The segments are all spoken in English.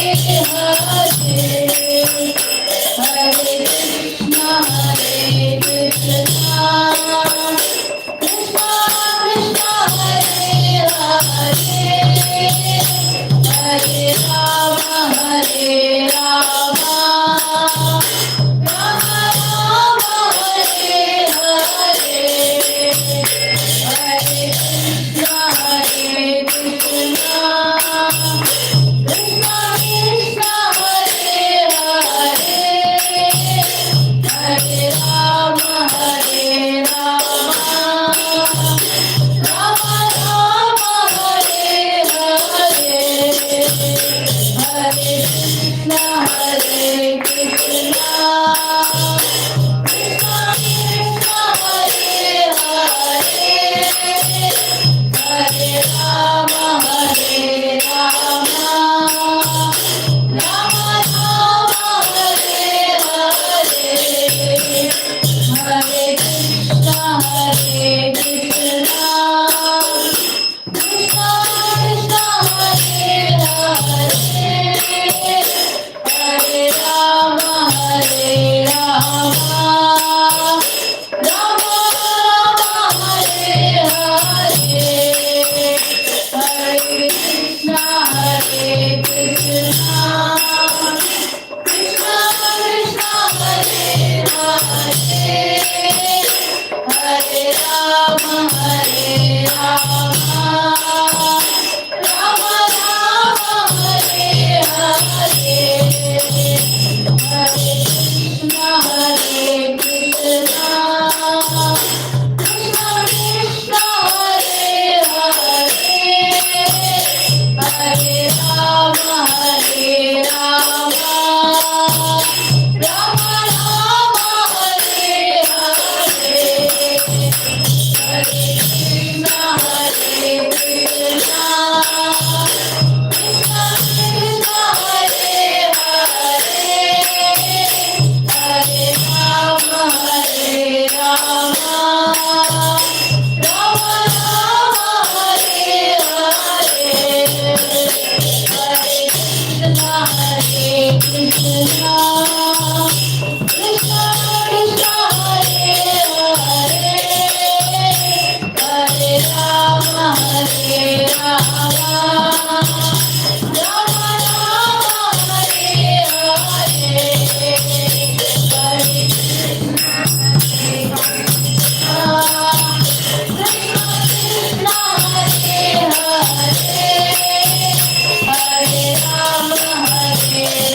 Hare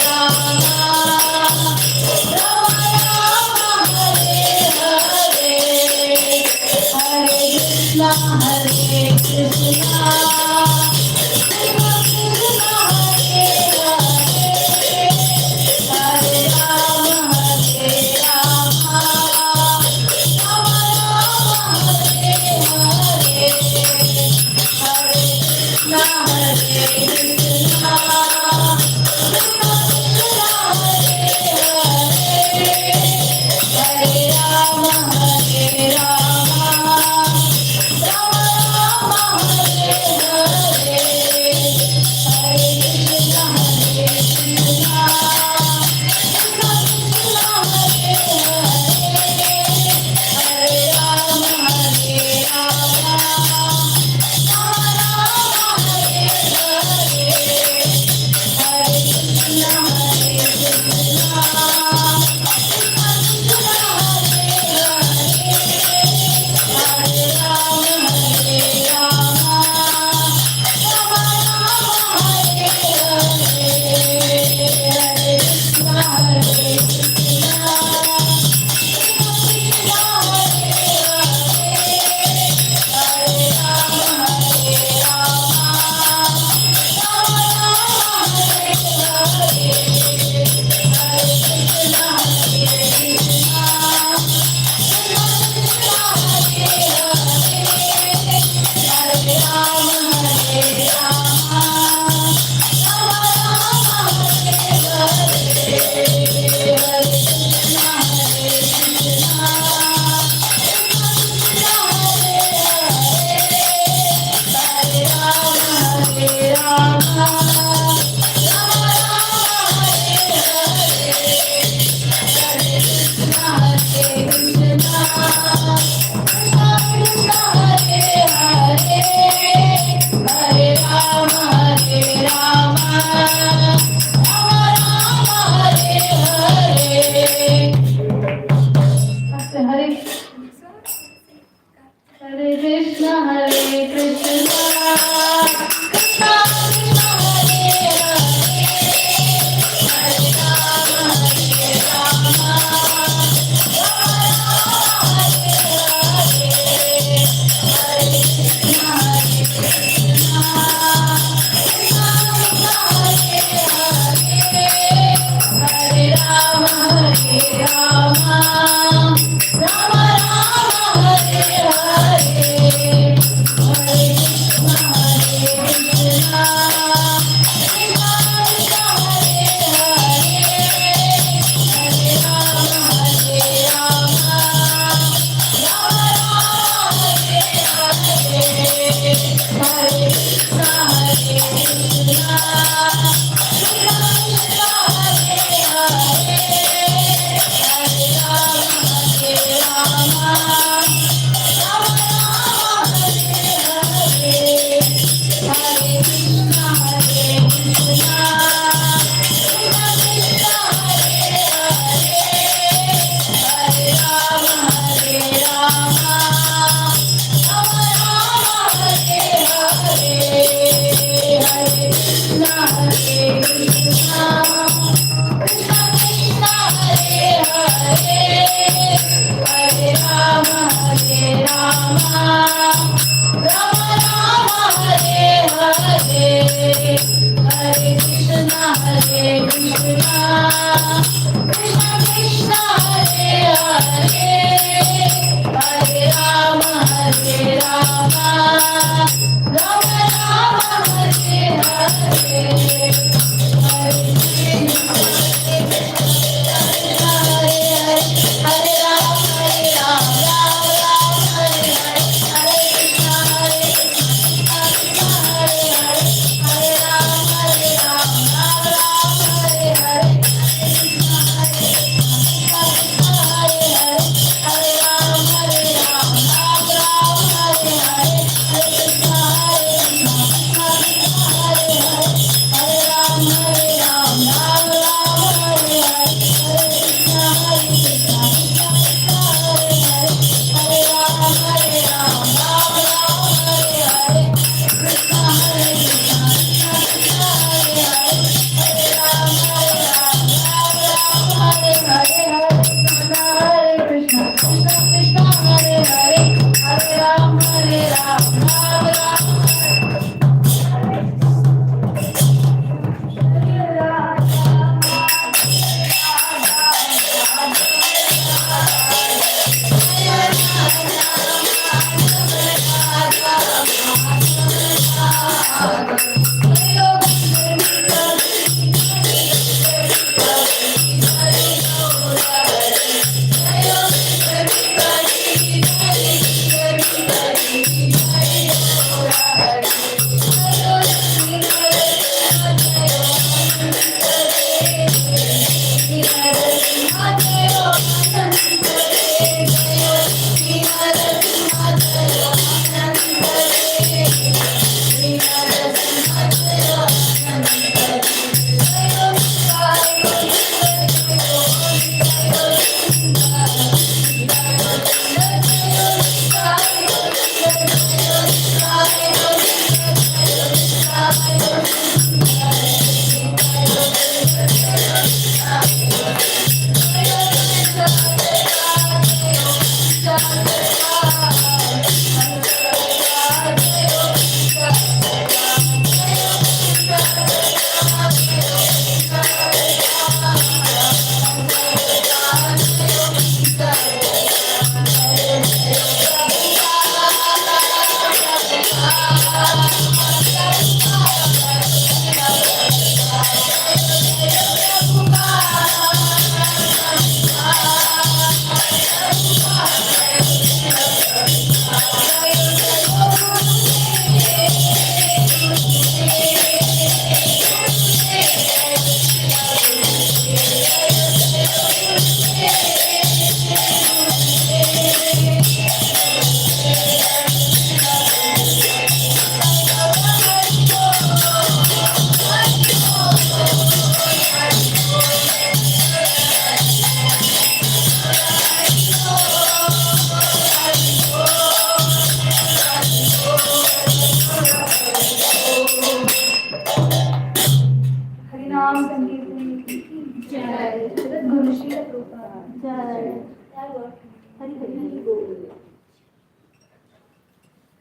Rama,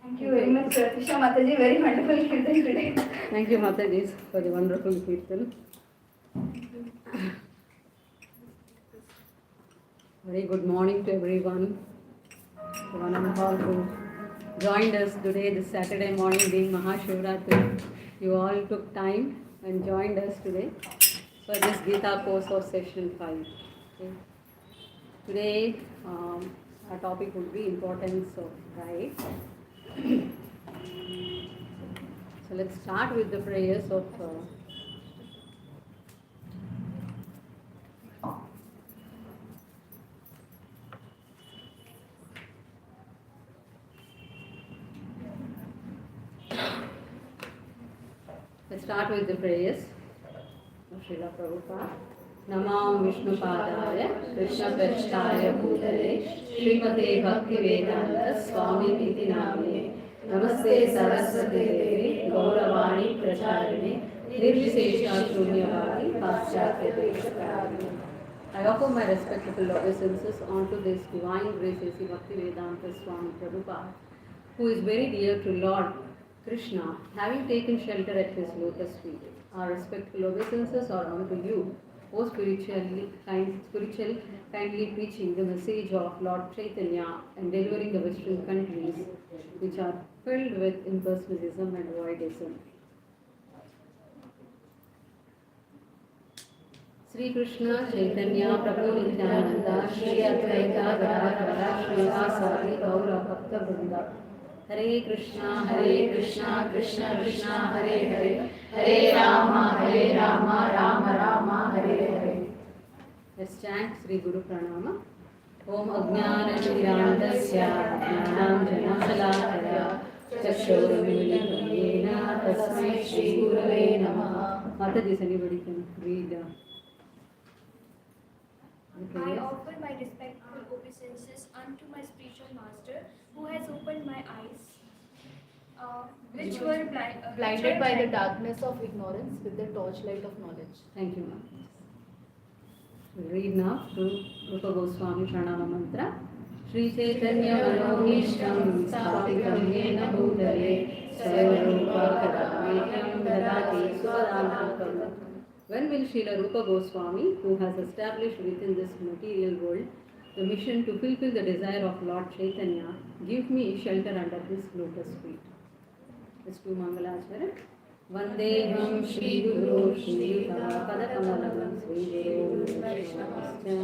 Thank you very much, Prisha Mataji. Very wonderful kirtan today. Thank you, Mataji, for the wonderful kirtan. Very good morning to everyone. To one and all who joined us today, this Saturday morning, being Mahashivratri. You all took time and joined us today for this Gita course of session 5. Okay. Today, our topic would be importance of pride. So let's start with the prayers of let's start with the prayers of Srila Prabhupada. Namam Vishnu Padaya, Krishna Prasthaya Bhutale, Srimate Bhaktivedanta Swami Niti Namane, Namaste Saraswati Devi, Gauravani Pracharine, Nirvishesha Shunyavadi Paschatya Deshakarani. I offer my respectful obeisances unto this divine grace A.C. Bhaktivedanta Swami Prabhupada, who is very dear to Lord Krishna, having taken shelter at his lotus feet. Our respectful obeisances are unto you, O spiritual, kindly preaching the message of Lord Chaitanya and delivering the Western countries which are filled with impersonalism and voidism. Sri Krishna Chaitanya Prabhu Nityananda Shri Advaita Gadadhara Srivasadi Gaura Bhakta Vrinda. Hare Krishna Krishna Krishna Hare Hare, Hare Rama Rama Hare Hare. Let's chant Sri Guru Pranama. Om Ajnana Shirandasya Jnanam Janasalakaya Chakshurumilitam Yena Tasmai Shri Gurave Namaha. Mataji, anybody can read. I offer my respectful obeisances unto my spiritual master, who has opened my eyes, which were blinded by the darkness of ignorance with the torchlight of knowledge. Thank you, ma'am. We'll read now to Rupa Goswami Pranama Mantra. Shri Chaitanya Manobhishtam Sthapitam Yena Bhutale Swayarupa Kadamahyam Dadati Swadantakam. When will Srila Rupa Goswami, who has established within this material world the mission to fulfill the desire of Lord Chaitanya, give me shelter under his lotus feet? Let's do Mangalacharya. Vandeham Shri Guru Shri Yuta Padakamalakam Sri Guru Vaishnavascha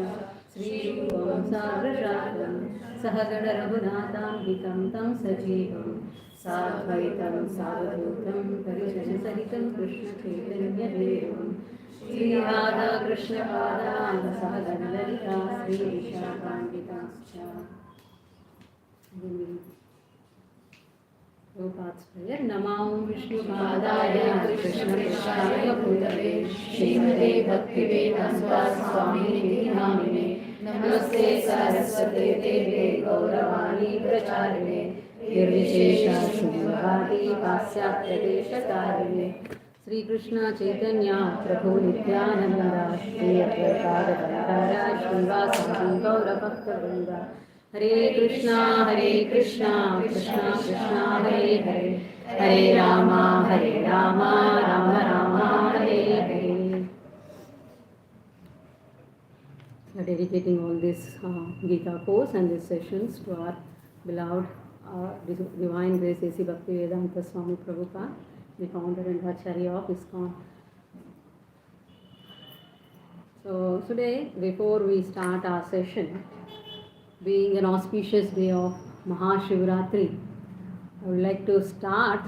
Sri Rupam Sagrajakam Sahagada Raghunatham Hitam Tam Sajivam Sadvaitam Savadutam Parijana Sahitam Krishna Chaitanya Devam Sri Radha Krishna Padam Sahagada Lalita Sri Vishakambhitascha. Prabhupada's prayer. Namam Vishnu Padaya Krishna Prishaya Bhutale Srimate Bhaktivedanta Swami Namine Namaste Saraswate Deve Gauravani Pracharine Nirvishesha Shunyavadi Paschatya Deshakarine. Sri Krishna Chaitanya Prabhu Nityananda Shri Advaita Gadadhara Srivasadi Gaura Bhakta Vrinda. Hare Krishna Krishna Krishna Hare Hare, Hare Rama Rama Hare Hare. We are dedicating all this Gita course and these sessions to our beloved Divine Grace A.C. Bhaktivedanta Swami Prabhupada, the founder and Acharya of ISKCON. So today, before we start our session, being an auspicious day of Mahashivratri, I would like to start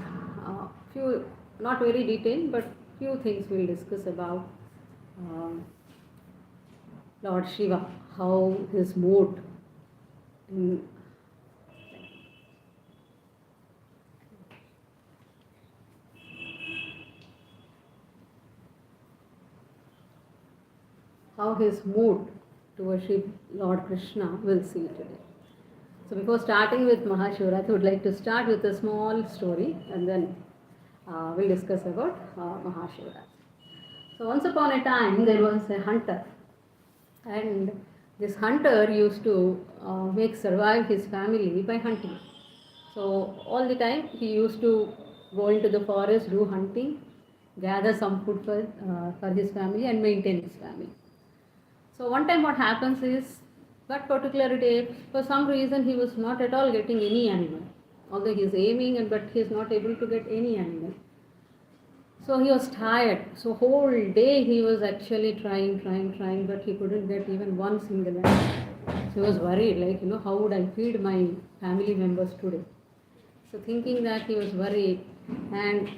a few, not very detailed, but few things we'll discuss about Lord Shiva, how his mood in to worship Lord Krishna, we'll see today. So before starting with Mahashivratri, I would like to start with a small story and then we'll discuss about Mahashivratri. So once upon a time there was a hunter, and this hunter used to survive his family by hunting. So all the time he used to go into the forest, do hunting, gather some food for his family and maintain his family. So one time what happens is, that particular day, for some reason he was not at all getting any animal. Although he is aiming, but he is not able to get any animal. So he was tired. So whole day he was actually trying, but he couldn't get even one single animal. So he was worried, how would I feed my family members today? So thinking that, he was worried, and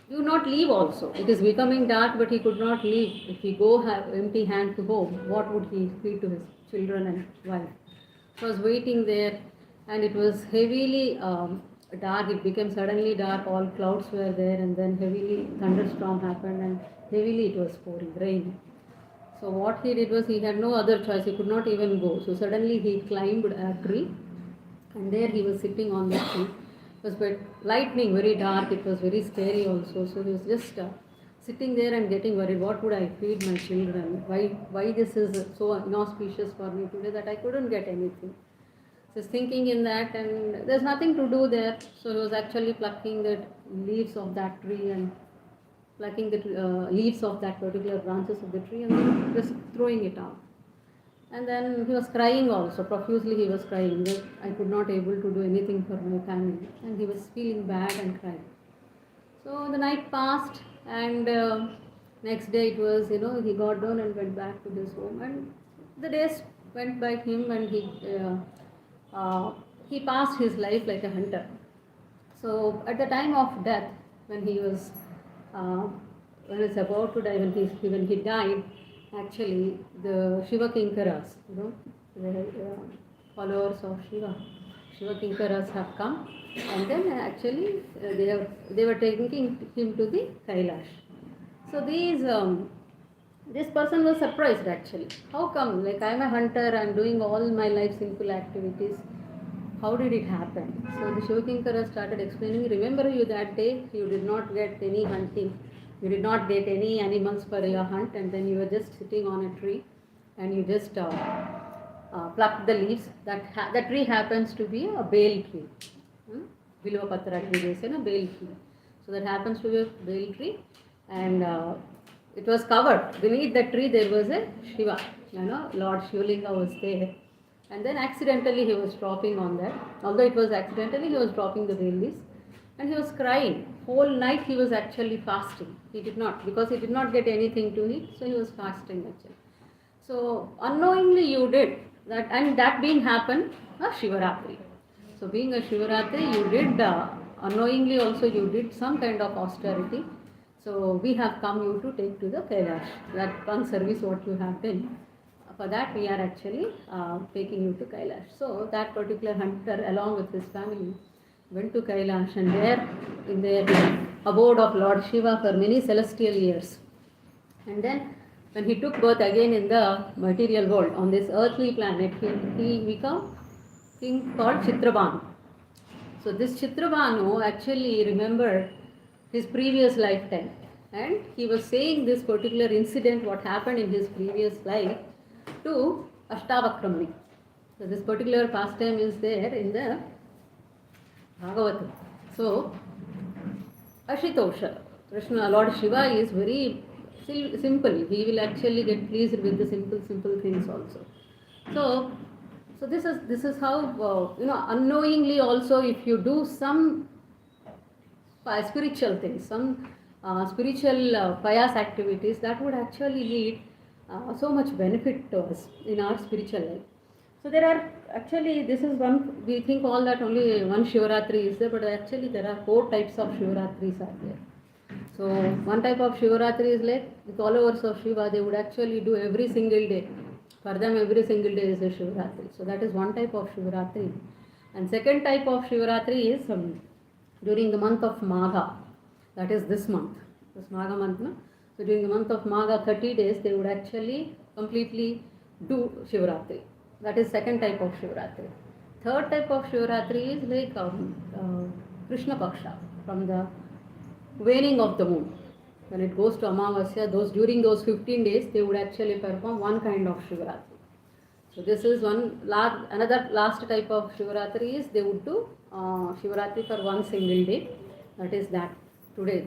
he would not leave also. It is becoming dark, but he could not leave. If he go empty hand to home, what would he feed to his children and wife? So I was waiting there, and it was heavily dark. It became suddenly dark. All clouds were there, and then heavily thunderstorm happened, and heavily it was pouring rain. So what he did was, he had no other choice. He could not even go. So suddenly he climbed a tree, and there he was sitting on the tree. It was but lightning, very dark. It was very scary also. So he was just sitting there and getting worried. What would I feed my children? Why this is so inauspicious for me today that I couldn't get anything? So he's thinking in that, and there's nothing to do there. So he was actually plucking the leaves of that tree and plucking the leaves of that particular branches of the tree and then just throwing it out. And then he was crying also, profusely he was crying that I could not able to do anything for my family. And he was feeling bad and crying. So the night passed and next day it was, he got down and went back to his home. And the days went by him and he passed his life like a hunter. So at the time of death, when he was when it's about to die, when he died, actually the Shiva Kinkaras, the followers of Shiva Kinkaras have come, and then actually they were taking him to the Kailash. So this person was surprised actually. How come? Like, I'm a hunter, I'm doing all my life simple activities. How did it happen? So the Shiva Kinkara started explaining, remember you that day, you did not get any hunting, you did not get any animals for your hunt, and then you were just sitting on a tree and you just plucked the leaves. That tree happens to be a bale tree. Bilva Patra tree, they say, a bale tree. So that happens to be a bale tree, and it was covered. Beneath the tree there was a Shiva, Lord Shivlinga was there. And then accidentally he was dropping on that. Although it was accidentally, he was dropping the bale leaves. And he was crying. Whole night he was actually fasting. Because he did not get anything to eat, so he was fasting actually. So unknowingly you did that, and that being happened a Shivaratri. So being a Shivaratri, you did unknowingly also you did some kind of austerity. So we have come you to take to the Kailash. That one service what you have done. For that we are actually taking you to Kailash. So that particular hunter along with his family went to Kailash, and there in the abode of Lord Shiva for many celestial years. And then when he took birth again in the material world on this earthly planet, he became king called Chitrabhanu. So this Chitrabhanu actually remembered his previous lifetime, and he was saying this particular incident what happened in his previous life to Ashtavakramani. So this particular pastime is there in the Bhagavatam. So Ashitosha, Krishna, Lord Shiva is very simple. He will actually get pleased with the simple things also. So this is how unknowingly also, if you do some spiritual things, some spiritual pious activities, that would actually lead so much benefit to us in our spiritual life. So there are actually, this is one, we think all that only one Shivaratri is there, but actually there are 4 types of Shivaratris are there. So one type of Shivaratri is like the followers of Shiva, they would actually do every single day. For them every single day is a Shivaratri. So that is one type of Shivaratri. And second type of Shivaratri is during the month of Magha. That is this month. This Magha month. No? So during the month of Magha, 30 days, they would actually completely do Shivaratri. That is second type of Shivaratri. Third type of Shivaratri is like Krishna Paksha, from the waning of the moon. When it goes to Amavasya, during those 15 days, they would actually perform one kind of Shivaratri. So this is another last type of Shivaratri is they would do Shivaratri for one single day. That is that today,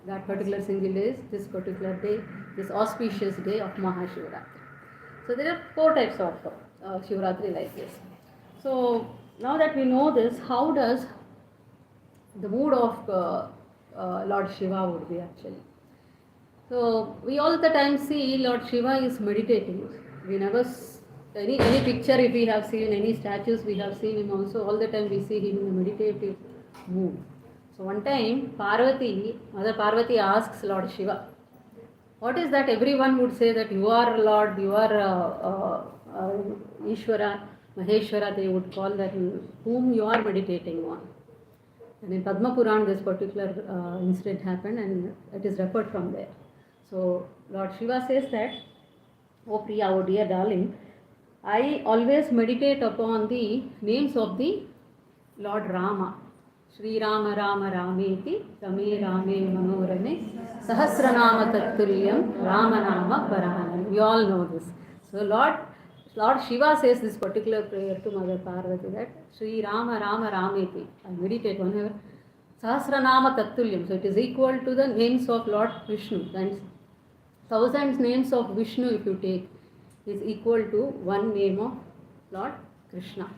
that particular single day is this particular day, this auspicious day of Mahashivaratri. So there are 4 types of Shivaratri like this. So now that we know this, how does the mood of Lord Shiva would be actually? So we all the time see Lord Shiva is meditating. We never any picture, if we have seen any statues, we have seen him also. All the time we see him in a meditative mood. So one time Mother Parvati asks Lord Shiva, what is that? Everyone would say that you are Lord, you are Ishvara, Maheshwara, they would call that, whom you are meditating on. And in Padma Puran this particular incident happened, and it is referred from there. So Lord Shiva says that, oh Priya, oh dear darling, I always meditate upon the names of the Lord Rama. Shri Rama Rama Rameti Rame Rame Manorame Sahasranama Tattulyam Rama Nama Parahanam. We all know this. So Lord Shiva says this particular prayer to Mother Parvati that Shri Rama Rama Rameti. I meditate whenever. Sahasranama Tattulyam. So it is equal to the names of Lord Vishnu. And thousands names of Vishnu if you take is equal to one name of Lord Krishna.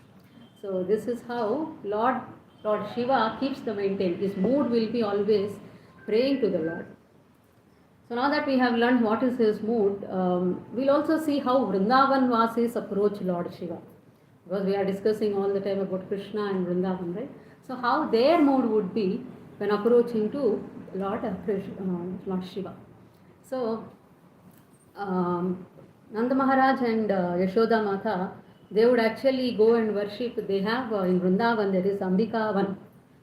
So this is how Lord Shiva keeps the maintained. His mood will be always praying to the Lord. So now that we have learned what is his mood, we'll also see how Vrindavan Vasis approach Lord Shiva. Because we are discussing all the time about Krishna and Vrindavan, right? So how their mood would be when approaching to Lord Shiva. So Nanda Maharaj and Yashoda Mata, they would actually go and worship. They have in Vrindavan there is Ambikavan.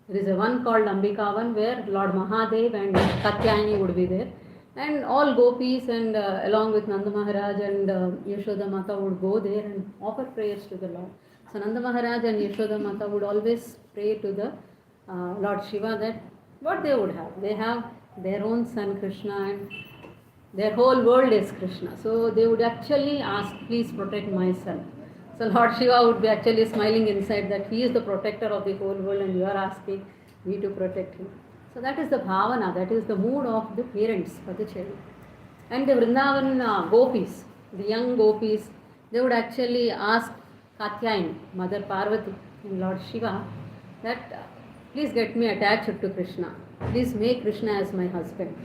There is a one called Ambikavan where Lord Mahadev and Katyayani would be there. And all gopis and along with Nanda Maharaj and Yashoda Mata would go there and offer prayers to the Lord. So Nanda Maharaj and Yashoda Mata would always pray to the Lord Shiva that what they would have. They have their own son Krishna and their whole world is Krishna. So they would actually ask, please protect my son. So Lord Shiva would be actually smiling inside that he is the protector of the whole world and you are asking me to protect him. So that is the bhavana, that is the mood of the parents for the child. And the Vrindavan gopis, the young gopis, they would actually ask Katyayani, Mother Parvati and Lord Shiva that please get me attached to Krishna. Please make Krishna as my husband.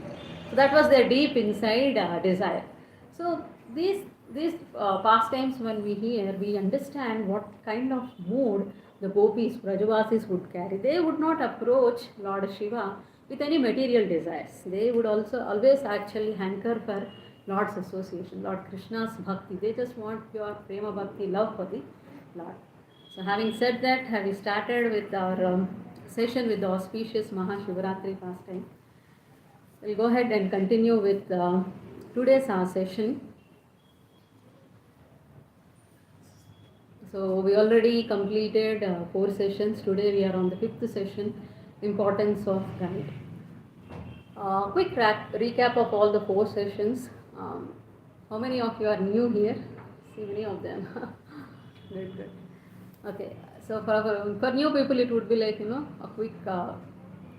So that was their deep inside desire. So these pastimes when we hear, we understand what kind of mood the gopis, Brajavasis would carry. They would not approach Lord Shiva with any material desires. They would also always actually hanker for Lord's association, Lord Krishna's bhakti. They just want pure prema bhakti, love for the Lord. So having said that, having started with our session with the auspicious Mahashivaratri pastime, we'll go ahead and continue with today's our session. So we already completed 4 sessions. Today we are on the 5th session, importance of pride. Quick recap of all the 4 sessions. How many of you are new here? See many of them. Good. Okay, so for new people it would be like, a quick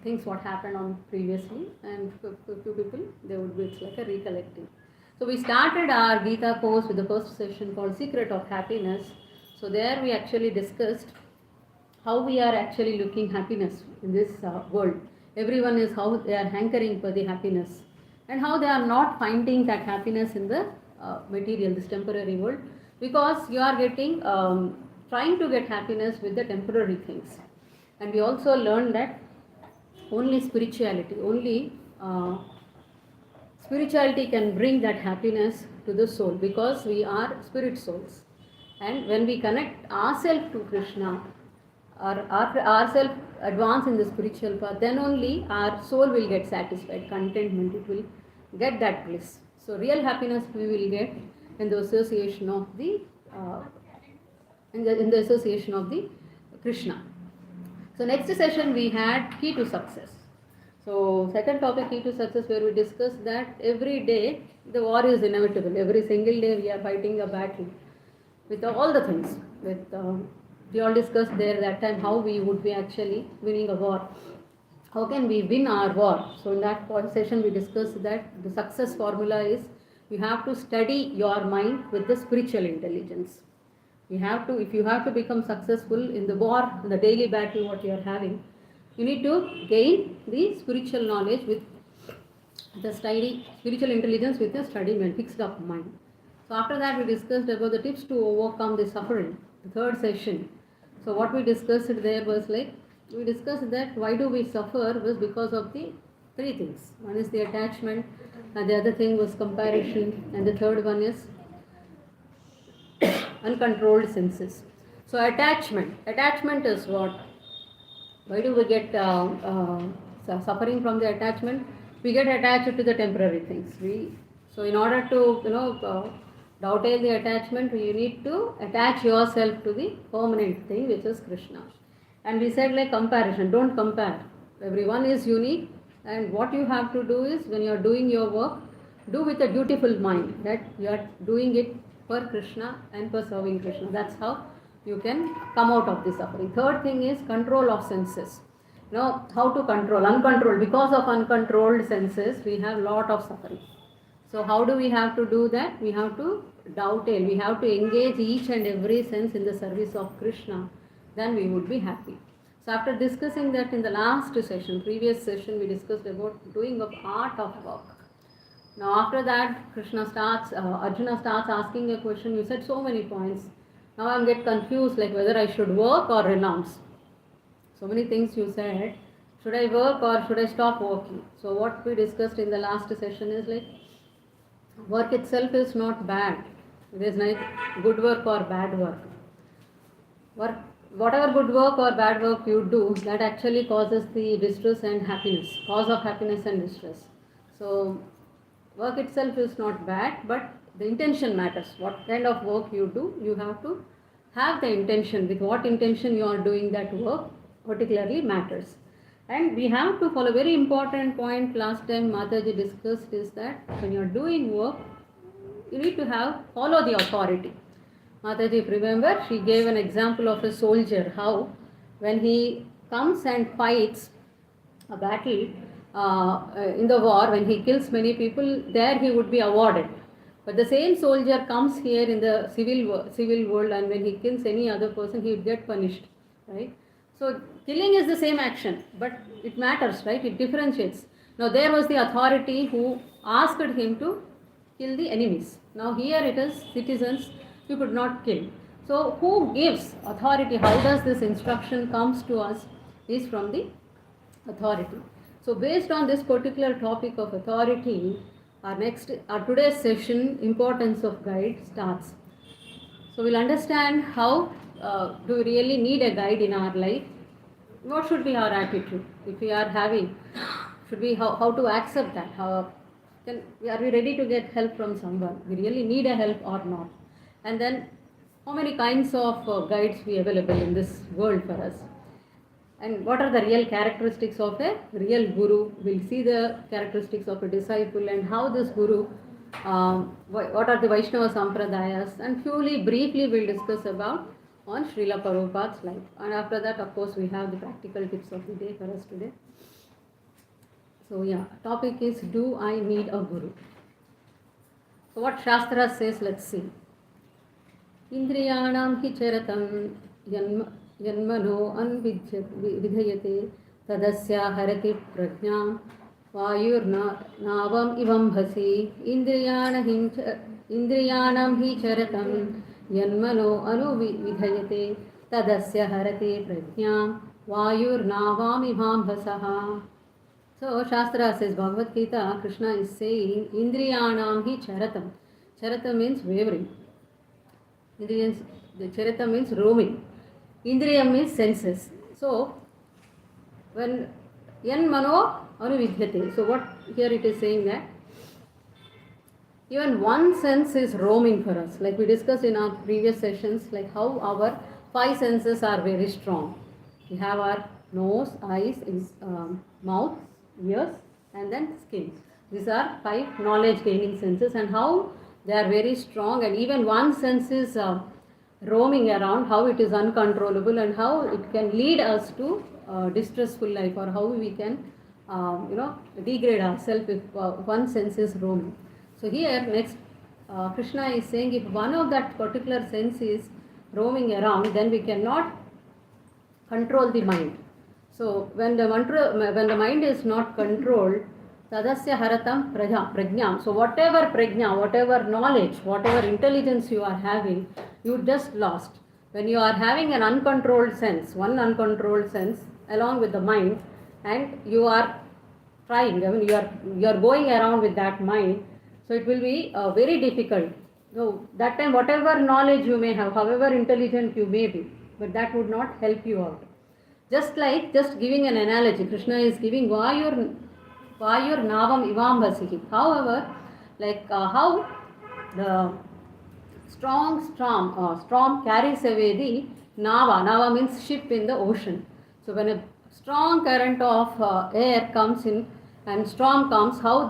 things what happened on previously, and for few people they would be, it's like a recollecting. So we started our Gita course with the first session called Secret of Happiness. So there we actually discussed how we are actually looking happiness in this world. Everyone is how they are hankering for the happiness and how they are not finding that happiness in the material, this temporary world, because you are getting trying to get happiness with the temporary things. And we also learned that only spirituality can bring that happiness to the soul, because we are spirit souls. And when we connect ourselves to Krishna, or ourselves advance in the spiritual path, then only our soul will get satisfied, contentment, it will get that bliss. So real happiness we will get in the association of the in the association of the Krishna. So next session we had key to success. So second topic, key to success, where we discussed that every day the war is inevitable. Every single day we are fighting a battle with all the things. We all discussed there that time how we would be actually winning a war. How can we win our war? So in that session we discussed that the success formula is you have to study your mind with the spiritual intelligence. If you have to become successful in the war, in the daily battle what you are having, you need to gain the spiritual knowledge with the study, spiritual intelligence with a study mind, fixed up mind. So after that we discussed about the tips to overcome the suffering, the third session. So what we discussed there was like, we discussed that why do we suffer was because of the 3 things. One is the attachment, and the other thing was comparison, and the third one is uncontrolled senses. So attachment is what? Why do we get suffering from the attachment? We get attached to the temporary things. So in order to dovetail the attachment, you need to attach yourself to the permanent thing, which is Krishna. And we said like comparison, don't compare. Everyone is unique, and what you have to do is when you are doing your work, do with a dutiful mind that you are doing it for Krishna and for serving Krishna. That's how you can come out of the suffering. Third thing is control of senses. How to control? Uncontrolled. Because of uncontrolled senses, we have lot of suffering. So how do we have to do that? We have to dovetail. We have to engage each and every sense in the service of Krishna. Then we would be happy. So after discussing that in the last session, previous session, we discussed about doing of art of work. Now after that, Arjuna starts asking a question. You said so many points. Now I'm get confused like whether I should work or renounce. So many things you said. Should I work or should I stop working? So what we discussed in the last session is like work itself is not bad. There is neither good work or bad work. Whatever good work or bad work you do, that actually causes the distress and happiness, cause of happiness and distress. So work itself is not bad, but the intention matters. What kind of work you do, you have to have the intention. With what intention you are doing that work particularly matters. And we have to follow very important point last time Mataji discussed is that when you are doing work, you need to follow the authority. Mataji, if you remember, she gave an example of a soldier, how when he comes and fights a battle in the war, when he kills many people, there he would be awarded. But the same soldier comes here in the civil world, and when he kills any other person, he would get punished, right? So killing is the same action, but it matters, right? It differentiates. Now there was the authority who asked him to kill the enemies. Now here it is citizens you could not kill. So who gives authority? How does this instruction comes to us? Is from the authority. So based on this particular topic of authority, our today's session, importance of guide, starts. So we'll understand how do we really need a guide in our life. What should be our attitude if we are having? Should we how to accept that? Are we ready to get help from someone? We really need a help or not? And then how many kinds of guides we available in this world for us? And what are the real characteristics of a real guru? We'll see the characteristics of a disciple and how this guru, what are the Vaishnava Sampradayas, and briefly we'll discuss about on Srila Prabhupada's life. And after that, of course, we have the practical tips of the day for us today. So yeah, topic is, do I need a guru? So what Shastra says, let's see. Indriyanam hi charatam yanmano anvidhayate tadasya harati prajnam vayurnavam ivam bhasi indriyanam hi charatam yanmano anuvidhayate tadasya harati prajnam vayurnavam ivam bhasaha. So Shastra says, Bhagavad Gita, Krishna is saying, Indriyanam hi charatam. Charatam means wavering. The charata means roaming. Indriyam means senses. So, when yan mano anuvidhyate. So, what here it is saying that even one sense is roaming for us. Like we discussed in our previous sessions, like how our five senses are very strong. We have our nose, eyes, mouth, ears, and then skin. These are five knowledge gaining senses, and how they are very strong, and even one sense is roaming around, how it is uncontrollable and how it can lead us to distressful life, or how we can degrade ourselves if one sense is roaming. So here next Krishna is saying, if one of that particular sense is roaming around, then we cannot control the mind. So when the mind is not controlled, Tadasya haratam prajnam. So whatever prajna, whatever knowledge, whatever intelligence you are having, you just lost. When you are having an uncontrolled sense, one uncontrolled sense along with the mind, and you are trying, you are going around with that mind, so it will be very difficult. So that time whatever knowledge you may have, however intelligent you may be, but that would not help you out. Just giving an analogy, Krishna is giving Vayur Navam Ivam Bhasihi. However, how the strong storm carries away the Nava means ship in the ocean. So when a strong current of air comes in and storm comes, how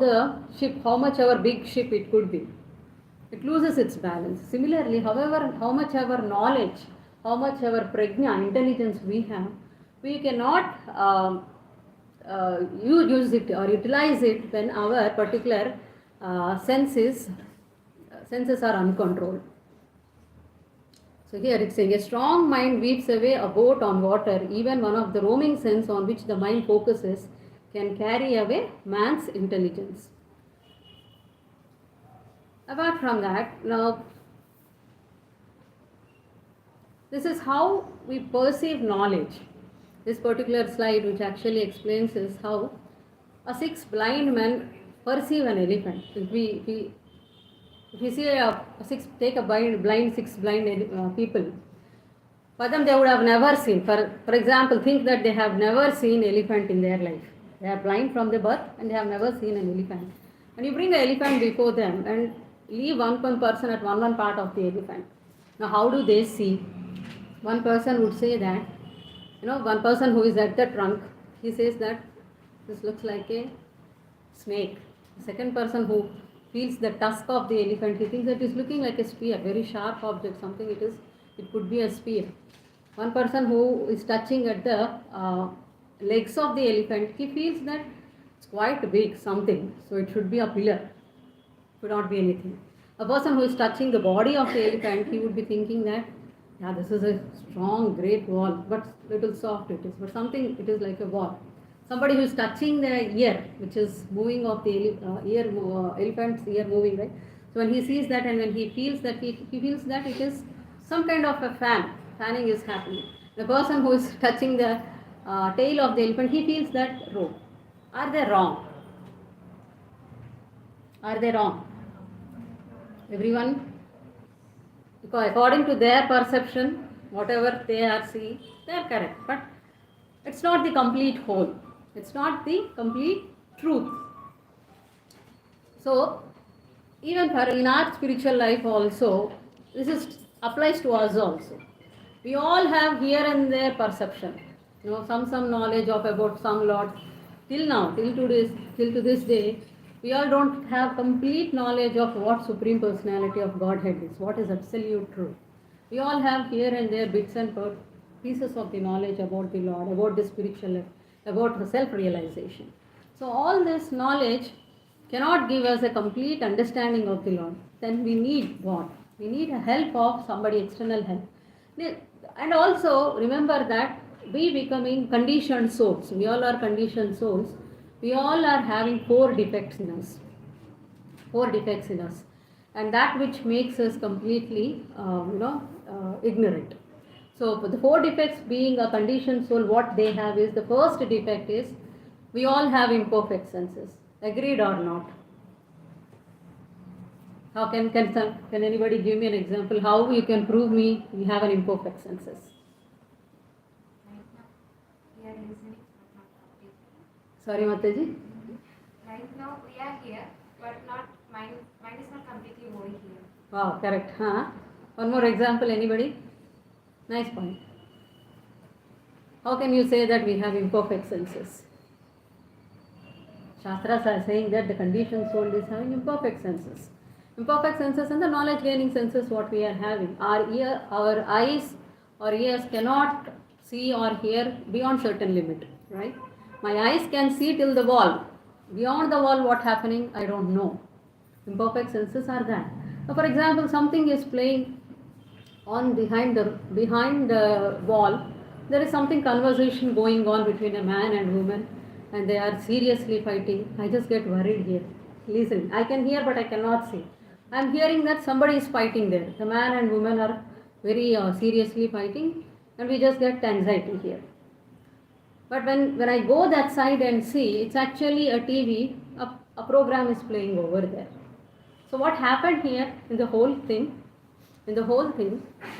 much ever big ship it could be, it loses its balance. Similarly, however, how much ever knowledge, how much ever prajna, intelligence we have, we cannot use it or utilize it when our particular senses are uncontrolled. So here it's saying, a strong mind weaves away a boat on water. Even one of the roaming sense on which the mind focuses can carry away man's intelligence. Apart from that, now this is how we perceive knowledge. This particular slide, which actually explains, is how a 6 blind men perceive an elephant. If we see take a blind 6 blind people, for them they would have never seen. For example, think that they have never seen elephant in their life. They are blind from the birth and they have never seen an elephant. And you bring an elephant before them and leave one person at one part of the elephant. Now how do they see? One person would say that, one person who is at the trunk, he says that this looks like a snake. The second person who feels the tusk of the elephant, he thinks that it is looking like a spear, very sharp object, something it could be a spear. One person who is touching at the legs of the elephant, he feels that it's quite big, something, so it should be a pillar, could not be anything. A person who is touching the body of the elephant, he would be thinking that, yeah, this is a strong, great wall, but little soft it is, but something, it is like a wall. Somebody who is touching the ear, which is moving of the elephant's ear moving, right? So when he sees that and when he feels that, he feels that it is some kind of a fanning is happening. The person who is touching the tail of the elephant, he feels that rope. Are they wrong? Are they wrong? Everyone? Because according to their perception, whatever they are seeing, they are correct. But it's not the complete whole. It's not the complete truth. So, even in our spiritual life also, this applies to us also. We all have here and there perception. Some knowledge about some Lord. Till now, till to this day, we all don't have complete knowledge of what Supreme Personality of Godhead is, what is absolute truth. We all have here and there bits and pieces of the knowledge about the Lord, about the spiritual life, about the self-realization. So all this knowledge cannot give us a complete understanding of the Lord. Then we need what? We need a help of somebody, external help. And also remember that we becoming conditioned souls. We all are conditioned souls. We all are having 4 defects in us. 4 defects in us. And that which makes us completely, ignorant. So the 4 defects, being a conditioned soul, what they have is, the first defect is, we all have imperfect senses. Agreed or not? How can anybody give me an example how you can prove me you have an imperfect senses? We are listening, but not talking. Sorry, Mataji? Right now we are here, but not mind is not completely over here. Wow, correct. One more example, anybody? Nice point. How can you say that we have imperfect senses? Shastras are saying that the conditioned soul is having imperfect senses. Imperfect senses and the knowledge gaining senses what we are having. Our eyes or ears cannot see or hear beyond certain limit, right? My eyes can see till the wall. Beyond the wall what happening, I don't know. Imperfect senses are that. So for example, something is playing on behind the wall. There is something conversation going on between a man and woman, and they are seriously fighting. I just get worried here. Listen, I can hear but I cannot see. I am hearing that somebody is fighting there. The man and woman are very seriously fighting, and we just get anxiety here. But when I go that side and see, it's actually a TV, a program is playing over there. So what happened here in the whole thing,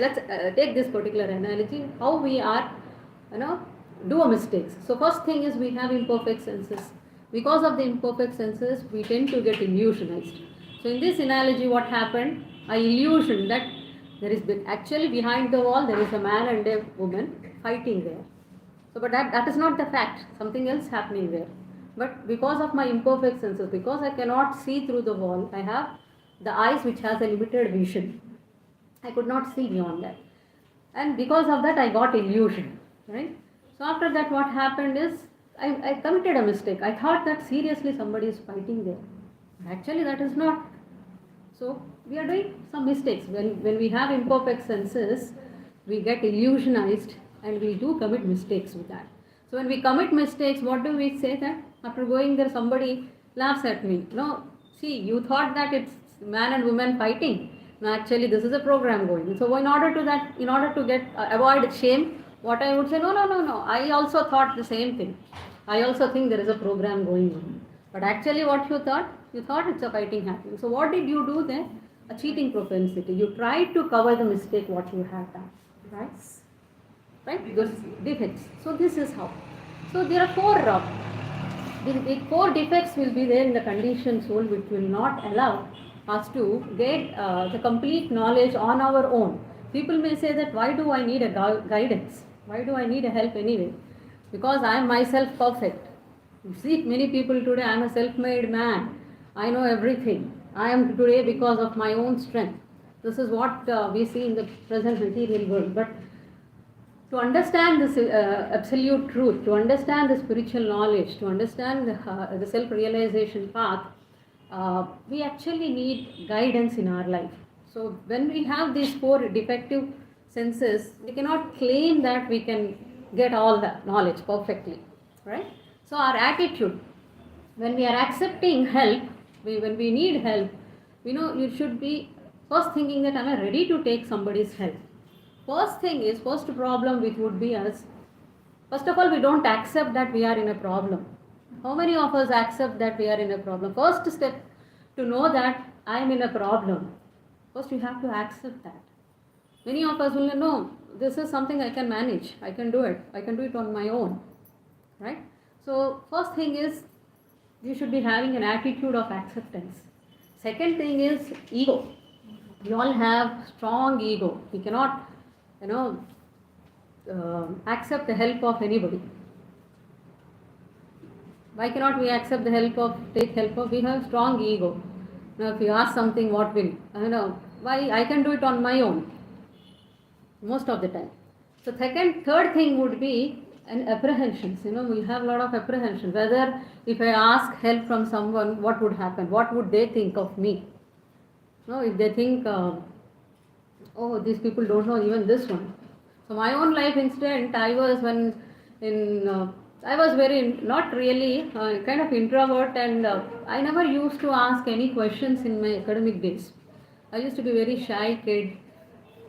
let's take this particular analogy, how we are, do a mistakes. So first thing is we have imperfect senses. Because of the imperfect senses, we tend to get illusionized. So in this analogy, what happened? I illusioned that Actually behind the wall there is a man and a woman fighting there. So, but that is not the fact. Something else happening there. But because of my imperfect senses, because I cannot see through the wall, I have the eyes which has a limited vision. I could not see beyond that. And because of that, I got illusion, right? So after that, what happened is, I committed a mistake. I thought that seriously somebody is fighting there. But actually, that is not. So we are doing some mistakes. When we have imperfect senses, we get illusionized and we do commit mistakes with that. So when we commit mistakes, what do we say that? After going there, somebody laughs at me. No, see, you thought that it's man and woman fighting. No, actually, this is a program going. So in order to get avoid shame, what I would say, no. I also thought the same thing. I also think there is a program going on. But actually, what you thought? You thought it's a fighting happening. So what did you do then? A cheating propensity. You tried to cover the mistake what you had done, right? Right? Those defects. So this is how. So there are the four defects will be there in the conditioned soul, which will not allow us to get the complete knowledge on our own. People may say that why do I need a guidance? Why do I need a help anyway? Because I am myself perfect. You see, many people today, I am a self-made man. I know everything. I am today because of my own strength. This is what we see in the present material world. But to understand this absolute truth, to understand the spiritual knowledge, to understand the self-realization path, we actually need guidance in our life. So when we have these four defective senses, we cannot claim that we can get all the knowledge perfectly, right? So our attitude, when we are accepting help, when we need help, you should be first thinking that am I ready to take somebody's help. First problem which would be us, first of all, we don't accept that we are in a problem. How many of us accept that we are in a problem? First step to know that I am in a problem. First you have to accept that. Many of us will know this is something I can manage. I can do it. I can do it on my own. Right? So first thing is you should be having an attitude of acceptance. Second thing is ego. We all have strong ego. We cannot, accept the help of anybody. Why cannot we accept take help of? We have strong ego. Now, if you ask something, what will? Why I can do it on my own. Most of the time. So third thing would be an apprehensions. We have a lot of apprehension. Whether if I ask help from someone, what would happen? What would they think of me? If they think, these people don't know even this one. So my own life incident, I was very, not really, kind of introvert, and I never used to ask any questions in my academic days. I used to be very shy kid.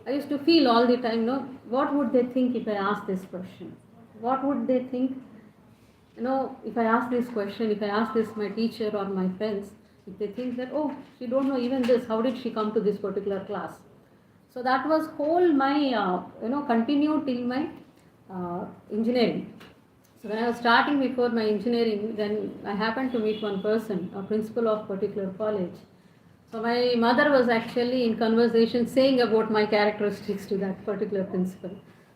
I used to feel all the time, what would they think if I ask this question? What would they think, if I ask this question, if I ask this my teacher or my friends, if they think that, she don't know even this, how did she come to this particular class? So that was whole my, continued till my engineering. So when I was starting before my engineering, then I happened to meet one person, a principal of particular college. So my mother was actually in conversation saying about my characteristics to that particular principal.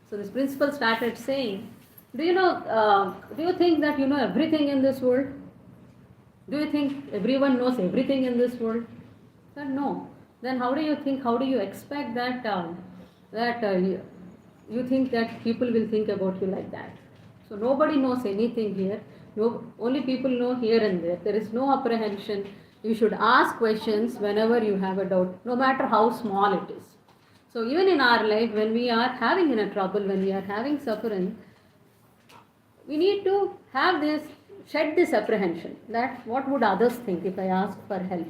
So this principal started saying, do you think that you know everything in this world? Do you think everyone knows everything in this world? I said, no. Then how do you expect that you think that people will think about you like that? So nobody knows anything here. Only people know here and there. There is no apprehension. You should ask questions whenever you have a doubt, no matter how small it is. So even in our life, when we are having in a trouble, when we are having suffering, we need to shed this apprehension that what would others think if I ask for help.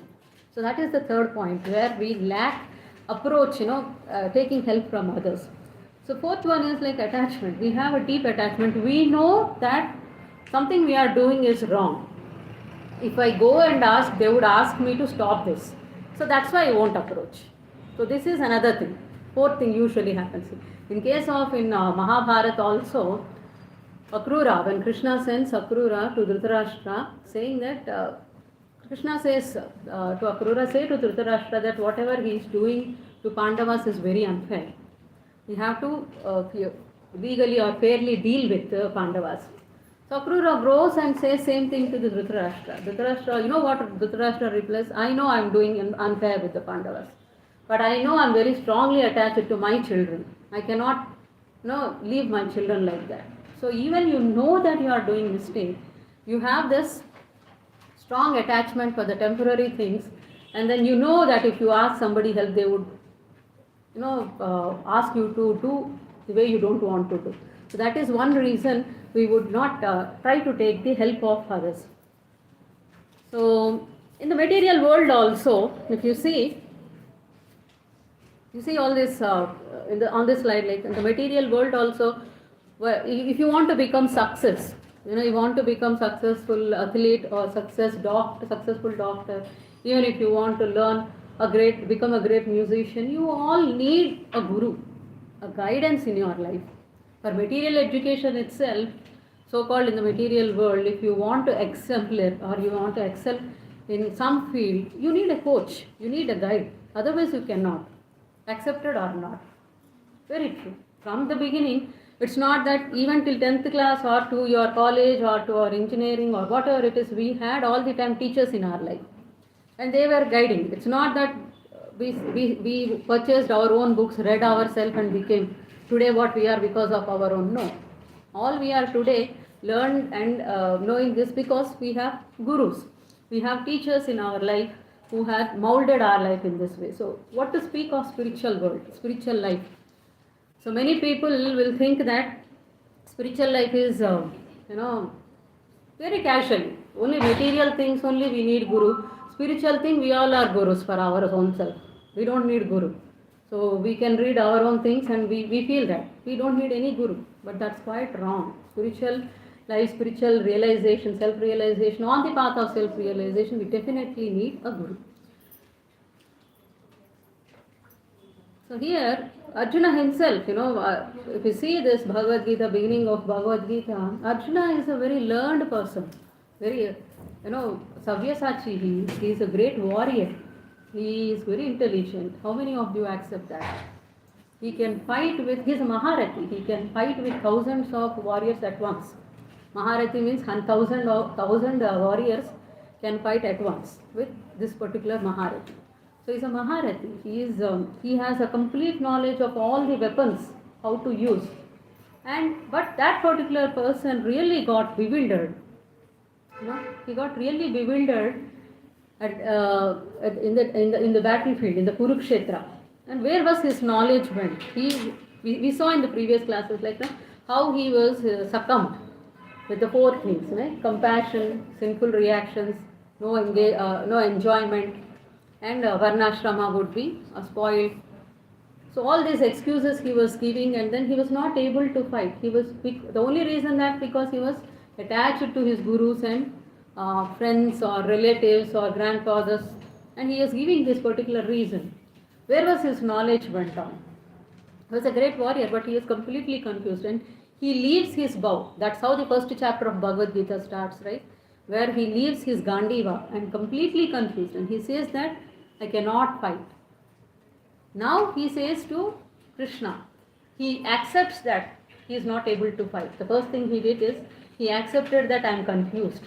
So that is the third point where we lack approach, taking help from others. So fourth one is like attachment. We have a deep attachment. We know that something we are doing is wrong. If I go and ask, they would ask me to stop this. So that's why I won't approach. So this is another thing. Fourth thing usually happens. In case of Mahabharata also, Akrura, when Krishna sends Akrura to Dhritarashtra, saying that Krishna says to Akrura, say to Dhritarashtra that whatever he is doing to Pandavas is very unfair. We have to legally or fairly deal with Pandavas. So Akrura goes and says same thing to the Dhritarashtra. Dhritarashtra, you know what Dhritarashtra replies? I know I am doing unfair with the Pandavas, but I know I am very strongly attached to my children. I cannot leave my children like that. So even you know that you are doing mistake, you have this strong attachment for the temporary things, and then you know that if you ask somebody help, they would ask you to do the way you don't want to do. So that is one reason we would not try to take the help of others. So in the material world also, if you see all this on this slide, like in the material world also, if you want to become success, you want to become successful athlete or successful doctor, even if you want to become a great musician, you all need a guru, a guidance in your life. For material education itself, so-called in the material world, if you want to exemplar or you want to excel in some field, you need a coach, you need a guide. Otherwise you cannot, accepted or not. Very true. From the beginning, it's not that even till 10th class or to your college or to our engineering or whatever it is, we had all the time teachers in our life. And they were guiding. It's not that we purchased our own books, read ourselves and became today what we are because of our own. No. All we are today learned and knowing this because we have gurus. We have teachers in our life who have molded our life in this way. So what to speak of spiritual world, spiritual life? So many people will think that spiritual life is, very casual. Only material things only we need guru. Spiritual thing, we all are gurus for our own self. We don't need guru. So we can read our own things and we feel that. We don't need any guru. But that's quite wrong. Spiritual life, spiritual realization, self-realization, on the path of self-realization, we definitely need a guru. So here, Arjuna himself, if you see this Bhagavad Gita, beginning of Bhagavad Gita, Arjuna is a very learned person. Very, Savyasachi, he is a great warrior. He is very intelligent. How many of you accept that? He can fight with, he is a Maharathi. He can fight with thousands of warriors at once. Maharathi means 1,000 warriors can fight at once with this particular Maharathi. So he is a Maharathi. He has a complete knowledge of all the weapons, how to use. But that particular person really got bewildered. He got really bewildered in the battlefield, in the Kurukshetra. And where was his knowledge went? We saw in the previous classes how he was succumbed with the 4 things: compassion, sinful reactions, no enjoyment, and varnashrama would be spoiled. So all these excuses he was giving, and then he was not able to fight. The only reason that because he was attached to his gurus and friends or relatives or grandfathers, and he is giving this particular reason. Where was his knowledge went on? He was a great warrior, but he is completely confused and he leaves his bow. That's how the first chapter of Bhagavad Gita starts, right? Where he leaves his Gandiva and completely confused, and he says that I cannot fight. Now he says to Krishna, he accepts that he is not able to fight. The first thing he did is he accepted that I am confused.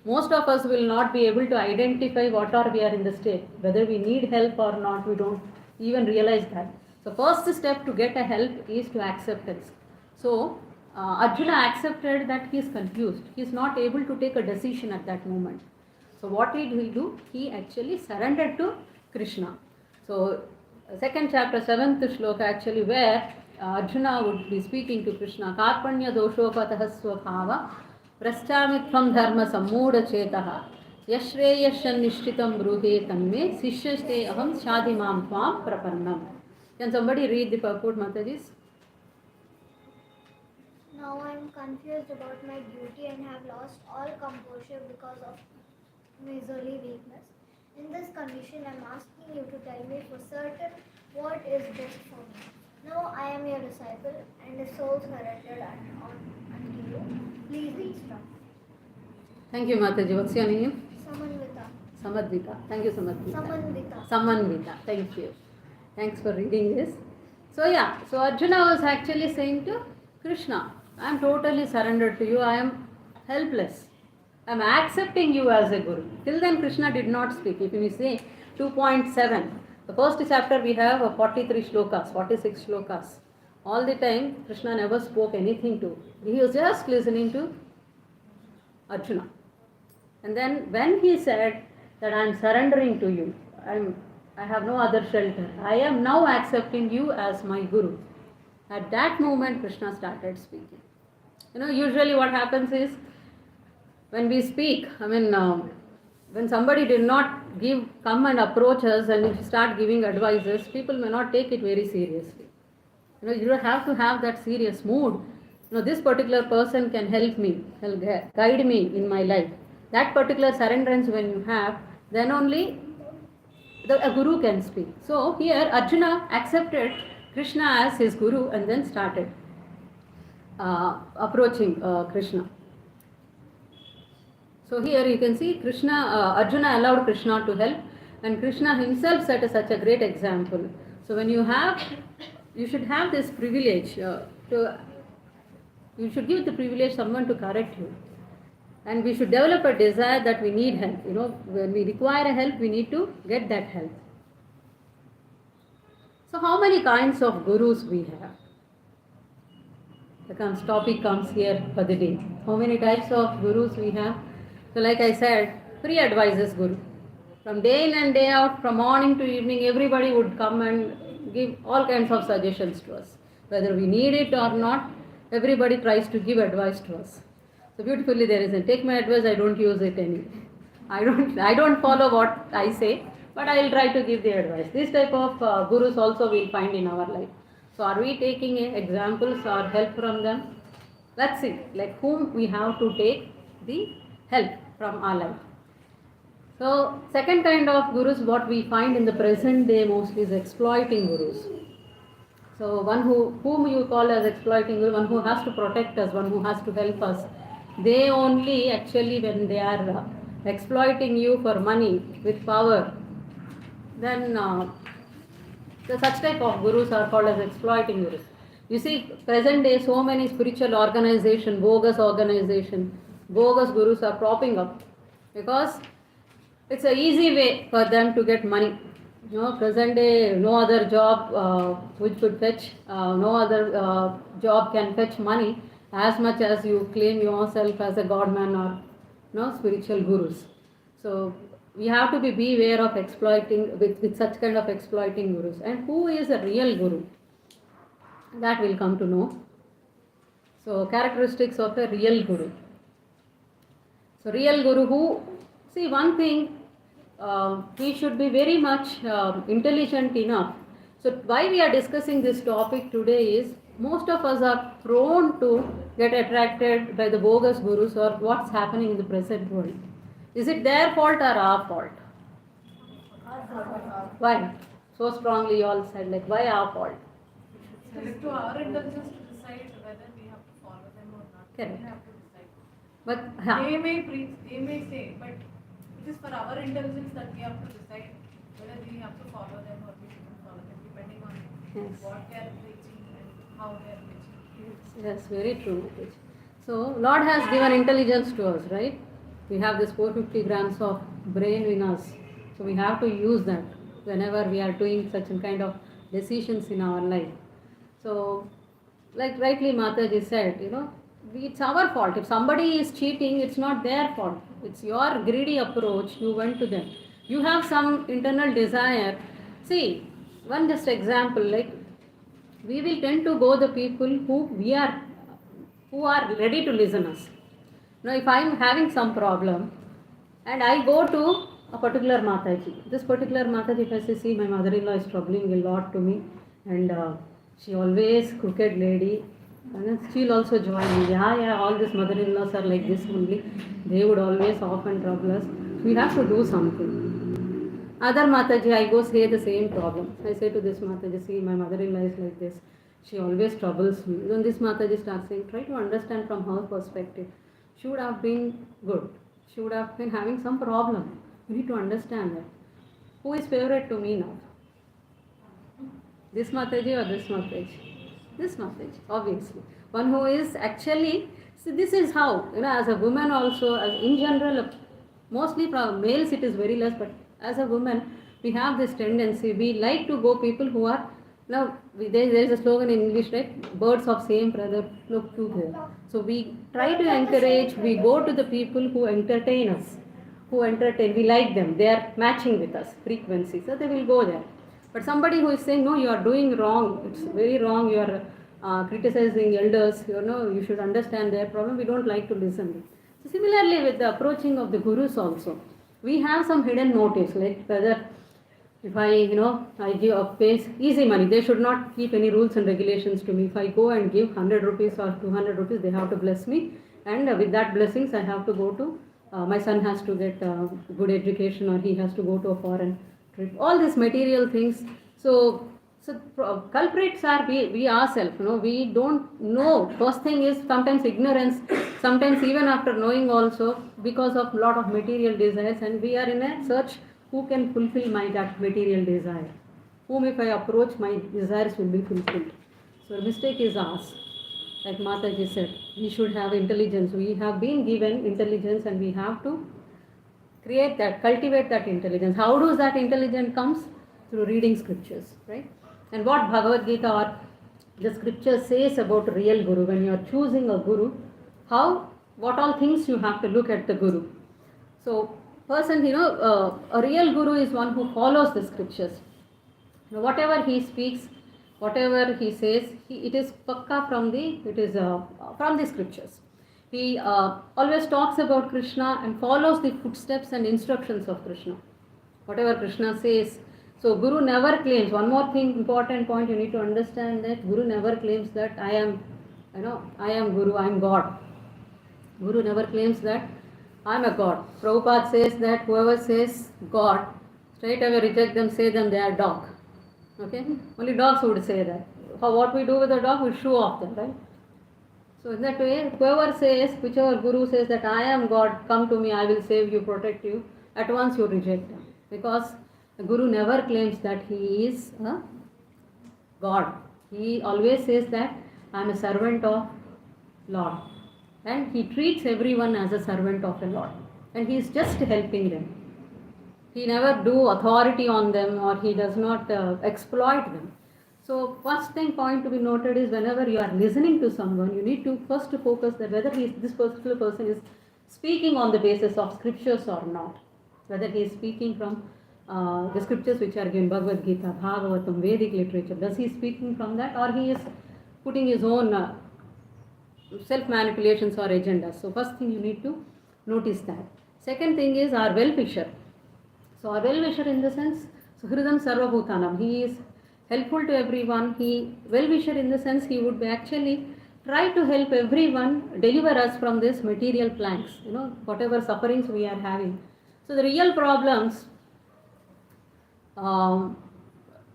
Most of us will not be able to identify what are we are in the state. Whether we need help or not, we don't even realize that. So first step to get a help is to acceptance. So Arjuna accepted that he is confused. He is not able to take a decision at that moment. So what did he do? He actually surrendered to Krishna. So second chapter, 7th shloka actually, where Arjuna would be speaking to Krishna. Karpanya doshopatah swabhava prasthamitvam dharma sammudha chetaha yashreyashan nishchitam bruhe tanme sishyashte aham shadimam tvam prapannam. Can somebody read the purport, Mataji? Now I am confused about my duty and have lost all composure because of miserly weakness. In this condition, I am asking you to tell me for certain what is best for me. Now I am your disciple, and the souls surrendered unto you. Please instruct. Thank you, Mataji. What's your name? Samanvita. Samadvita. Thank you, Samadvita. Samanvita. Samanvita. Thank you. Thanks for reading this. So yeah, so Arjuna was actually saying to Krishna, I am totally surrendered to you, I am helpless. I am accepting you as a guru. Till then Krishna did not speak. If we say 2.7, the first chapter we have 43 shlokas, 46 shlokas. All the time Krishna never spoke anything to. He was just listening to Arjuna. And then when he said that I am surrendering to you, I have no other shelter. I am now accepting you as my guru. At that moment, Krishna started speaking. Usually what happens is when we speak, when somebody did not come and approach us and if you start giving advices, people may not take it very seriously. You don't have to have that serious mood. This particular person can help me, guide me in my life. That particular surrenderance when you have, then only a guru can speak. So here Arjuna accepted Krishna as his guru and then started approaching Krishna. So here you can see Arjuna allowed Krishna to help, and Krishna himself set such a great example. So when you should have this privilege you should give the privilege someone to correct you. And we should develop a desire that we need help. When we require help, we need to get that help. So how many kinds of gurus we have? The topic comes here for the day. How many types of gurus we have? So like I said, Priya advises guru. From day in and day out, from morning to evening, everybody would come and give all kinds of suggestions to us. Whether we need it or not, everybody tries to give advice to us. So beautifully there is take my advice, I don't use it anyway. I don't follow what I say, but I will try to give the advice. This type of gurus also we'll find in our life. So are we taking examples or help from them? Let's see, like whom we have to take the help from our life. So second kind of gurus what we find in the present day mostly is exploiting gurus. So one whom you call as exploiting guru, one who has to protect us, one who has to help us. They only actually when they are exploiting you for money with power, then such type of gurus are called as exploiting gurus. You see, present day so many spiritual organization, bogus gurus are propping up because it's an easy way for them to get money. Present day no other job which could fetch, no other job can fetch money as much as you claim yourself as a godman or spiritual gurus. So we have to be beware of exploiting with such kind of exploiting gurus. And who is a real guru? That we'll come to know. So characteristics of a real guru. So real guru see one thing, we should be very much intelligent enough. So why we are discussing this topic today is most of us are prone to get attracted by the bogus gurus or what's happening in the present world. Is it their fault or our fault? Why? So strongly you all said why our fault? It is to our intelligence to decide whether we have to follow them or not. Correct. We have to decide. But They may preach, they may say, but it is for our intelligence that we have to decide whether we have to follow them or we shouldn't follow them, depending on what they are preaching and how they are preaching. Yes, very true. So Lord has given intelligence to us, right? We have this 450 grams of brain in us. So we have to use that whenever we are doing such a kind of decisions in our life. So like rightly Mataji said, it's our fault. If somebody is cheating, it's not their fault. It's your greedy approach. You went to them. You have some internal desire. See, one just example, we will tend to go the people who are ready to listen us. Now, if I am having some problem and I go to a particular Mataji, this particular Mataji, if I say, see, my mother-in-law is troubling a lot to me and she always crooked lady, and she'll also join me. Yeah, all these mother-in-laws are like this only. They would always often trouble us. We have to do something. Other Mataji, I go say the same problem. I say to this Mataji, see, my mother-in-law is like this. She always troubles me. Then this Mataji starts saying, try to understand from her perspective. She would have been good. She would have been having some problem. You need to understand that. Who is favorite to me now? This Mataji or this Mataji? This Mataji, obviously. One who is actually, see, this is how, as a woman also, as in general, mostly for males it is very less, but as a woman, we have this tendency, we like to go people who are, there is a slogan in English, right? Birds of same feather flock together. So we try to encourage, we go to the people who entertain us, we like them, they are matching with us, frequency, so they will go there. But somebody who is saying, no, you are doing wrong, it's very wrong, you are criticizing elders, you should understand their problem, we don't like to listen. So similarly with the approaching of the gurus also, we have some hidden motives, like whether if I give a pays easy money, they should not keep any rules and regulations to me. If I go and give 100 rupees or 200 rupees, they have to bless me, and with that blessings, I have to go to, my son has to get good education, or he has to go to a foreign trip. All these material things. So culprits are we ourselves. We don't know. First thing is sometimes ignorance. Sometimes even after knowing also, because of lot of material desires, and we are in a search. Who can fulfill my that material desire? Whom if I approach, my desires will be fulfilled. So mistake is ours. Like Mataji said, we should have intelligence. We have been given intelligence, and we have to create that, cultivate that intelligence. How does that intelligence comes? Through reading scriptures, right? And what Bhagavad Gita or the scripture says about real guru, when you are choosing a guru, what all things you have to look at the guru. So person, a real guru is one who follows the scriptures. Whatever he speaks, whatever he says, it is pakka from the scriptures. He always talks about Krishna and follows the footsteps and instructions of Krishna. Whatever Krishna says. So Guru never claims, one more thing, important point you need to understand, that Guru never claims that I am Guru, I am God. Guru never claims that I am a God. Prabhupada says that whoever says God, straight away reject them, say them they are dog. Okay? Only dogs would say that. What we do with the dog, we shoo off them, right? So in that way, whoever says, whichever Guru says that I am God, come to me, I will save you, protect you, at once you reject them. Because the Guru never claims that he is a God. He always says that I am a servant of Lord. And he treats everyone as a servant of a Lord. And he is just helping them. He never do authority on them, or he does not exploit them. So first point to be noted is, whenever you are listening to someone, you need to first focus that whether this particular person is speaking on the basis of scriptures or not. Whether he is speaking from the scriptures which are given, Bhagavad Gita, Bhagavatam, Vedic literature. Does he speaking from that, or he is putting his own self-manipulations or agendas? So first thing you need to notice that. Second thing is our well-wisher. So our well-wisher in the sense, Suhridam Sarvabhutanam, he is helpful to everyone. He well-wisher in the sense he would be actually try to help everyone, deliver us from this material planks, whatever sufferings we are having. So the real problems,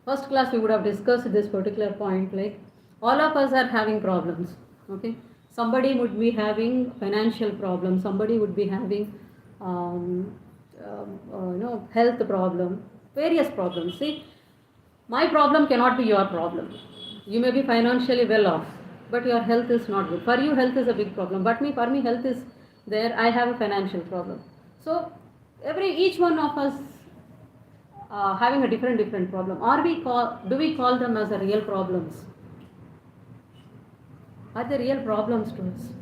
first class we would have discussed this particular point, like all of us are having problems, okay? Somebody would be having financial problems, somebody would be having health problem, various problems. See, my problem cannot be your problem. You may be financially well off, but your health is not good. For you, health is a big problem, but for me, health is there. I have a financial problem. So each one of us having a different problem. Do we call them as a real problems? Are they real problems to us?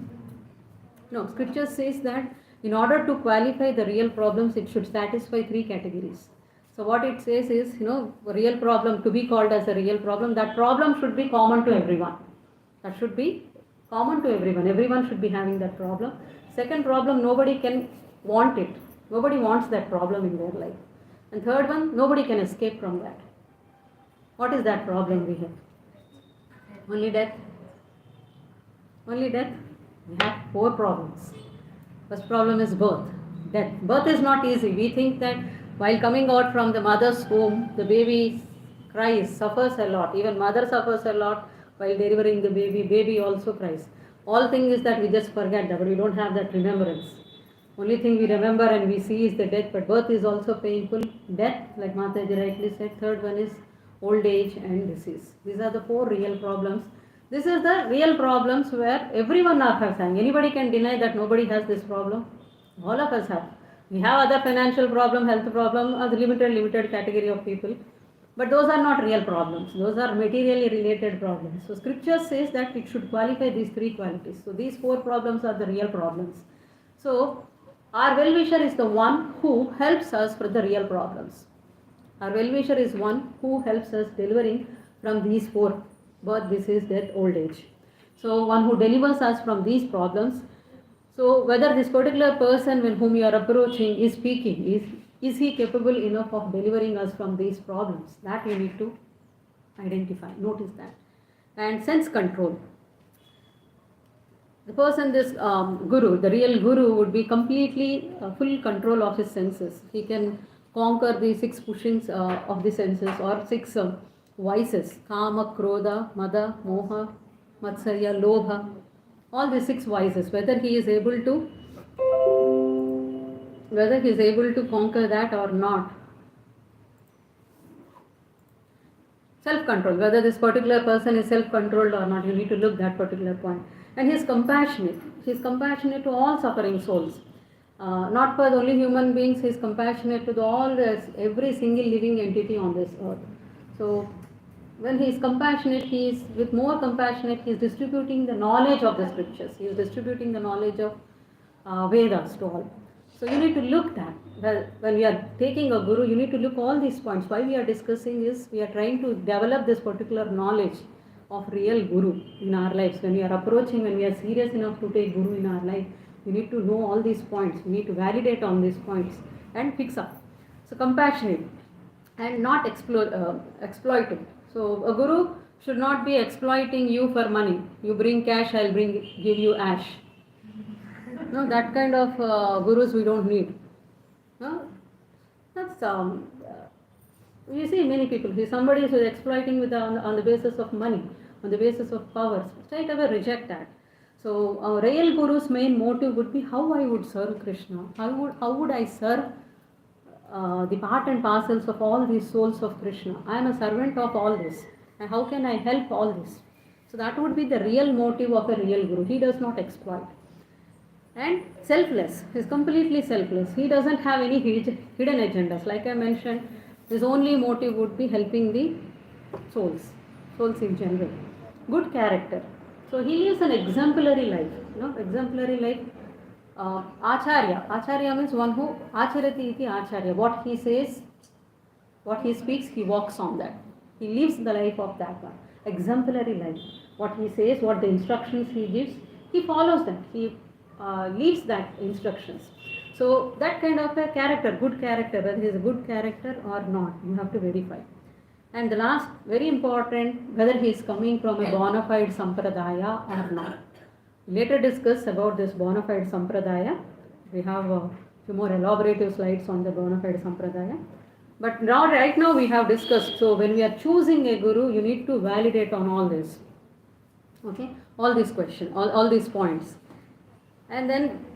No, scripture says that in order to qualify the real problems, it should satisfy 3 categories. So what it says is, a real problem, to be called as a real problem, that problem should be common to everyone. That should be common to everyone. Everyone should be having that problem. Second problem, nobody can want it. Nobody wants that problem in their life. And third one, nobody can escape from that. What is that problem we have? Only death. Only death. We have 4 problems. First problem is birth. Death. Birth is not easy. We think that while coming out from the mother's womb, the baby cries, suffers a lot. Even mother suffers a lot while delivering the baby. Baby also cries. All thing is that we just forget that, but we don't have that remembrance. Only thing we remember and we see is the death, but birth is also painful. Death, like Mataji rightly said. Third one is old age and disease. These are the 4 real problems. This is the real problems where everyone has having. Anybody can deny that nobody has this problem? All of us have. We have other financial problem, health problem, the limited category of people. But those are not real problems. Those are materially related problems. So scripture says that it should qualify these 3 qualities. So these 4 problems are the real problems. So our well-wisher is the one who helps us for the real problems. Our well-wisher is one who helps us delivering from these 4: birth, disease, death, old age. So one who delivers us from these problems. So whether this particular person with whom you are approaching is speaking, is he capable enough of delivering us from these problems? That you need to identify, notice that. And sense control. The person, this guru, the real guru would be completely full control of his senses. He can conquer the 6 pushings of the senses, or 6 vices: kama, krodha, mada, moha, matsarya, lobha. All these 6 vices, whether he is able to conquer that or not. Self-control, whether this particular person is self-controlled or not, you need to look that particular point. And he is compassionate. He is compassionate to all suffering souls. Not for only human beings, he is compassionate to every single living entity on this earth. So when he is compassionate, he is with more compassionate, he is distributing the knowledge of the scriptures. He is distributing the knowledge of Vedas to all. So you need to look that. Well, when we are taking a guru, you need to look all these points. Why we are discussing is we are trying to develop this particular knowledge of real guru in our lives. When we are approaching, when we are serious enough to take guru in our life, we need to know all these points. We need to validate on these points and fix up. So compassionate and not exploiting. So a guru should not be exploiting you for money. You bring cash, I'll give you ash. No, that kind of gurus we don't need. No? That's you see many people. Somebody who is exploiting on the basis of money, on the basis of power. Straight away reject that. So a real guru's main motive would be how I would serve Krishna. How would I serve the part and parcels of all these souls of Krishna? I am a servant of all this. And how can I help all this? So that would be the real motive of a real guru. He does not exploit. And selfless. He is completely selfless. He doesn't have any hidden agendas. Like I mentioned, his only motive would be helping the souls in general. Good character. So he lives an exemplary life. Exemplary life. Acharya means one who acharati iti acharya. What he says, what he speaks, he walks on that. He lives the life of that one. Exemplary life. What he says, what the instructions he gives, he follows them. He leaves that instructions. So that kind of a character, good character, whether he is a good character or not, you have to verify. And the last, very important, whether he is coming from a bona fide sampradaya or not. Later discuss about this bona fide sampradaya. We have a few more elaborative slides on the bona fide sampradaya. But right now we have discussed, so when we are choosing a guru, you need to validate on all this. Okay, all these questions, all these points. And then,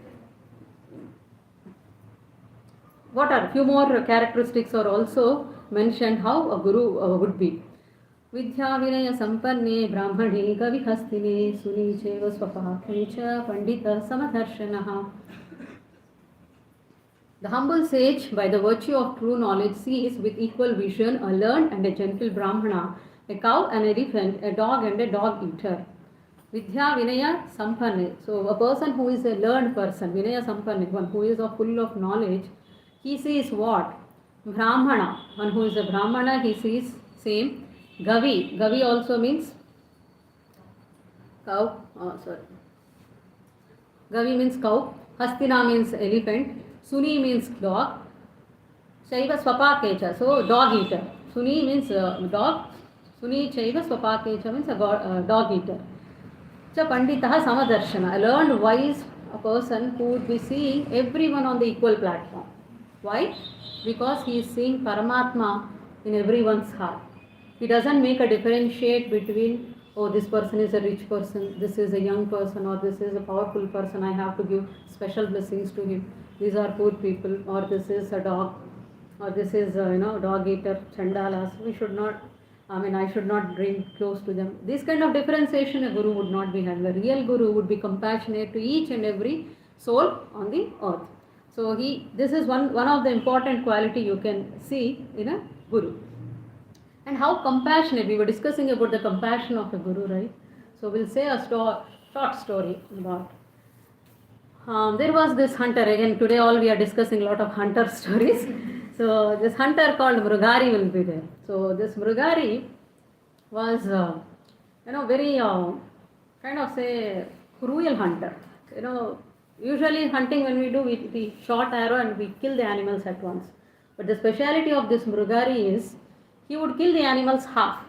what are few more characteristics are also mentioned how a guru would be. Vidya Vinaya Sampanne Brahmane Gavihastine Suni Cheva Swapakecha Pandita Samadharshanaha. The humble sage, by the virtue of true knowledge, sees with equal vision a learned and a gentle Brahmana, a cow and an elephant, a dog and a dog eater. Vidya Vinaya Sampanne. So a person who is a learned person, Vinaya Sampanne, one who is full of knowledge, he sees what? Brahmana. One who is a Brahmana, he sees same. Gavi. Gavi also means cow. Gavi means cow. Hastina means elephant. Suni means dog. Shaiva Swapakecha. So dog eater. Suni means dog. Suni Chaiva Swapakecha means a dog eater. Panditaha Samadarshana, a learned wise person who would be seeing everyone on the equal platform. Why? Because he is seeing Paramatma in everyone's heart. He doesn't make a differentiate between, oh, this person is a rich person, this is a young person, or this is a powerful person, I have to give special blessings to him. These are poor people, or this is a dog, or this is dog eater, chandalas. We should not. I mean, I should not bring close to them. This kind of differentiation a guru would not be having. A real guru would be compassionate to each and every soul on the earth. So this is one of the important quality you can see in a guru. And how compassionate, we were discussing about the compassion of a guru, right? So we'll say a short story about. There was this hunter, again today all we are discussing a lot of hunter stories. So this hunter called Mrugari will be there. So this Mrugari was, very kind of say cruel hunter. Usually hunting when we do, we shot arrow and we kill the animals at once. But the speciality of this Mrugari is, he would kill the animals half.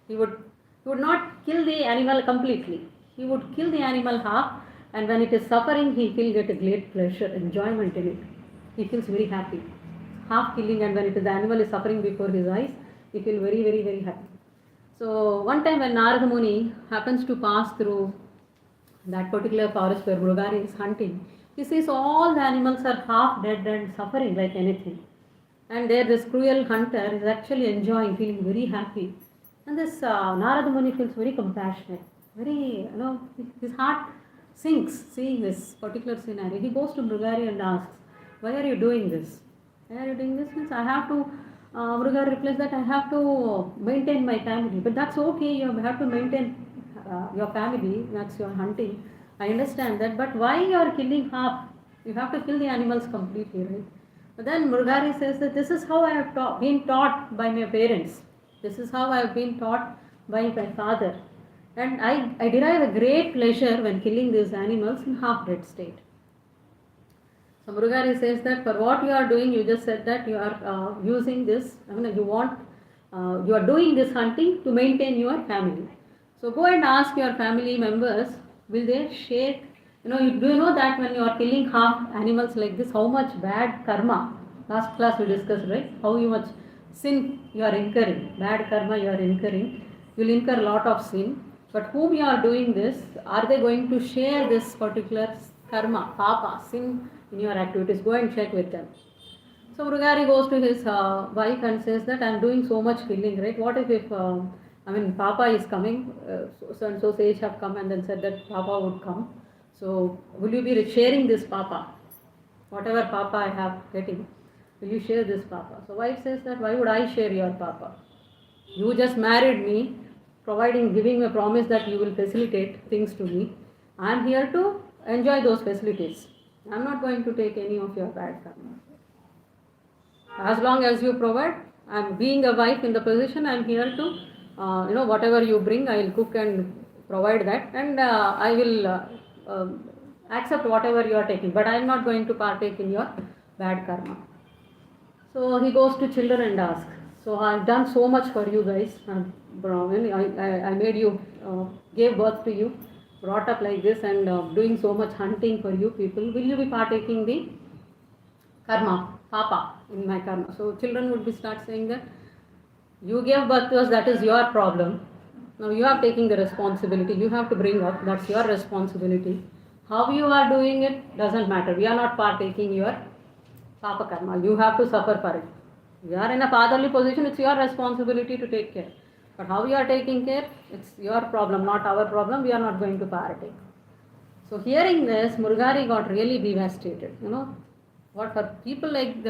He would not kill the animal completely. He would kill the animal half, and when it is suffering, he will get a great pleasure, enjoyment in it. He feels very happy. Half killing, and when the animal is suffering before his eyes, he feels very, very, very happy. So one time when Narada Muni happens to pass through that particular forest where Mrugari is hunting, he sees all the animals are half dead and suffering like anything. And there this cruel hunter is actually enjoying, feeling very happy. And this Narada Muni feels very compassionate, very, his heart sinks seeing this particular scenario. He goes to Mrugari and asks, why are you doing this? Why are you doing this? Means I have to, Mrugari replies that I have to maintain my family. But that's okay, you have to maintain your family, that's your hunting. I understand that, but why you are killing half? You have to kill the animals completely, right? But then Mrugari says that this is how I have been taught by my parents. This is how I have been taught by my father. And I derive a great pleasure when killing these animals in half dead state. So Mrugari says that for what you are doing, you just said that you are using this, you are doing this hunting to maintain your family. So go and ask your family members, will they share? Do you know that when you are killing half animals like this, how much bad karma? Last class we discussed, right? How much sin you are incurring, bad karma you are incurring. You will incur a lot of sin. But whom you are doing this, are they going to share this particular karma, papa, sin in your activities? Go and check with them. So Mrugari goes to his wife and says that I am doing so much killing, right? What if Papa is coming, so and so sage have come and then said that Papa would come. So will you be sharing this Papa? Whatever Papa I have getting, will you share this Papa? So wife says that why would I share your Papa? You just married me, giving a promise that you will facilitate things to me. I am here to enjoy those facilities. I am not going to take any of your bad karma. As long as you provide, I am being a wife in the position, I am here to whatever you bring, I will cook and provide that, and I will accept whatever you are taking, but I am not going to partake in your bad karma. So he goes to children and asks, so I have done so much for you guys, I made you, gave birth to you, brought up like this and doing so much hunting for you people, will you be partaking the karma, Papa, in my karma? So children would be start saying that you gave birth to us, that is your problem. Now you are taking the responsibility, you have to bring up, that's your responsibility. How you are doing it doesn't matter, we are not partaking your Papa karma, you have to suffer for it. You are in a fatherly position, it's your responsibility to take care. But how you are taking care, it's your problem, not our problem, we are not going to partake. So hearing this, Mrugari got really devastated. What for people like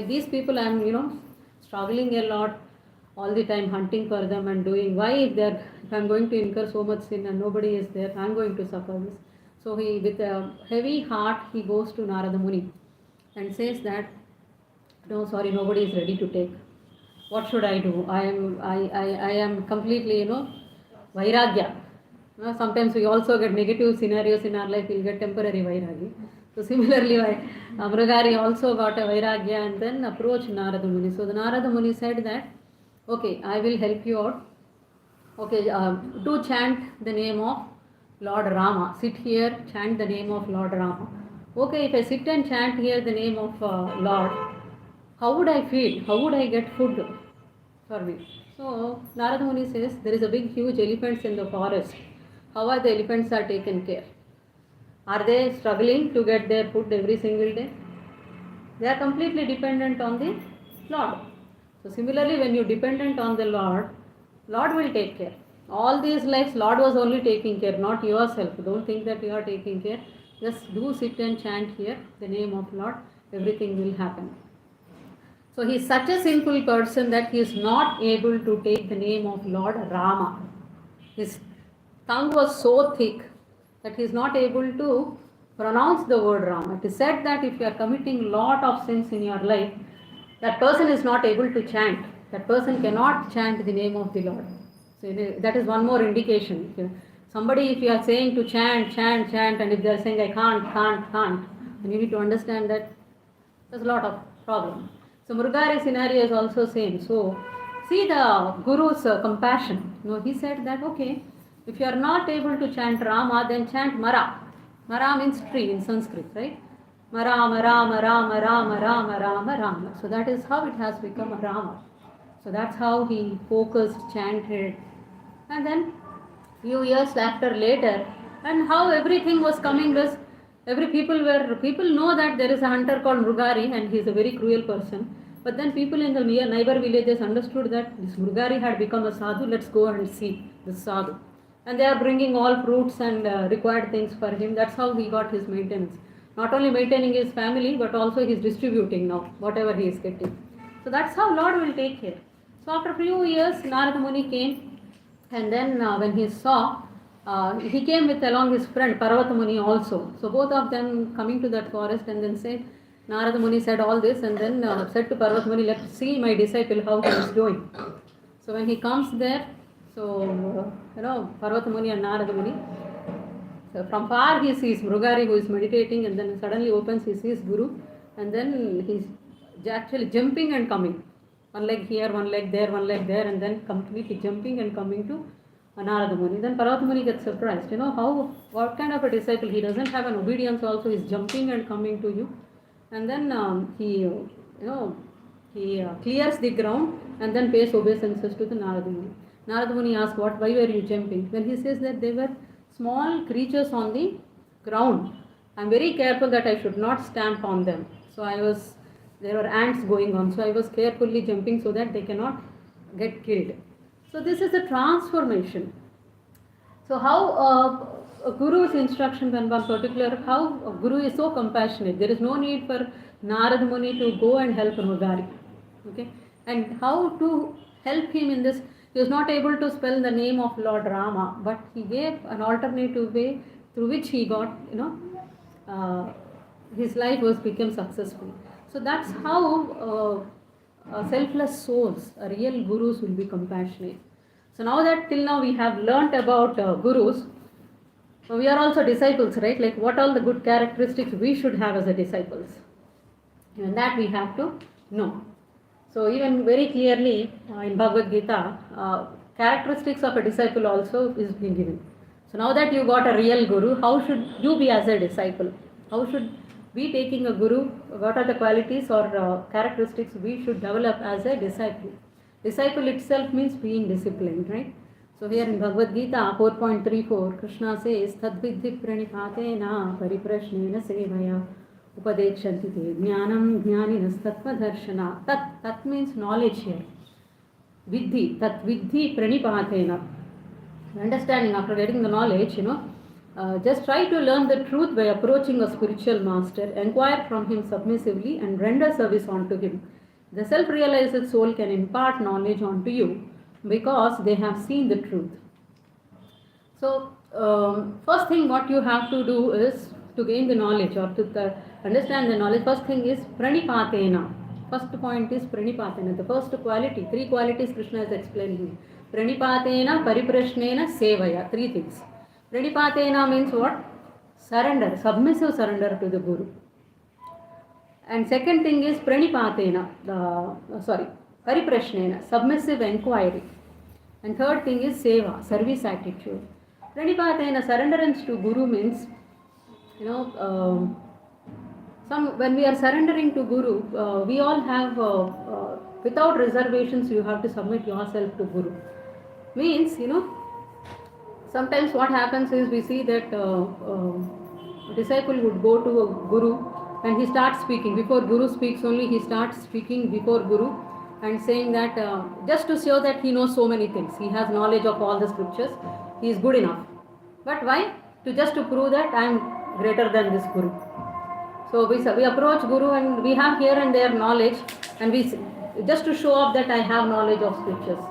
these people, I am struggling a lot all the time, hunting for them and doing. Why if I am going to incur so much sin and nobody is there, I am going to suffer this. So he, with a heavy heart, he goes to Narada Muni and says that, no, sorry, nobody is ready to take. What should I do? I am completely, vairagya. Sometimes we also get negative scenarios in our life, we will get temporary vairagya. So similarly, Mrugari also got a vairagya and then approached Narada Muni. So the Narada Muni said that, okay, I will help you out. Okay, do chant the name of Lord Rama. Sit here, chant the name of Lord Rama. Okay, if I sit and chant here the name of Lord, how would I feed? How would I get food for me? So Narada Muni says, there is a big huge elephants in the forest. How are the elephants are taken care? Are they struggling to get their food every single day? They are completely dependent on the Lord. So similarly, when you're dependent on the Lord, Lord will take care. All these lives, Lord was only taking care, not yourself. Don't think that you are taking care. Just do sit and chant here the name of Lord. Everything will happen. So he is such a sinful person that he is not able to take the name of Lord Rama. His tongue was so thick that he is not able to pronounce the word Rama. It is said that if you are committing lot of sins in your life, that person is not able to chant. That person cannot chant the name of the Lord. So that is one more indication. Somebody, if you are saying to chant, chant, chant, and if they are saying I can't, then you need to understand that there's a lot of problem. So Murugari scenario is also same. So see the Guru's compassion. He said that okay, if you are not able to chant Rama, then chant Mara. Mara means tree in Sanskrit, right? Rama, Rama, Rama, Rama, Rama, Rama, Rama. So that is how it has become a Rama. So that's how he focused, chanted, and then few years after later, and how everything was coming was people know that there is a hunter called Mrugari and he is a very cruel person. But then people in the near neighbor villages understood that this Mrugari had become a sadhu. Let's go and see this sadhu. And they are bringing all fruits and required things for him. That's how he got his maintenance. Not only maintaining his family, but also he is distributing now whatever he is getting. So that's how Lord will take care. So after a few years, Narada Muni came, and then when he saw, he came with along his friend Parvata Muni also. So both of them coming to that forest, and then said, Narada Muni said all this, and then said to Parvata Muni, let's see my disciple how he is doing. So when he comes there, so Parvata Muni and Narada Muni, so from far he sees Mrugari who is meditating, and then suddenly opens, he sees Guru, and then he's actually jumping and coming. One leg here, one leg there, and then completely jumping and coming to Narada Muni. Then Parvata Muni gets surprised. What kind of a disciple? He doesn't have an obedience also, he's jumping and coming to you. And then he clears the ground and then pays obeisances to the Narada Muni. Narada Muni asks, why were you jumping? Then he says that they were small creatures on the ground. I'm very careful that I should not stamp on them. So there were ants going on. So I was carefully jumping so that they cannot get killed. So this is a transformation. So how a Guru's instruction, when one particular, how a Guru is so compassionate. There is no need for Narada Muni to go and help Mrugari. Okay? And how to help him in this? He was not able to spell the name of Lord Rama, but he gave an alternative way through which he got, his life became successful. So that's how selfless souls, real gurus will be compassionate. So now that till now we have learnt about gurus, we are also disciples, right? Like what all the good characteristics we should have as a disciples. And that we have to know. So even very clearly in Bhagavad Gita, characteristics of a disciple also is being given. So now that you got a real guru, how should you be as a disciple? How should we taking a guru, what are the qualities or characteristics we should develop as a disciple? Disciple itself means being disciplined, right? So here in Bhagavad Gita 4.34, Krishna says, Tadvidhi pranipatena pariprashnena sevaya upadechanti te jnanam jnaninas tattva darshana. Tat means knowledge here. Vidhi, tat vidhi pranipatena. Understanding, after getting the knowledge, just try to learn the truth by approaching a spiritual master, inquire from him submissively and render service unto him. The self-realized soul can impart knowledge onto you because they have seen the truth. So, first thing what you have to do is to gain the knowledge or to understand the knowledge. First thing is pranipatena. First point is pranipatena. The first quality, 3 qualities Krishna is explaining. Pranipatena, pariprashnena, sevaya. 3 things. Pranipatena means what? Surrender, submissive surrender to the Guru. And second thing is pranipatena, pariprashnena, submissive inquiry. And third thing is seva, service attitude. Pranipatena, surrenderance to Guru means, when we are surrendering to Guru, we all have, without reservations, you have to submit yourself to Guru. Means, sometimes what happens is we see that a disciple would go to a Guru and he starts speaking. Before Guru speaks only, he starts speaking before Guru. and saying that just to show that he knows so many things, he has knowledge of all the scriptures, he is good enough. But why? Just to prove that I am greater than this Guru. So we approach Guru and we have here and there knowledge, and we just to show off that I have knowledge of scriptures.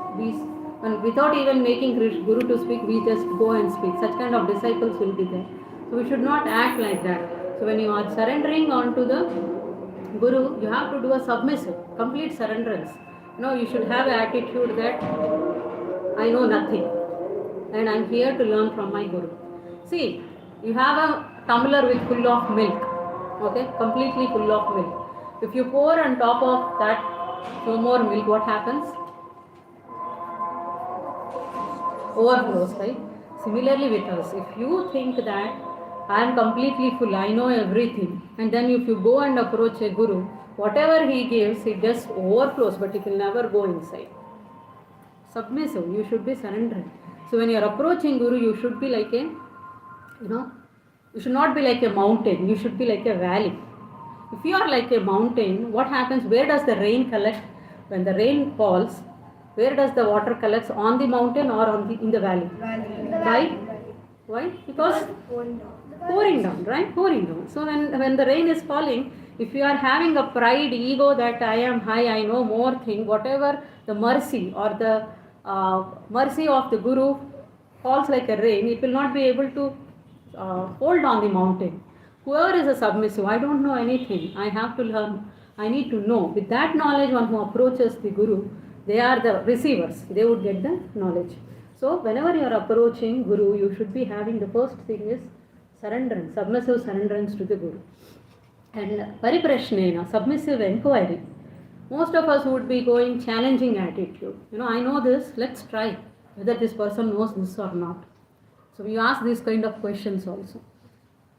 And without even making Guru to speak, we just go and speak. Such kind of disciples will be there. So we should not act like that. So when you are surrendering onto the Guru, you have to do a submissive, complete surrenderance. You should have an attitude that I know nothing and I am here to learn from my Guru. See, you have a tumbler with full of milk, okay, completely full of milk. If you pour on top of that some more milk, what happens? Overflows, right? Similarly with us, if you think that I am completely full, I know everything, and then if you go and approach a Guru, whatever he gives, it just overflows, but it will never go inside. Submissive, you should be surrendering. So when you are approaching Guru, you should be like a, you should not be like a mountain, you should be like a valley. If you are like a mountain, what happens? Where does the rain collect? When the rain falls, where does the water collect? On the mountain or in the valley? Why? Why? Because pouring down, right? Pouring down. So when the rain is falling, if you are having a pride, ego that I am high, I know more thing, whatever the mercy or the mercy of the Guru falls like a rain, it will not be able to hold on the mountain. Whoever is a submissive, I don't know anything, I have to learn, I need to know. With that knowledge, one who approaches the Guru, they are the receivers, they would get the knowledge. So whenever you are approaching Guru, you should be having, the first thing is surrenderance, submissive surrenderance to the Guru. And pariprashnena, submissive inquiry. Most of us would be going challenging attitude. I know this, let's try whether this person knows this or not. So you ask these kind of questions also.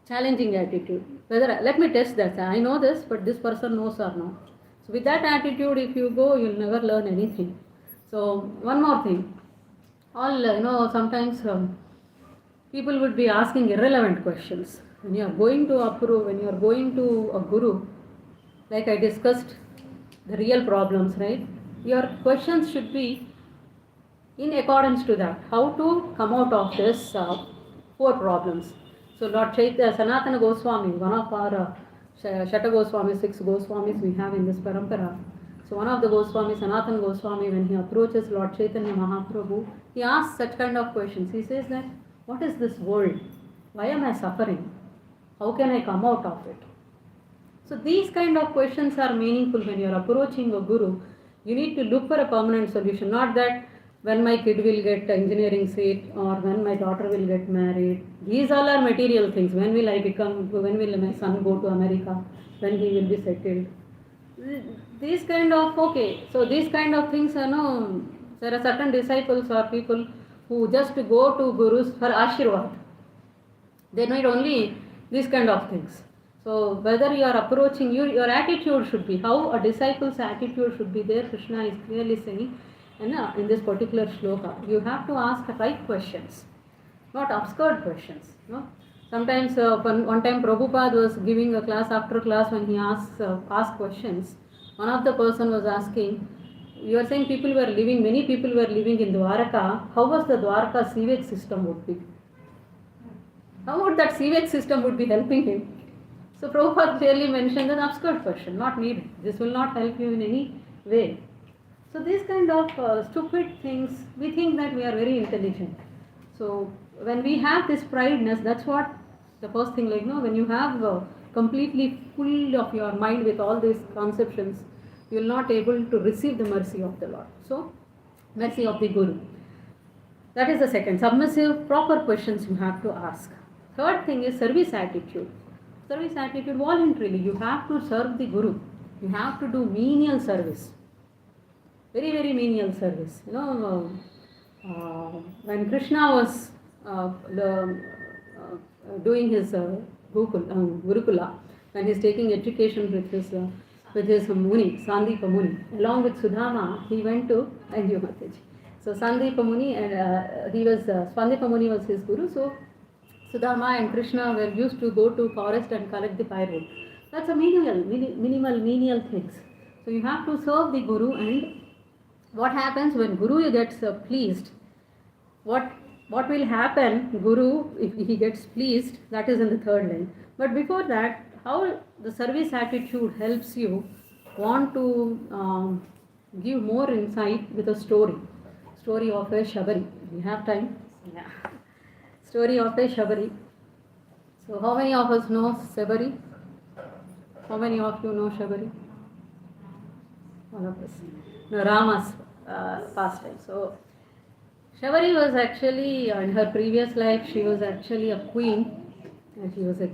Challenging attitude. Let me test that. I know this, but this person knows or not. So with that attitude, if you go, you'll never learn anything. So one more thing. Sometimes people would be asking irrelevant questions. When you are going to approve, when you are going to a Guru, like I discussed, the real problems, right? Your questions should be in accordance to that. How to come out of this 4 problems. So Lord Chaitanya, Sanatana Goswami, one of our Shata Goswami, 6 Goswamis we have in this parampara. So one of the Goswamis, Sanatana Goswami, when he approaches Lord Chaitanya Mahaprabhu, he asks such kind of questions. He says that, what is this world? Why am I suffering? How can I come out of it? So these kind of questions are meaningful when you are approaching a Guru. You need to look for a permanent solution, not that when my kid will get engineering seat or when my daughter will get married. These all are material things. When will my son go to America? When he will be settled? These kind of, so these kind of things, there are certain disciples or people who just go to Gurus for Ashirvad. They need only these kind of things. So whether you are approaching, your attitude should be, how a disciple's attitude should be there, Krishna is clearly saying in this particular shloka. You have to ask right questions, not obscure questions. Sometimes one time Prabhupada was giving a class, after class when he asked questions, one of the person was asking, you are saying many people were living in Dwaraka, how was the Dwaraka sewage system would be? How would that sewage system would be helping him? So Prabhupada clearly mentioned an obscure question, not needed. This will not help you in any way. So these kind of stupid things, we think that we are very intelligent. So when we have this prideness, that's what the first thing, when you have completely full of your mind with all these conceptions, you will not able to receive the mercy of the Lord. So mercy of the Guru. That is the second. Submissive, proper questions you have to ask. Third thing is service attitude. Service attitude voluntarily. You have to serve the Guru. You have to do menial service. Very, very menial service. When Krishna was doing his Gurukula, when he is taking education with his Muni, Sandeepa Muni, along with Sudama, he went to, thank you Mataji. So Sandeepa Muni, and Sandeepa Muni was his Guru. So Sudama and Krishna were used to go to forest and collect the firewood. That's a minimal things. So you have to serve the Guru and what happens when Guru gets pleased? What what will happen, Guru, if he gets pleased? That is in the third line. But before that, how the service attitude helps you want to give more insight with a story of a Shabari. We have time? Yeah. Story of a Shabari. So how many of us know Shabari? How many of you know Shabari? All of us. No, Rama's pastime. So Shabari was actually, in her previous life, she was actually a queen. And she was a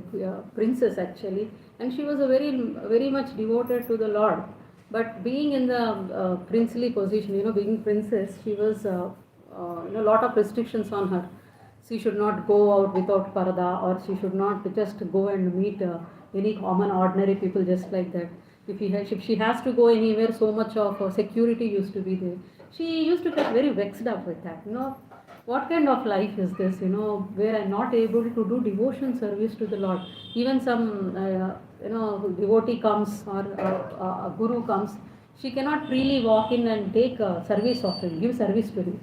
princess actually, and she was a very much devoted to the Lord. But being in the princely position, being princess, she was a lot of restrictions on her. She should not go out without parda, or she should not just go and meet any common ordinary people just like that. If she has to go anywhere, so much of security used to be there. She used to get very vexed up with that. What kind of life is this, where I'm not able to do devotion service to the Lord. Even some, devotee comes or a guru comes, she cannot freely walk in and take service of him, give service to him.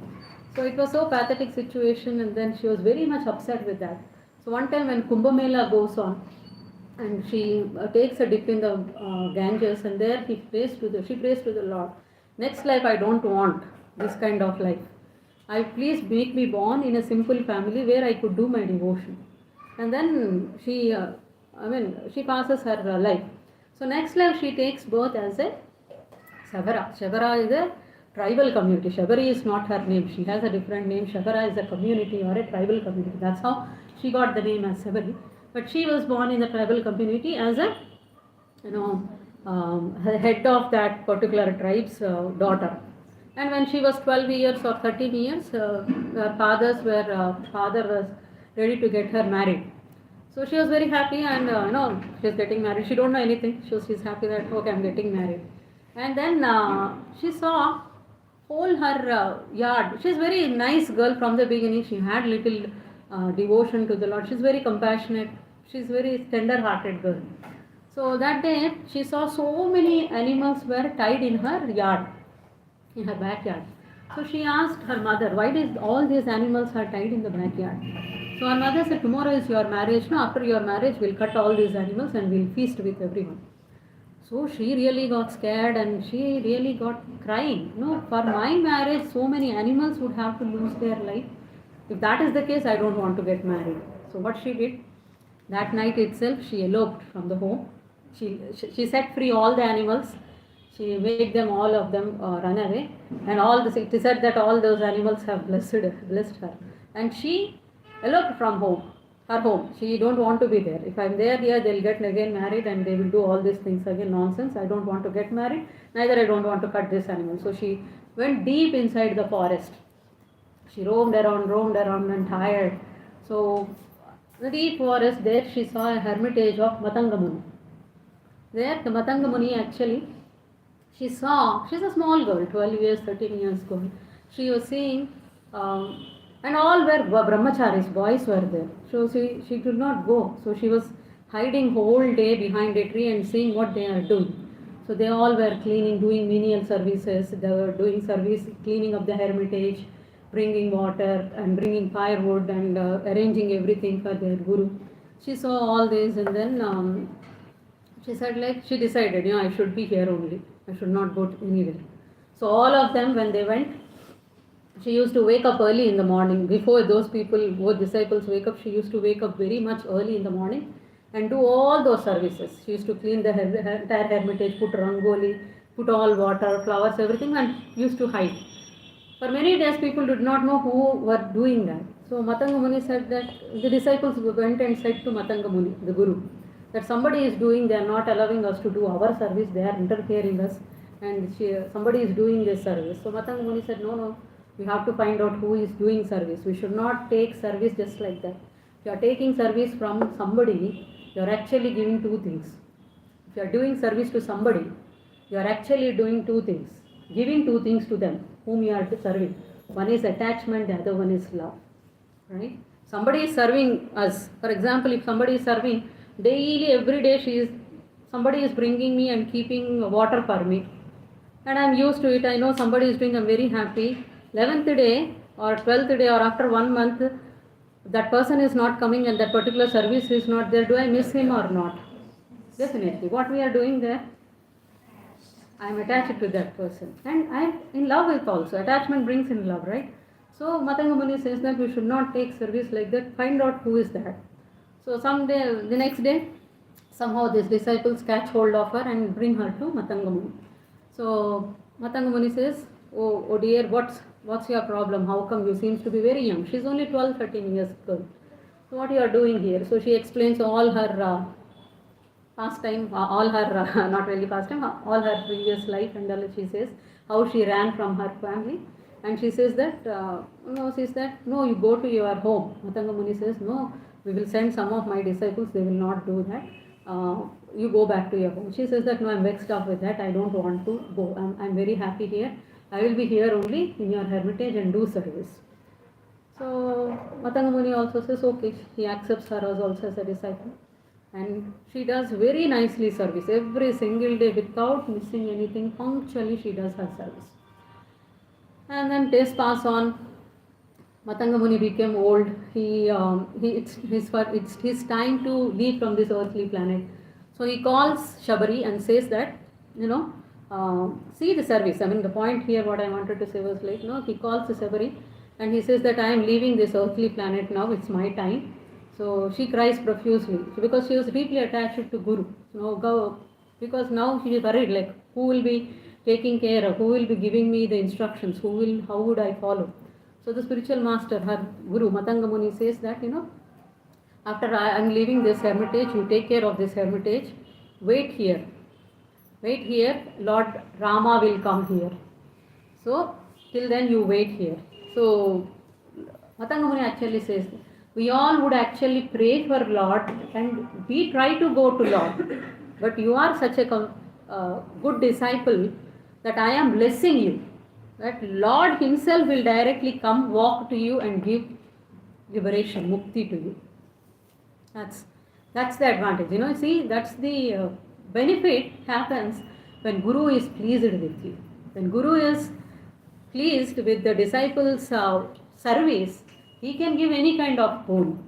So it was so pathetic situation, and then she was very much upset with that. So one time when Kumbh Mela goes on, and she takes a dip in the Ganges, and there she prays to the Lord. Next life I don't want this kind of life. Please make me born in a simple family where I could do my devotion. And then she passes her life. So next life she takes birth as a Shabara. Shabara is a tribal community. Shabari is not her name. She has a different name. Shabara is a community or a tribal community. That's how she got the name as Shabari. But she was born in the tribal community as a, head of that particular tribe's daughter. And when she was 12 years or 13 years, her father was ready to get her married. So she was very happy, and she's getting married. She don't know anything. She's happy that, okay, I'm getting married. And then she saw whole her yard. She's very nice girl from the beginning. She had little devotion to the Lord. She's very compassionate. She's very tender-hearted girl. So that day she saw so many animals were tied in her yard, in her backyard. So she asked her mother, why did all these animals are tied in the backyard? So her mother said, tomorrow is your marriage. No, after your marriage, we'll cut all these animals and we'll feast with everyone. So she really got scared, and she really got crying. For my marriage, so many animals would have to lose their life. If that is the case, I don't want to get married. So what she did, that night itself, she eloped from the home. She set free all the animals. She made them, all of them, run away. And it is said that all those animals have blessed her. And she eloped from her home. She don't want to be there. If I'm there, they'll get again married and they will do all these things again, nonsense. I don't want to get married. Neither I don't want to cut this animal. So she went deep inside the forest. She roamed around and tired. So the deep forest, there she saw a hermitage of Matanga Muni. There the Matanga Muni actually, she's a small girl, 12 years, 13 years girl. She was seeing, and all were brahmacharis, boys were there. So she could not go. So she was hiding whole day behind a tree and seeing what they are doing. So they all were doing menial services. They were doing service, cleaning up the hermitage, bringing water and bringing firewood and arranging everything for their guru. She saw all this, and then she said, she decided, I should be here only. I should not go anywhere. So all of them, when they went, she used to wake up early in the morning. Before both disciples wake up, she used to wake up very much early in the morning and do all those services. She used to clean the entire hermitage, put rangoli, put all water, flowers, everything, and used to hide. For many days, people did not know who were doing that. So Matanga Muni said that the disciples went and said to Matanga Muni, the guru, that somebody is doing, they are not allowing us to do our service, they are interfering us, and somebody is doing this service. So Matanga Muni said, no, we have to find out who is doing service. We should not take service just like that. If you are taking service from somebody, you are actually giving two things. If you are doing service to somebody, you are actually doing two things, giving two things to them whom you are serving. One is attachment, the other one is love. Right? Somebody is serving us. For example, if somebody is serving, daily, every day somebody is bringing me and keeping water for me. and I'm used to it. I know somebody is doing, I'm very happy. 11th day or 12th day or after 1 month, that person is not coming and that particular service is not there. Do I miss him or not? Definitely. What we are doing there? I am attached to that person, and I am in love with also. Attachment brings in love, right? So Matanga Muni says that we should not take service like that. Find out who is that. So someday, the next day, somehow these disciples catch hold of her and bring her to Matanga Muni. So Matanga Muni says, oh dear, what's your problem? How come you seems to be very young? She's only 12, 13 years old. So what you are doing here? So she explains all her pastime, all her, not really pastime, all her previous life, and all. She says how she ran from her family, and she says that, no, you go to your home. Matanga Muni says, no, we will send some of my disciples, they will not do that. You go back to your home. She says that, no, I'm vexed off with that, I don't want to go. I'm very happy here. I will be here only in your hermitage and do service. So Matanga Muni also says, okay, he accepts her as also as a disciple. And she does very nicely service every single day without missing anything. Punctually she does her service. And then days pass on. Matanga Muni became old. It's his time to leave from this earthly planet. So he calls Shabari and says that, see the service. I mean, the point here, what I wanted to say was like, he calls Shabari and he says that I am leaving this earthly planet now. It's my time. So she cries profusely because she was deeply attached to Guru. Because now she is worried, like, who will be taking care of, who will be giving me the instructions, how would I follow? So the spiritual master, her Guru, Matanga Muni says that, after I am leaving this hermitage, you take care of this hermitage, wait here, Lord Rama will come here. So till then you wait here. So Matanga Muni actually says, we all would actually pray for Lord and we try to go to Lord. But you are such a good disciple that I am blessing you. That Lord himself will directly come, walk to you and give liberation, mukti to you. That's the advantage. See, that's the benefit happens when Guru is pleased with you. When Guru is pleased with the disciples' service, he can give any kind of boon.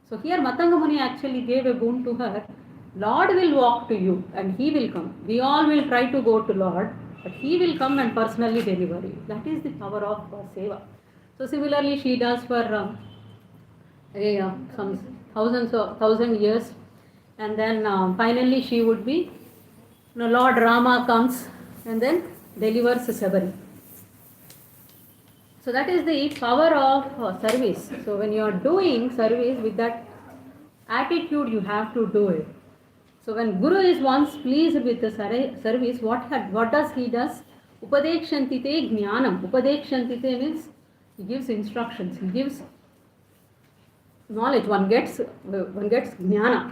So here Matanga Muni actually gave a boon to her. Lord will walk to you and he will come. We all will try to go to Lord, but he will come and personally deliver you. That is the power of seva. So similarly she does for some thousand years, and then finally she would be, Lord Rama comes and then delivers Sabari. So that is the power of service. So when you are doing service with that attitude, you have to do it. So when Guru is once pleased with the service, what does he does? Upadekshantite jnanam. Upadekshantite means he gives instructions, he gives knowledge. One gets jnana.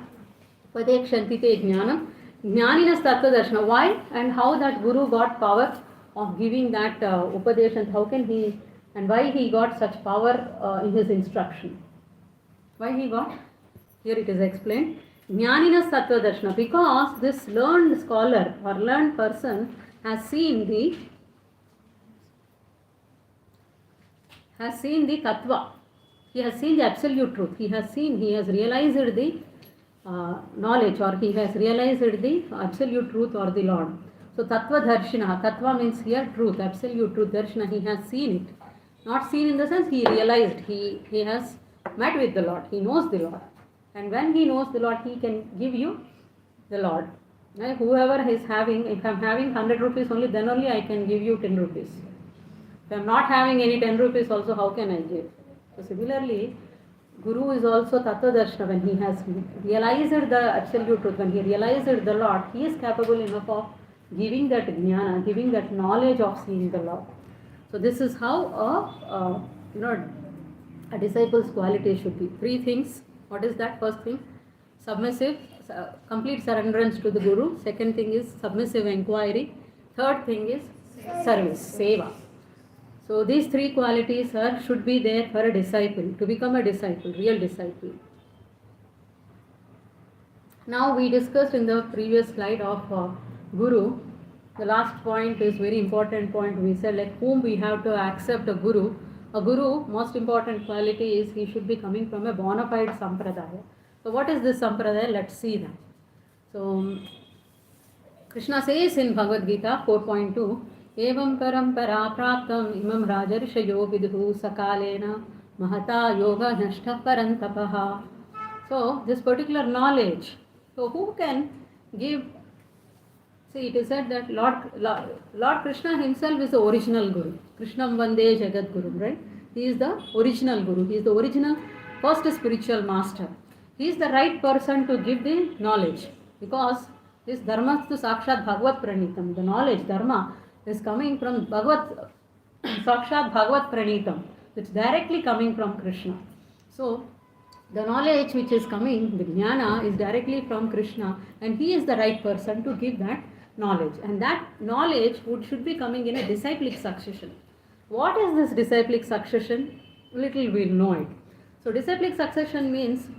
Upadekshantite jnanam. Jnaninas tattva darshana. Why and how that Guru got power of giving that upadeshan? How can he and why he got such power in his instruction? Why he got? Here it is explained. Jnaninas tattva darshana. Because this learned scholar or learned person has seen the tattva. He has seen the absolute truth. He has realized the knowledge, or he has realized the absolute truth or the Lord. So tattva darshana. Tattva means here truth, absolute truth. Darshana, he has seen it. Not seen in the sense he realized. He has met with the Lord. He knows the Lord. And when he knows the Lord, he can give you the Lord. Right? Whoever is having, if I am having 100 rupees only, then only I can give you 10 rupees. If I am not having any 10 rupees also, how can I give? So similarly, Guru is also Tattva Darshana. When he has realized the absolute truth, when he realized the Lord, he is capable enough of giving that jnana, giving that knowledge of seeing the Lord. So this is how a disciple's quality should be. 3 things. What is that? First thing, submissive, complete surrenderance to the Guru. Second thing is submissive inquiry. Third thing is service, seva. So these 3 qualities should be there for a disciple, to become a disciple, real disciple. Now we discussed in the previous slide of Guru, the last point is very important point. We said like whom we have to accept a guru. A guru, most important quality is he should be coming from a bona fide sampradaya. So what is this sampradaya? Let's see that. So Krishna says in Bhagavad Gita 4.2, Evam parampara praptam imam rajarishayo vidhu sakalena mahata yoga nashta parantapaha. So this particular knowledge, so who can give? See, it is said that Lord Krishna himself is the original Guru. Krishnam Vande Jagat Guru, right? He is the original Guru. He is the original first spiritual master. He is the right person to give the knowledge because this Dharma to Sakshat Bhagavad Pranitam. The knowledge, Dharma, is coming from Bhagavad Sakshat Bhagavad Pranitam. It's directly coming from Krishna. So, the knowledge which is coming, the jnana, is directly from Krishna, and he is the right person to give that knowledge. And that knowledge should be coming in a disciplic succession. What is this disciplic succession? Little we'll know it. So, disciplic succession means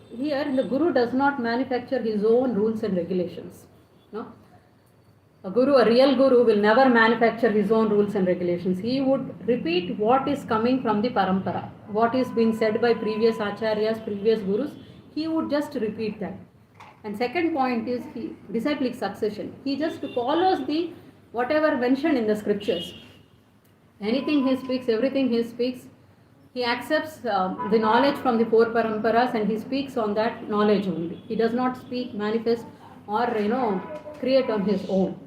here the Guru does not manufacture his own rules and regulations. No? A real Guru will never manufacture his own rules and regulations. He would repeat what is coming from the parampara. What is being said by previous acharyas, previous gurus, he would just repeat that. And second point is disciplic succession. He just follows the whatever mentioned in the scriptures. Anything he speaks, everything he speaks, he accepts the knowledge from the four paramparas and he speaks on that knowledge only. He does not speak, manifest or create on his own.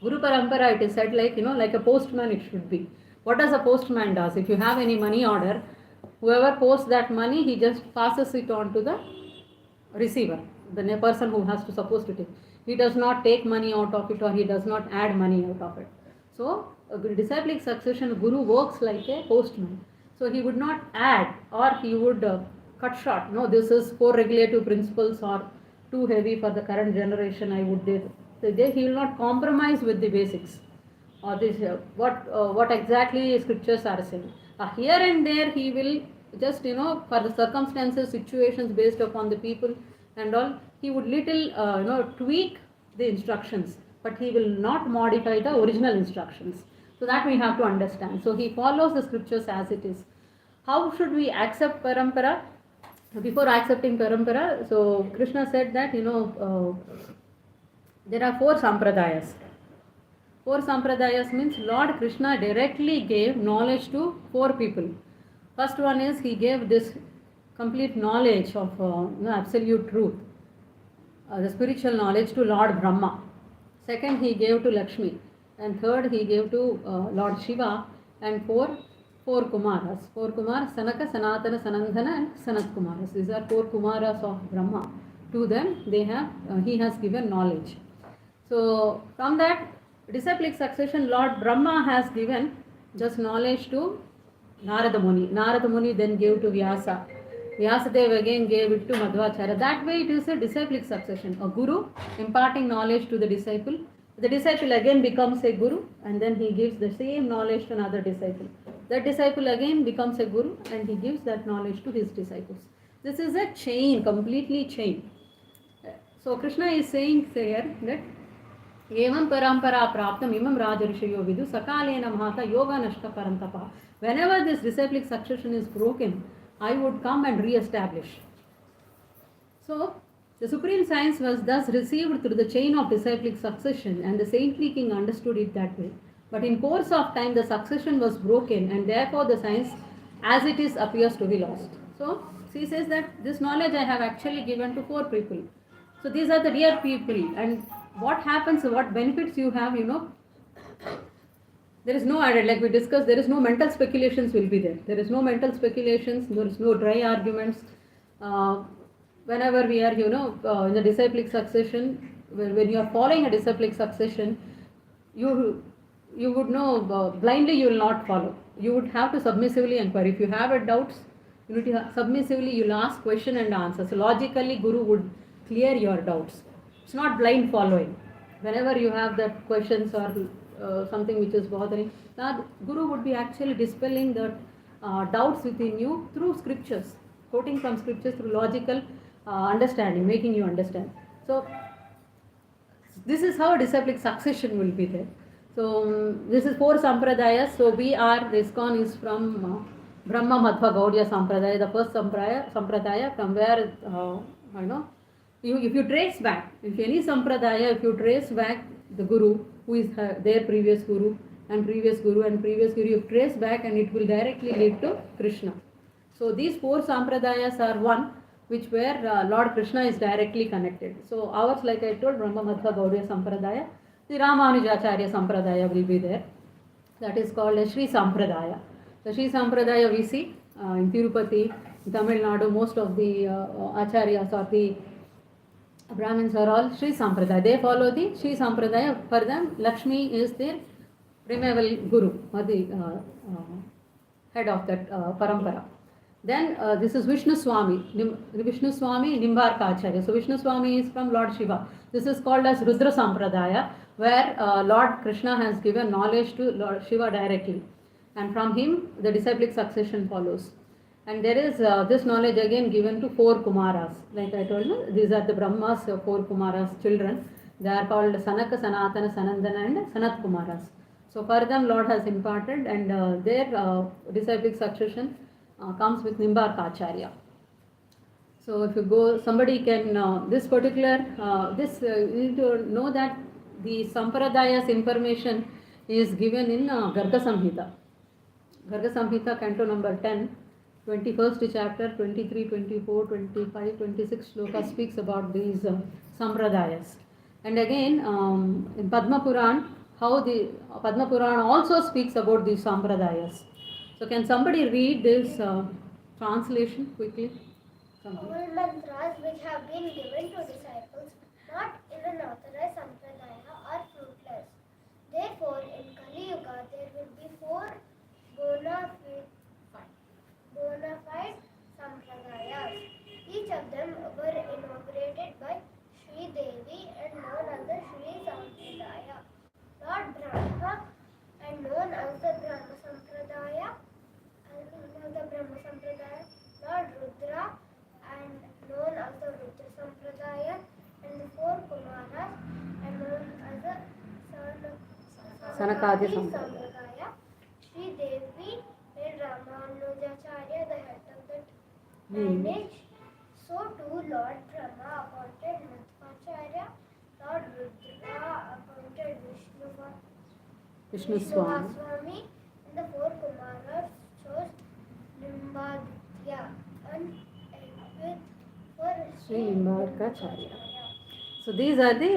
Guru Parampara, it is said like a postman it should be. What does a postman does? If you have any money order, whoever posts that money, he just passes it on to the receiver, the person who has to supposed to take. He does not take money out of it or he does not add money out of it. So, a disciplic succession, Guru works like a postman. So, he would not add or he would cut short. No, this is 4 regulative principles or too heavy for the current generation, I would do. So he will not compromise with the basics or this what exactly scriptures are saying. Here and there he will just for the circumstances, situations based upon the people and all, he would little tweak the instructions, but he will not modify the original instructions. So that we have to understand. So he follows the scriptures as it is. How should we accept parampara? Before accepting parampara, so Krishna said that there are 4 sampradayas. 4 sampradayas means Lord Krishna directly gave knowledge to 4 people. First one is he gave this complete knowledge of absolute truth, the spiritual knowledge to Lord Brahma. Second he gave to Lakshmi. And third he gave to Lord Shiva. And 4 Kumaras. 4 Kumaras, Sanaka, Sanatana, Sanandana and Sanat Kumaras. These are 4 Kumaras of Brahma. To them he has given knowledge. So from that disciplic succession, Lord Brahma has given just knowledge to Narada Muni. Narada Muni then gave to Vyasa. Vyasadeva again gave it to Madhvacharya. That way it is a disciplic succession. A guru imparting knowledge to the disciple. The disciple again becomes a guru and then he gives the same knowledge to another disciple. That disciple again becomes a guru and he gives that knowledge to his disciples. This is a chain, completely chain. So Krishna is saying here that Evam parampara praptam imam rajarishayo vidu sakalena mahata yoga nashta parantapa. Whenever this disciplic succession is broken, I would come and re-establish. So the supreme science was thus received through the chain of disciplic succession and the saintly king understood it that way. But in course of time the succession was broken and therefore the science as it is appears to be lost. So she says that this knowledge I have actually given to 4 people. So these are the real people and what happens, what benefits you have, there is no, like we discussed, there is no mental speculations will be there. There is no mental speculations, there is no dry arguments. Whenever we are, in the disciplic succession, when you are following a disciplic succession, you would know, blindly you will not follow. You would have to submissively inquire. If you have a doubts, submissively you will ask question and answer. So logically Guru would clear your doubts. It's not blind following. Whenever you have that questions or something which is bothering, that Guru would be actually dispelling the doubts within you through scriptures, quoting from scriptures through logical understanding, making you understand. So this is how disciplic succession will be there. So this is 4 sampradayas. So we are, the ISKCON is from Brahma Madhva Gaudiya Sampradaya, the first sampradaya from where, you know, if you trace back, if any sampradaya, if you trace back the guru, who is their previous guru, and previous guru, and previous guru, you trace back and it will directly lead to Krishna. So these 4 sampradayas are one, which where Lord Krishna is directly connected. So ours, like I told, Brahma Madhva Gaudiya Sampradaya, the Ramanujacharya Sampradaya will be there. That is called a Sri Sampradaya. The Sri Sampradaya we see in Tirupati, in Tamil Nadu, most of the Acharyas or the Brahmins are all Sri Sampradaya. They follow the Sri Sampradaya. For them, Lakshmi is their primeval guru or the head of that parampara. Then this is Vishnu Swami, Vishnu Swami Nimbarka Acharya. So Vishnu Swami is from Lord Shiva. This is called as Rudra Sampradaya, where Lord Krishna has given knowledge to Lord Shiva directly. And from him, the disciplic succession follows. And there is this knowledge again given to 4 Kumaras. Like I told you, these are the Brahma's 4 Kumaras children. They are called Sanaka, Sanatana, Sanandana and Sanat Kumaras. So for them, Lord has imparted, and their disciplic succession comes with Nimbarka Acharya. So if you go, somebody can, this particular, you need to know that the Sampradayas information is given in Garga Samhita. Garga Samhita, canto number 10, 21st chapter, 23, 24, 25, 26 shloka speaks about these Sampradayas. And again, in Padma Puran, how the Padma Puran also speaks about these Sampradayas. So can somebody read this translation quickly? All mantras which have been given to disciples not in an authorized sampradaya are fruitless. Therefore, in Kali Yuga, there will be 4 bona fide sampradayas. Each of them were inaugurated by Sri Devi and known as the Sri Sampradaya. Lord Brahma and known as the Brahma Sampradaya, Lord Rudra and known as the Rudra Sampradaya, and the 4 Kumaras and known as the Sanakadi Sampradaya. Sri Devi made Ramanujacharya the head of that lineage. So too Lord Brahma appointed Madhvacharya, Lord Rudra appointed Vishnu Swami. Swami, and the 4 Kumaras chose Nimbaditya and Equith for Sri Nimbarka Acharya. So these are the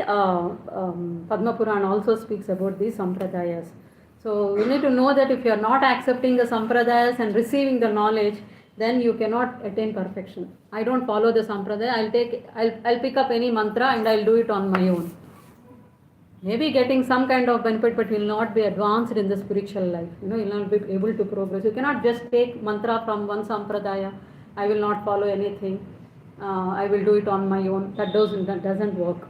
Padma Puran also speaks about these Sampradayas. So you need to know that if you are not accepting the Sampradayas and receiving the knowledge, then you cannot attain perfection. I don't follow the Sampradaya. I'll pick up any mantra and I'll do it on my own. Maybe getting some kind of benefit, but will not be advanced in the spiritual life. You'll not be able to progress. You cannot just take mantra from one sampradaya. I will not follow anything. I will do it on my own. That doesn't work.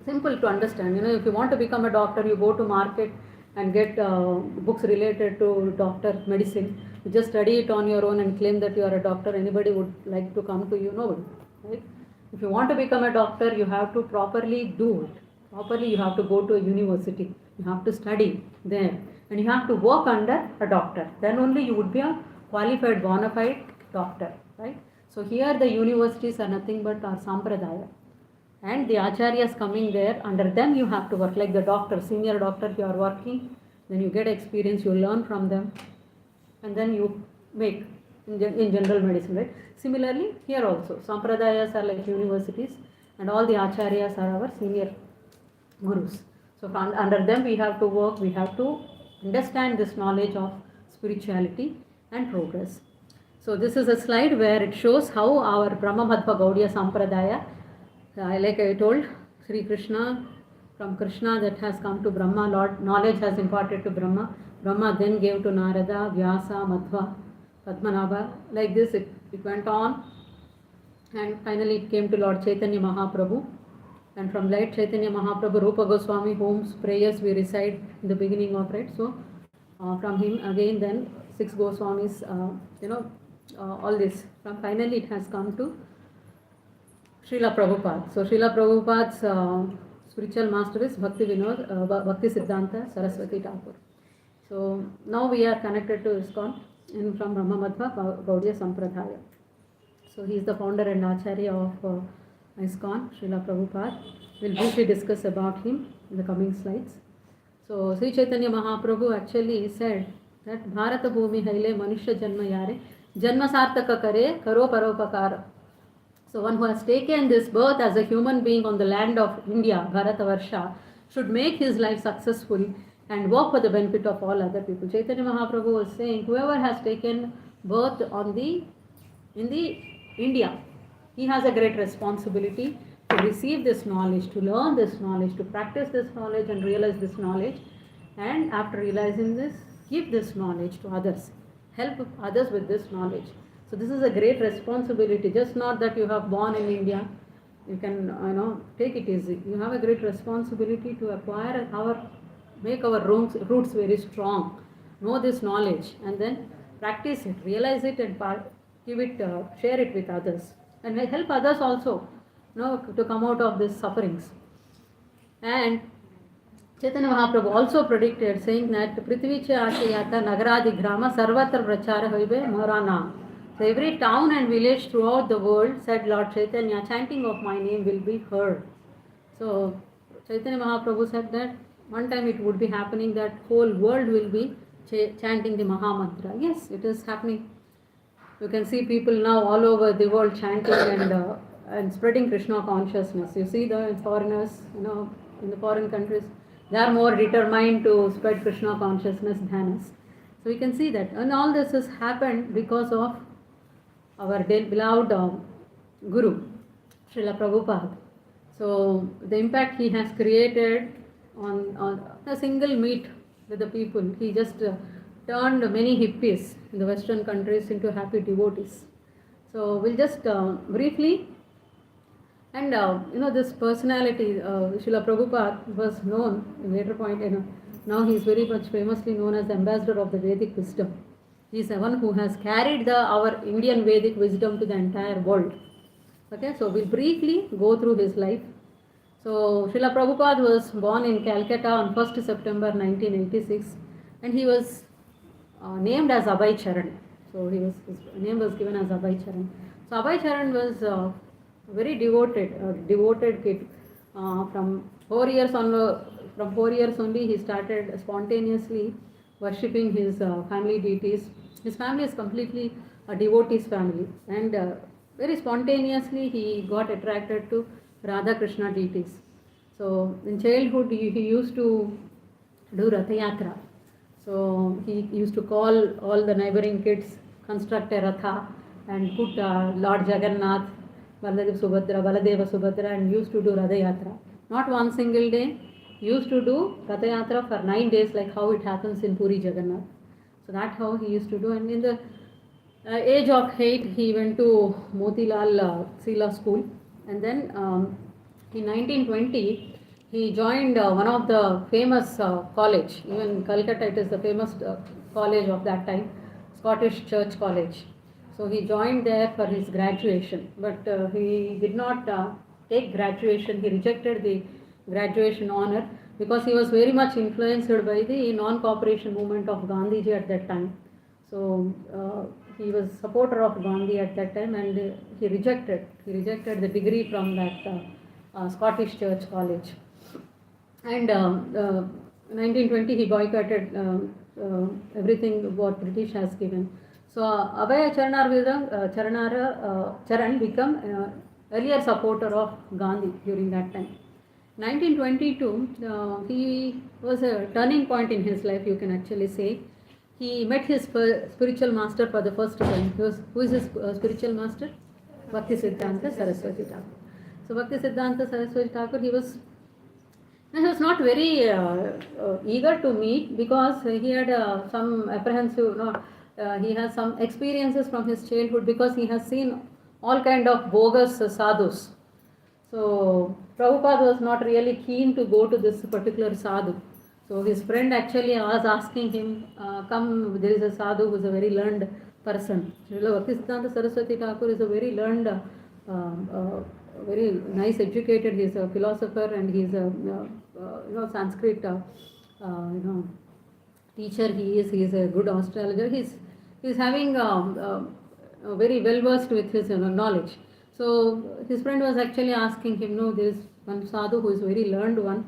Simple to understand. If you want to become a doctor, you go to market and get books related to doctor medicine. You just study it on your own and claim that you are a doctor. Anybody would like to come to you? Nobody. Right? If you want to become a doctor, you have to properly do it. Properly, you have to go to a university. You have to study there. And you have to work under a doctor. Then only you would be a qualified, bona fide doctor. Right? So here the universities are nothing but our sampradaya. And the acharyas coming there, under them you have to work. Like the doctor, senior doctor, you are working. Then you get experience, you learn from them. And then you make in general medicine. Right? Similarly, here also, sampradayas are like universities. And all the acharyas are our senior gurus. So under them we have to work, we have to understand this knowledge of spirituality and progress. So this is a slide where it shows how our Brahma Madhva Gaudiya Sampradaya, like I told, Sri Krishna, from Krishna that has come to Brahma, Lord, knowledge has imparted to Brahma. Brahma then gave to Narada, Vyasa, Madhva, Padmanabha. Like this it went on, and finally it came to Lord Chaitanya Mahaprabhu. And from Lord Chaitanya Mahaprabhu, Rupa Goswami, whose prayers we recite in the beginning of it. So from him again, then 6 Goswamis, all this. From finally it has come to Srila Prabhupada. So Srila Prabhupada's spiritual master is Bhakti Siddhanta Saraswati Thakur. So now we are connected to ISKCON from Brahma Madhva Gaudiya Sampradaya. So he is the founder and Acharya of ISKCON, Srila Prabhupada. We'll briefly discuss about him in the coming slides. So Sri Chaitanya Mahaprabhu actually said that Bharata Bhumi Haile Manushya Janma Yare Janma Sarthaka Kare Karo Paropakara. So one who has taken this birth as a human being on the land of India, Bharatavarsha, should make his life successful and work for the benefit of all other people. Chaitanya Mahaprabhu was saying, whoever has taken birth in the India, he has a great responsibility to receive this knowledge, to learn this knowledge, to practice this knowledge and realize this knowledge, and after realizing this, give this knowledge to others, help others with this knowledge. So this is a great responsibility, just not that you have born in India, you can take it easy. You have a great responsibility to acquire make our roots very strong, know this knowledge and then practice it, realize it and share it with others and help others also to come out of these sufferings. And Chaitanya Mahaprabhu also predicted, saying that Prithvi cha ashayata nagaradi grama sarvatra prachara hoibe morana. So every town and village throughout the world, said Lord Chaitanya, chanting of my name will be heard. So Chaitanya Mahaprabhu said that one time it would be happening that whole world will be chanting the Mahamantra. Yes, it is happening. You can see people now all over the world chanting and spreading Krishna consciousness. You see the foreigners, in the foreign countries, they are more determined to spread Krishna consciousness than us. So we can see that. And all this has happened because of our beloved Guru, Srila Prabhupada. So the impact he has created on a single meet with the people, he just turned many hippies in the Western countries into happy devotees. So we'll just briefly, and this personality, Srila Prabhupada was known in later point, now he is very much famously known as the ambassador of the Vedic wisdom. He is the one who has carried our Indian Vedic wisdom to the entire world. Okay, so we'll briefly go through his life. So Srila Prabhupada was born in Calcutta on 1st September 1986 and he was named as Abhay Charan. So his name was given as Abhay Charan. So Abhay Charan was very devoted kid. From 4 years only he started spontaneously worshipping his family deities. His family is completely a devotees family and very spontaneously he got attracted to Radha Krishna deities. So in childhood he used to do Ratha Yatra. So he used to call all the neighboring kids, construct a Ratha and put Lord Jagannath, Baladeva Subhadra and used to do Ratha Yatra. Not one single day, he used to do Ratha Yatra for 9 days like how it happens in Puri Jagannath. So that's how he used to do. And in the age of 8 he went to Motilal Sila school. And then in 1920, he joined one of the famous college, even in Calcutta it is the famous college of that time, Scottish Church College. So he joined there for his graduation, but he did not take graduation, he rejected the graduation honor because he was very much influenced by the non-cooperation movement of Gandhiji at that time. So he was supporter of Gandhi at that time and he rejected the degree from that Scottish Church College. And 1920 he boycotted everything what British has given. So Abhay Charan became earlier supporter of Gandhi during that time. 1922 he was a turning point in his life, you can actually say. He met his spiritual master for the first time. Who is his spiritual master? Bhakti Siddhanta Saraswati Thakur. So Bhakti Siddhanta Saraswati Thakur, he was not very eager to meet because he had some apprehensive, he has some experiences from his childhood because he has seen all kind of bogus sadhus. So Prabhupada was not really keen to go to this particular sadhu. So his friend actually was asking him, come, there is a sadhu who is a very learned person. Bhakti Siddhanta Saraswati Thakur is a very learned very nice educated. He's a philosopher and he's a Sanskrit teacher. He is a good astrologer. He's having very well versed with his knowledge. So his friend was actually asking him, no, there is one sadhu who is very learned one,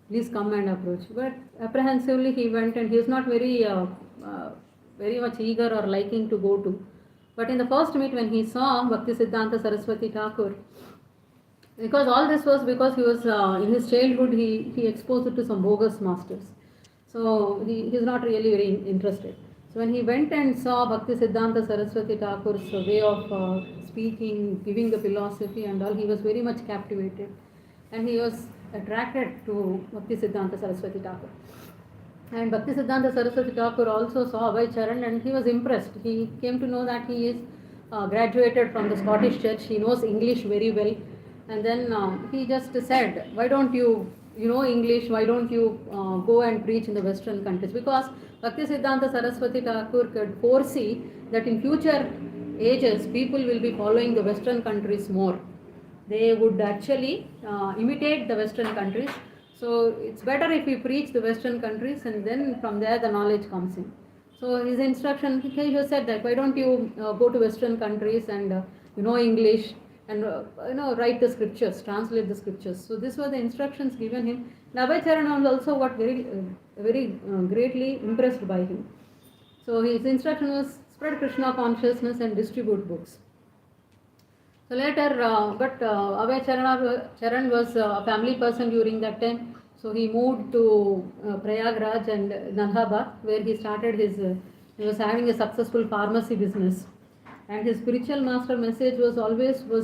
please come and approach. But apprehensively he went, and he is not very much eager or liking to go to. But in the first meet, when he saw Bhakti Siddhanta Saraswati Thakur, because all this was because he was in his childhood he exposed to some bogus masters. So he is not really very interested. So when he went and saw Bhakti Siddhanta Saraswati Thakur's way of speaking, giving the philosophy and all, he was very much captivated. And he was attracted to Bhakti Siddhanta Saraswati Thakur. And Bhakti Siddhanta Saraswati Thakur also saw Abhay Charan and he was impressed. He came to know that he is graduated from the Scottish Church. He knows English very well. And then he just said, why don't you know English, why don't you go and preach in the Western countries? Because Bhakti Siddhanta Saraswati Thakur could foresee that in future ages people will be following the Western countries more. They would actually imitate the Western countries. So it's better if we preach the Western countries and then from there the knowledge comes in. So his instruction, he just said that why don't you go to Western countries and know English and write the scriptures, translate the scriptures. So this were the instructions given him. Abhay Charan also got very greatly impressed by him. So his instruction was spread Krishna consciousness and distribute books. So later, Abhay Charan was a family person during that time. So he moved to Prayagraj and Nandhabad, where he started he was having a successful pharmacy business. And his spiritual master message was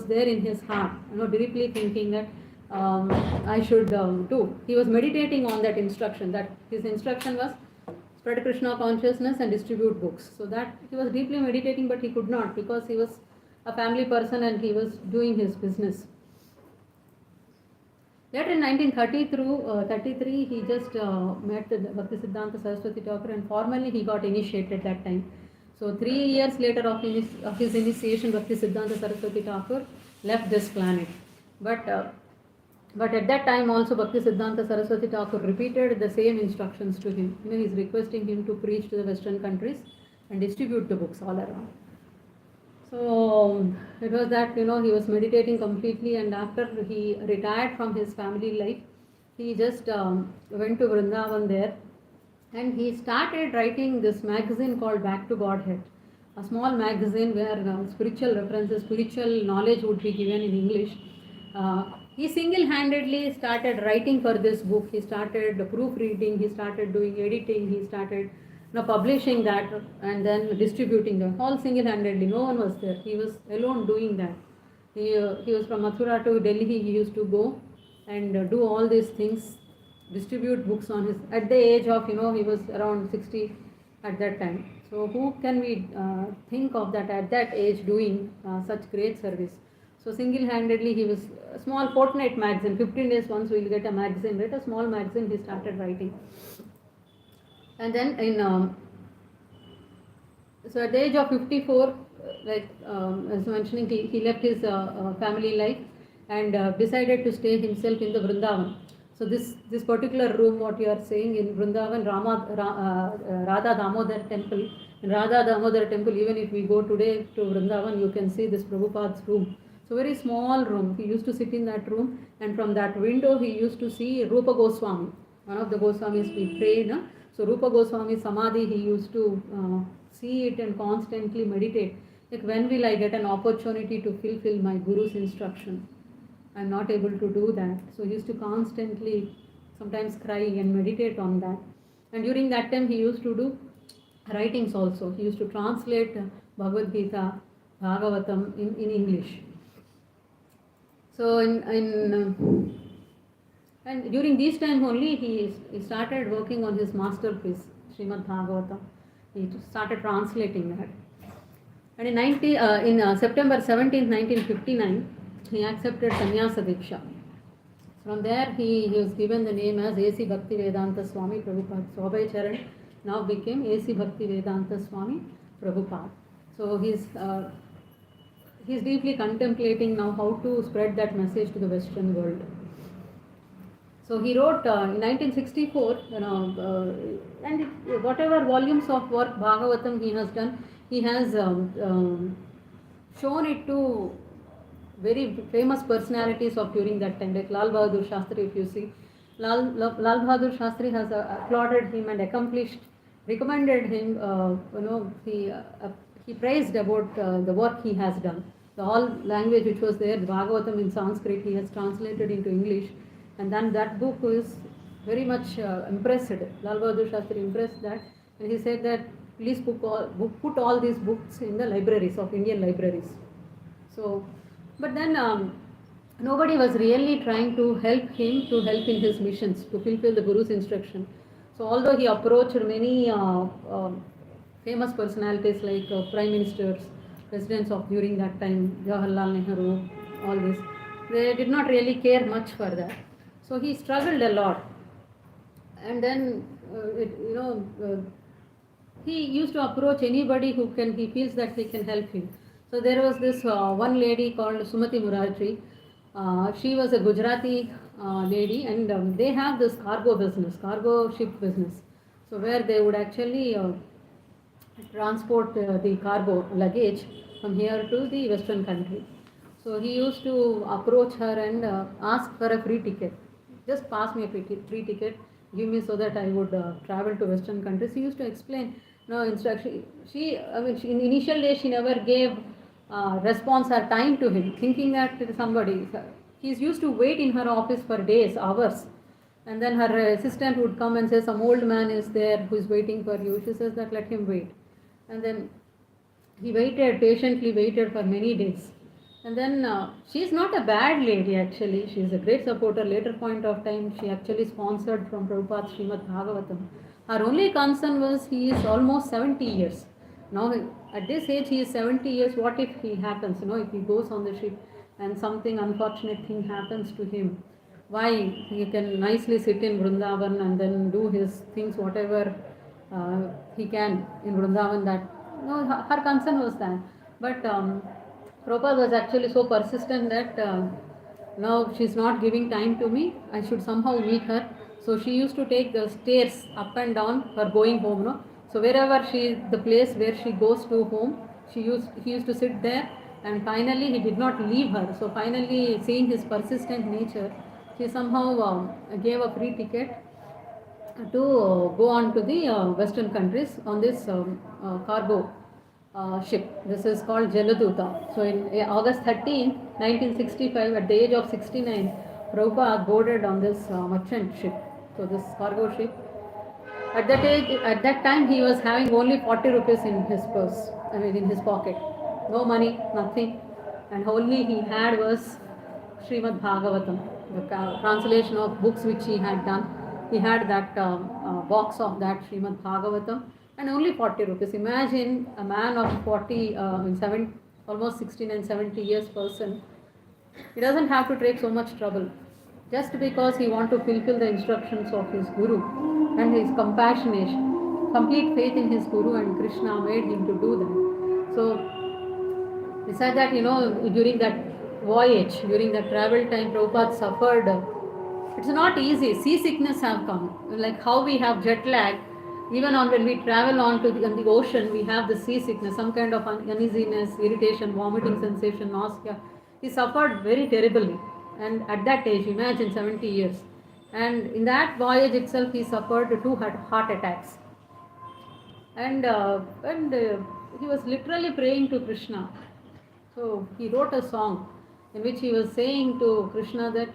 there in his heart, deeply thinking that I should do. He was meditating on that instruction, that his instruction was spread Krishna consciousness and distribute books. So that he was deeply meditating, but he could not because he was a family person and he was doing his business. Later in 1933, he just met the Bhakti Siddhanta Saraswati Thakur and formally he got initiated that time. So 3 years later of his initiation, Bhakti Siddhanta Saraswati Thakur left this planet. But at that time also Bhakti Siddhanta Saraswati Thakur repeated the same instructions to him. He's requesting him to preach to the Western countries and distribute the books all around. So it was that he was meditating completely, and after he retired from his family life, he just went to Vrindavan there, and he started writing this magazine called Back to Godhead, a small magazine where spiritual references, spiritual knowledge would be given in English. He single-handedly started writing for this book. He started proofreading, he started doing editing, he started publishing that and then distributing them all single-handedly. No one was there. He was alone doing that. He was from Mathura to Delhi. He used to go and do all these things, distribute books on his. At the age of he was around 60 at that time. So who can we think of that at that age doing such great service? So single-handedly he was a small fortnight magazine. 15 days once we will get a magazine. Right, a small magazine he started writing. And then so at the age of 54, as mentioning, he left his family life and decided to stay himself in the Vrindavan. So this particular room, what you are saying in Vrindavan, Radha Damodar temple. In Radha Damodar temple, even if we go today to Vrindavan, you can see this Prabhupada's room. So very small room. He used to sit in that room, and from that window he used to see Rupa Goswami. One of the Goswamis we pray, no? So Rupa Goswami Samadhi, he used to see it and constantly meditate. Like, when will I get an opportunity to fulfill my Guru's instruction? I am not able to do that. So he used to constantly sometimes cry and meditate on that. And during that time he used to do writings also. He used to translate Bhagavad Gita, Bhagavatam in English. So and during this time only he started working on his masterpiece, Srimad Bhagavatam. He started translating that. And in September 17, 1959, he accepted Sannyasa Diksha. From there he was given the name as A.C. Bhakti Vedanta Swami Prabhupada. So Abhay Charan now became A.C. Bhakti Vedanta Swami Prabhupada. So his he's deeply contemplating now how to spread that message to the Western world. So he wrote in 1964, and whatever volumes of work Bhagavatam he has done, he has shown it to very famous personalities of during that time, like Lal Bahadur Shastri. If you see, Lal Bahadur Shastri has applauded him and recommended him. He praised about the work he has done. The whole language which was there, the Bhagavatam in Sanskrit, he has translated into English, and then that book is very much impressed. Lal Bahadur Shastri impressed that, and he said that please put all these books in the libraries of Indian libraries. So, but then nobody was really trying to help him to help in his missions to fulfill the Guru's instruction. So, although he approached many famous personalities like prime ministers, presidents of during that time, Jawaharlal Nehru, all this, they did not really care much for that. So, he struggled a lot, and then he used to approach anybody he feels that he can help him. So there was this one lady called Sumati Murarji. She was a Gujarati lady, and they have this cargo ship business. So where they would actually transport the cargo luggage from here to the Western country. So he used to approach her and ask for a free ticket. Just pass me a free ticket, give me so that I would travel to Western countries. He used to explain instruction. In initial days she never gave response or time to him, thinking that somebody. He's used to wait in her office for days, hours, and then her assistant would come and say, some old man is there who is waiting for you. She says that let him wait, and then he patiently waited for many days. And then she is not a bad lady actually. She is a great supporter. Later point of time, she actually sponsored from Prabhupada's Srimad Bhagavatam. Her only concern was he is almost 70 years. Now at this age he is 70 years. What if he happens? If he goes on the ship and something unfortunate thing happens to him, why he can nicely sit in Vrindavan and then do his things whatever he can in Vrindavan. That her concern was that, but Prabhupada was actually so persistent that now she's not giving time to me. I should somehow meet her. So she used to take the stairs up and down for going home. So wherever the place where she goes to home, he used to sit there, and finally he did not leave her. So finally, seeing his persistent nature, she somehow gave a free ticket to go on to the Western countries on this cargo ship. This is called Jaladuta. So in August 13, 1965, at the age of 69, Prabhupada boarded on this merchant ship. So this cargo ship. At that time, he was having only 40 rupees in his purse, in his pocket. No money, nothing. And only he had was Srimad Bhagavatam, the translation of books which he had done. He had that box of that Srimad Bhagavatam, and only 40 rupees. Imagine a man of 7, almost 69, 70 years person. He doesn't have to take so much trouble, just because he wants to fulfill the instructions of his Guru, and his compassionate, complete faith in his Guru and Krishna made him to do that. So, besides that, during that voyage, during the travel time, Prabhupada suffered. It's not easy. Seasickness have come. Like how we have jet lag, even when we travel on the ocean, we have the seasickness, some kind of uneasiness, irritation, vomiting sensation, nausea. He suffered very terribly. And at that age, imagine 70 years. And in that voyage itself, he suffered 2 heart attacks. And he was literally praying to Krishna. So he wrote a song in which he was saying to Krishna that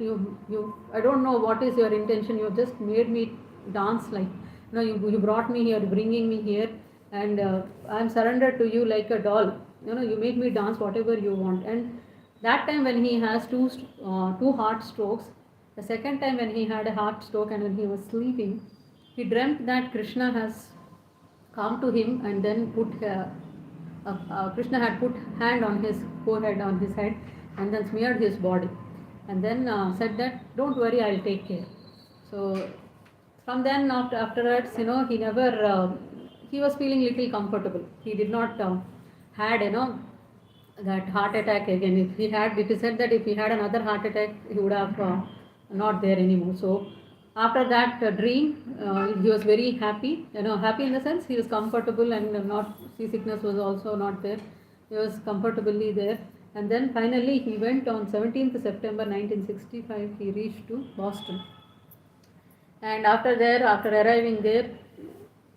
I don't know what is your intention. You just made me dance like, you brought me here, bringing me here, and I am surrendered to you like a doll. You make me dance whatever you want. And that time when he has two heart strokes, the second time when he had a heart stroke and when he was sleeping, he dreamt that Krishna has come to him and then Krishna had put hand on his forehead, on his head, and then smeared his body, and then said that don't worry, I'll take care. So from then afterwards, he never he was feeling little comfortable. He did not had that heart attack again. If he had, it is said that if he had another heart attack, he would have not there anymore. So after that dream, he was very happy. Happy in the sense he was comfortable and not seasickness was also not there. He was comfortably there. And then finally he went on 17th September 1965. He reached to Boston. And after arriving there,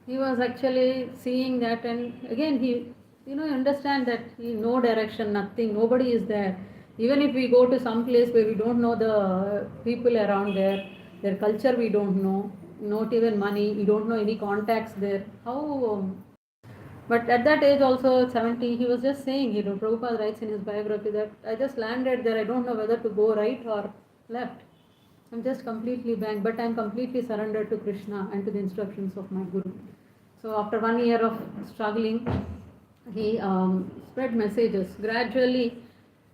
he was actually seeing that, and again he, understand that no direction, nothing, nobody is there. Even if we go to some place where we don't know the people around there, their culture we don't know, not even money, we don't know any contacts there. How? But at that age also, 70, he was just saying, Prabhupada writes in his biography that I just landed there, I don't know whether to go right or left. I'm just completely blank, but I'm completely surrendered to Krishna and to the instructions of my Guru. So after 1 year of struggling, he spread messages. Gradually,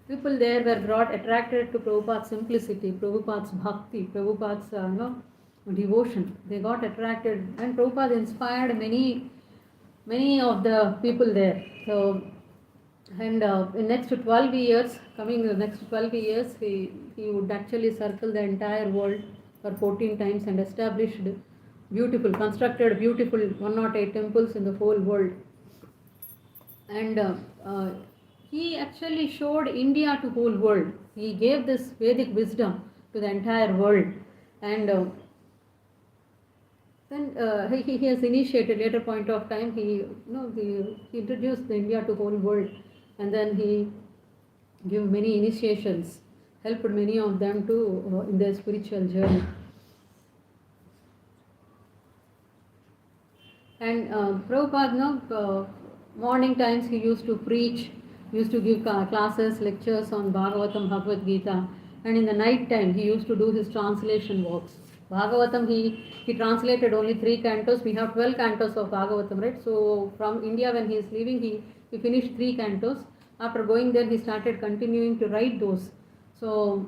people there were attracted to Prabhupada's simplicity, Prabhupada's bhakti, Prabhupada's devotion. They got attracted, and Prabhupada inspired many of the people there. So, and in next 12 years, coming the next 12 years, he would actually circle the entire world for 14 times and constructed beautiful 108 temples in the whole world. And he actually showed India to whole world. He gave this Vedic wisdom to the entire world. And then he has initiated, later point of time, he introduced the India to whole world. And then he gave many initiations, helped many of them to in their spiritual journey. And Prabhupada, morning times he used to preach, used to give classes, lectures on Bhagavatam, Bhagavad Gita, and in the night time he used to do his translation works. Bhagavatam, he translated only 3 cantos. We have 12 cantos of Bhagavatam, right? So from India when he is leaving, he finished 3 cantos. After going there, he started continuing to write those. So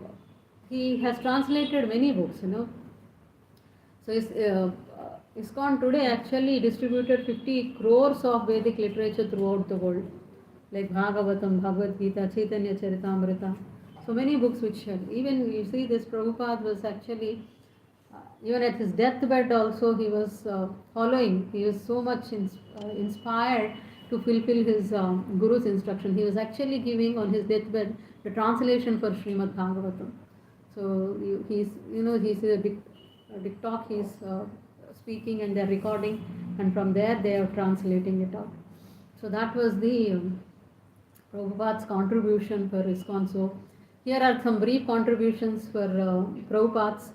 he has translated many books, So ISKCON today actually distributed 50 crores of Vedic literature throughout the world, like Bhagavatam, Bhagavad Gita, Chaitanya Charitamrita. So many books which even you see this Prabhupada was actually, even at his deathbed also he was following. He was so much inspired to fulfill his Guru's instruction. He was actually giving on his deathbed the translation for Srimad Bhagavatam. So he's a big talk he's speaking and they're recording, and from there they are translating it out. So that was the Prabhupada's contribution for ISKCON. So here are some brief contributions for Prabhupada's,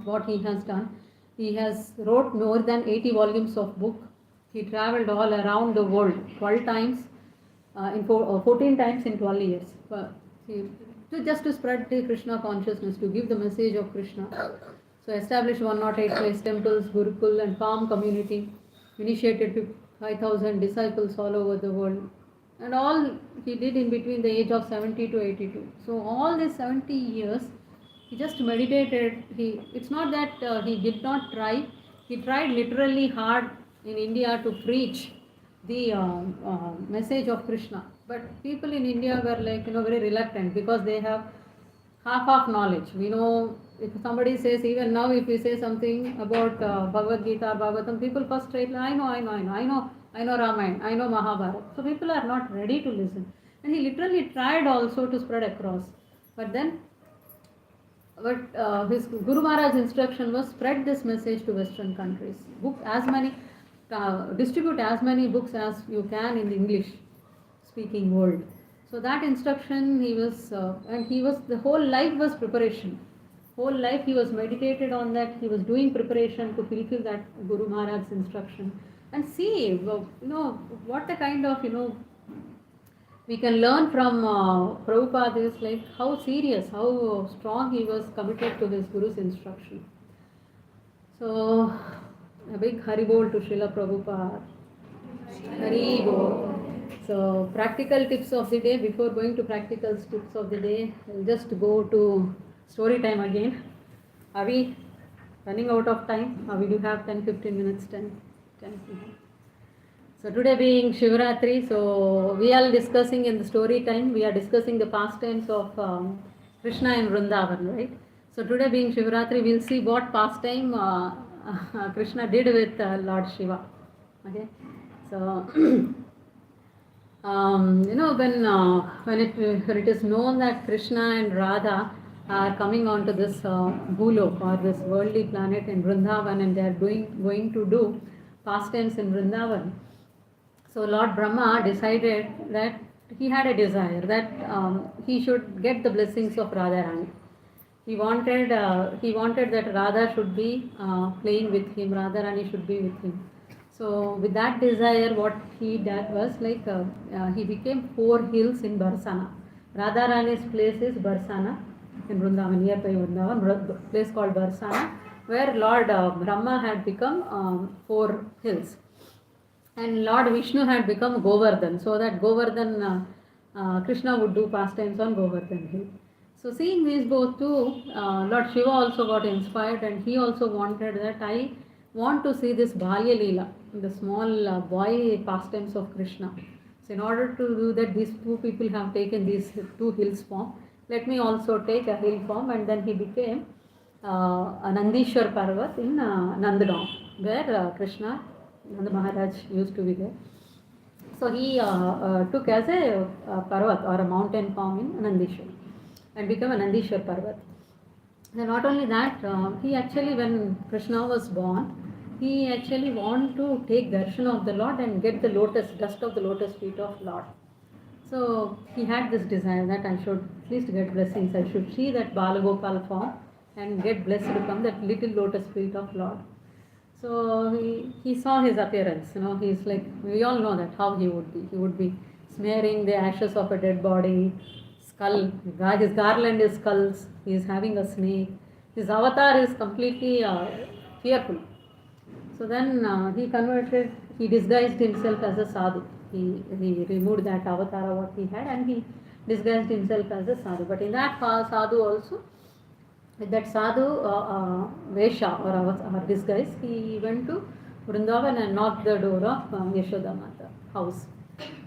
what he has done. He has wrote more than 80 volumes of book. He travelled all around the world 12 times, 14 times in 12 years. Just to spread the Krishna consciousness, to give the message of Krishna. So established 108 place temples, Gurukul and farm community, initiated 5,000 disciples all over the world. And all he did in between the age of 70 to 82. So all these 70 years, he just meditated. It's not that he did not try. He tried literally hard in India to preach the message of Krishna. But people in India were very reluctant because they have half knowledge. We know if somebody says, even now if we say something about Bhagavad Gita or Bhagavatam, people first say, I know Ramayana, I know Mahabharata. So people are not ready to listen. And he literally tried also to spread across. But his Guru Maharaj's instruction was spread this message to Western countries. Distribute as many books as you can in the English speaking world. So that instruction the whole life was preparation. Whole life he was meditated on that. He was doing preparation to fulfill that Guru Maharaj's instruction. And see, what the kind of, we can learn from Prabhupada is like how serious, how strong he was committed to his Guru's instruction. So, a big Haribol to Srila Prabhupada. Haribol. So, practical tips of the day. Before going to practical tips of the day, I'll just go to story time again. Are we running out of time? Or we do have 10-15 minutes, 10. So today being Shivaratri, so we are discussing in the story time, we are discussing the pastimes of Krishna in Vrindavan, right? So today being Shivaratri, we'll see what pastime Krishna did with Lord Shiva. Okay, so when it is known that Krishna and Radha are coming onto this Bhulok or this worldly planet in Vrindavan, and they are going to do pastimes in Vrindavan. So Lord Brahma decided that he had a desire that he should get the blessings of Radharani. He wanted that Radha should be playing with him, Radharani should be with him. So with that desire, what he did was he became 4 hills in Barsana. Radharani's place is Barsana in Vrindavan, nearby Vrindavan, place called Barsana, where Lord Brahma had become 4 hills. And Lord Vishnu had become Govardhan, so that Govardhan, Krishna would do pastimes on Govardhan hill. So seeing these both two, Lord Shiva also got inspired, and he also wanted that I want to see this Balya Leela, the small boy pastimes of Krishna. So in order to do that, these two people have taken these 2 hills form. Let me also take a hill form, and then he became a Nandishwar Parvat in Nandgaon, where Krishna, Nanda Maharaj used to be there. So he took as a Parvat or a mountain form in Nandishwar and became a Nandishwar Parvat. And not only that, he actually, when Krishna was born, he actually wanted to take darshan of the Lord and get the dust of the lotus feet of Lord. So he had this desire that I should at least get blessings. I should see that Balagopal form and get blessed from that little lotus feet of Lord. So he saw his appearance, he's like, we all know that how he would be. He would be smearing the ashes of a dead body, skull, his garland is skulls, he is having a snake, his avatar is completely fearful. So then he disguised himself as a sadhu. He removed that avatar what he had, and he disguised himself as a sadhu. But in that sadhu also, with that sadhu Vesha or disguise, he went to Vrindavan and knocked the door of Yashoda Mata house.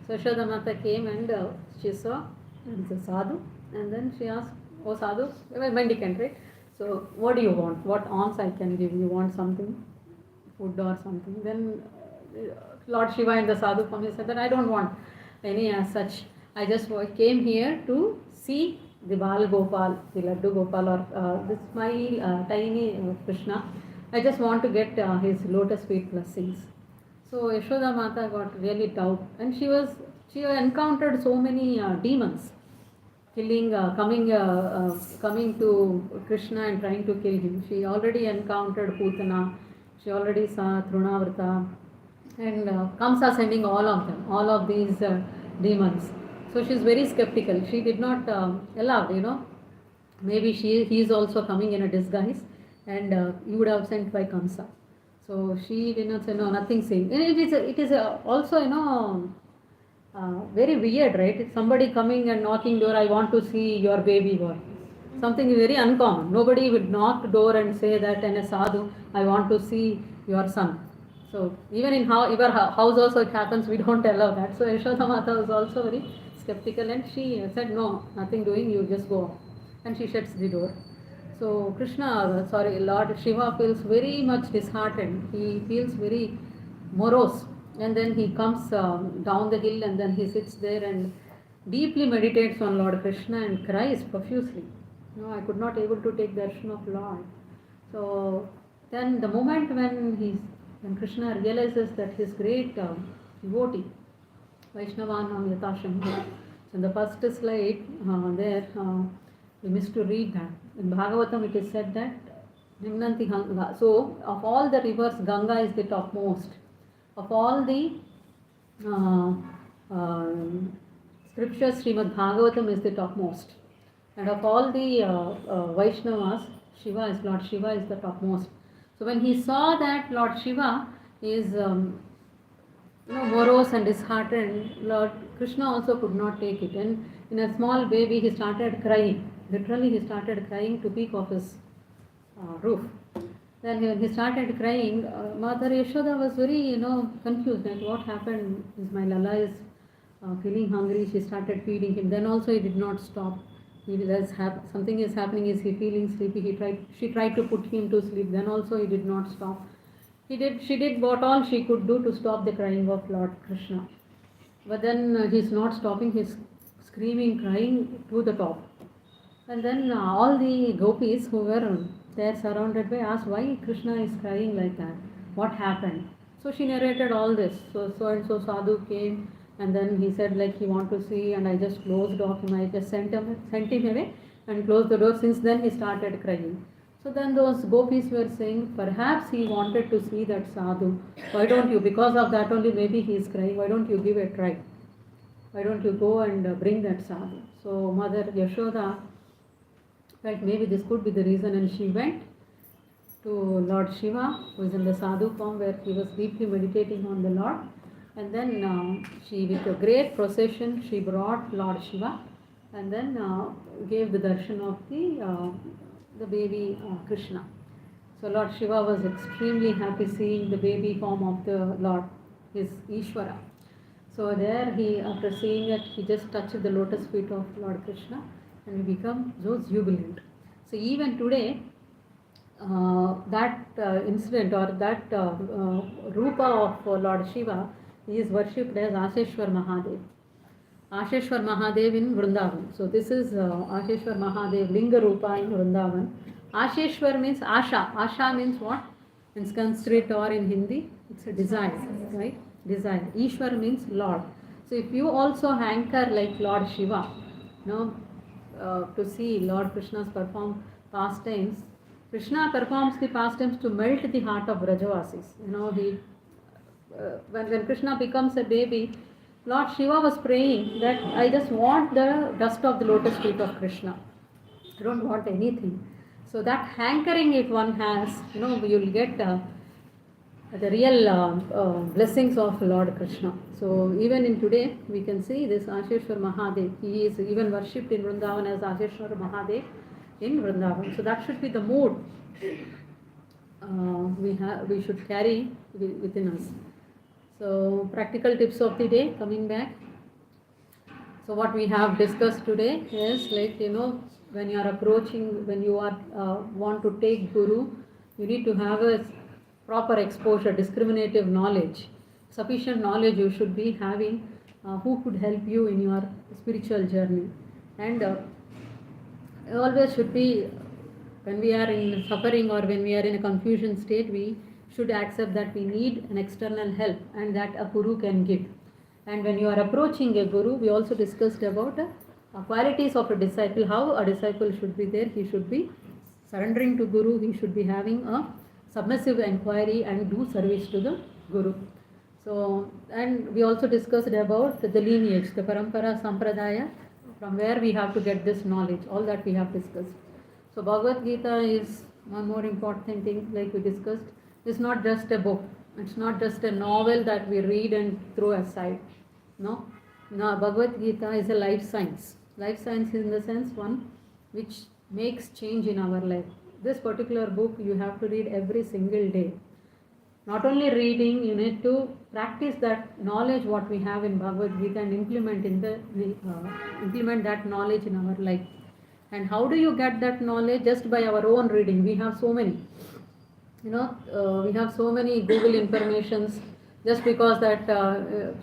So Yashoda Mata came and she saw the sadhu, and then she asked, "Oh sadhu, you are mendicant, right? So what do you want? What alms I can give? You want something, food or something?" Then Lord Shiva in the sadhu form, he said that I don't want any as such. I just came here to see the Bal Gopal, the Laddu Gopal, or this my tiny Krishna. I just want to get his lotus feet blessings. So Yashoda Mata got really doubt, and she encountered so many demons, coming to Krishna and trying to kill him. She already encountered Putana, she already saw Trunavrata, and Kamsa sending all of these demons. So she is very skeptical. She did not allow, maybe he is also coming in a disguise, and you would have sent by Kamsa. So she did not say, no, nothing saying. And it is also, very weird, right? It's somebody coming and knocking door, I want to see your baby boy. Something very uncommon. Nobody would knock the door and say that in a sadhu, I want to see your son. So even in our house also it happens, we don't allow that. So Yashoda Mata was also very skeptical, and she said, no, nothing doing, you just go. And she shuts the door. So Lord Shiva feels very much disheartened. He feels very morose. And then he comes down the hill, and then he sits there and deeply meditates on Lord Krishna and cries profusely. I could not able to take darshan of Lord. So then the moment when Krishna realizes that his great devotee, Vaishnavanam Yatasham, so in the first slide we missed to read that. In Bhagavatam it is said that Nimnanti Ganga. So of all the rivers, Ganga is the topmost. Of all the scriptures, Srimad Bhagavatam is the topmost. And of all the Vaishnavas, Lord Shiva is the topmost. So when he saw that Lord Shiva is morose and disheartened, Lord Krishna also could not take it. And in a small baby, he started crying. Literally, he started crying to peak of his roof. Then he started crying. Mother Yashoda was very, confused. Like, what happened? Is my Lala is feeling hungry? She started feeding him. Then also he did not stop. He was something is happening. Is he feeling sleepy? She tried to put him to sleep. Then also he did not stop. She did what all she could do to stop the crying of Lord Krishna. But then he's not stopping. He's screaming, crying to the top. And then all the gopis who were there surrounded by asked why Krishna is crying like that. What happened? So she narrated all this. So and so sadhu came, and then he said like he want to see, and I just closed off him. I just sent him away and closed the door. Since then he started crying. So then those gopis were saying perhaps he wanted to see that sadhu. Why don't you? Because of that only maybe he is crying. Why don't you give a try? Why don't you go and bring that sadhu? So Mother Yashoda felt maybe this could be the reason, and she went to Lord Shiva, who is in the sadhu form, where he was deeply meditating on the Lord. And then she, with a great procession, she brought Lord Shiva, and then gave the darshan of the baby Krishna. So Lord Shiva was extremely happy seeing the baby form of the Lord, his Ishvara. So there he, after seeing it, he just touched the lotus feet of Lord Krishna, and he became so jubilant. So even today, that incident or that Rupa of Lord Shiva is worshipped as Asheshwar Mahadev. Asheshwar Mahadev in Vrindavan. So this is Asheshwar Mahadev Linga Rupa in Vrindavan. Asheshwar means Asha. Asha means what? In Sanskrit or in Hindi, it's a desire, right? Desire. Ishwar means Lord. So if you also hanker like Lord Shiva, to see Lord Krishna's perform pastimes, Krishna performs the pastimes to melt the heart of Brajavasis. When Krishna becomes a baby, Lord Shiva was praying that I just want the dust of the lotus feet of Krishna. I don't want anything. So that hankering, if one has, you will get the real blessings of Lord Krishna. So even in today, we can see this Asheshwar Mahadev. He is even worshipped in Vrindavan as Asheshwar Mahadev in Vrindavan. So that should be the mood we should carry within us. So practical tips of the day, coming back. So what we have discussed today is like, when you are approaching, when you are want to take Guru, you need to have a proper exposure, discriminative knowledge, sufficient knowledge you should be having who could help you in your spiritual journey. And always should be, when we are in suffering or when we are in a confusion state, we should accept that we need an external help and that a Guru can give. And when you are approaching a Guru, we also discussed about qualities of a disciple, how a disciple should be there. He should be surrendering to Guru, he should be having a submissive inquiry and do service to the Guru. So, and we also discussed about the lineage, the Parampara, Sampradaya, from where we have to get this knowledge, all that we have discussed. So Bhagavad Gita is one more important thing, like we discussed. It's not just a book, it's not just a novel that we read and throw aside. No, Bhagavad Gita is a life science. Life science is in the sense one which makes change in our life. This particular book you have to read every single day. Not only reading, you need to practice that knowledge what we have in Bhagavad Gita and implement that knowledge in our life. And how do you get that knowledge? Just by our own reading. We have so many. We have so many Google informations. Just because that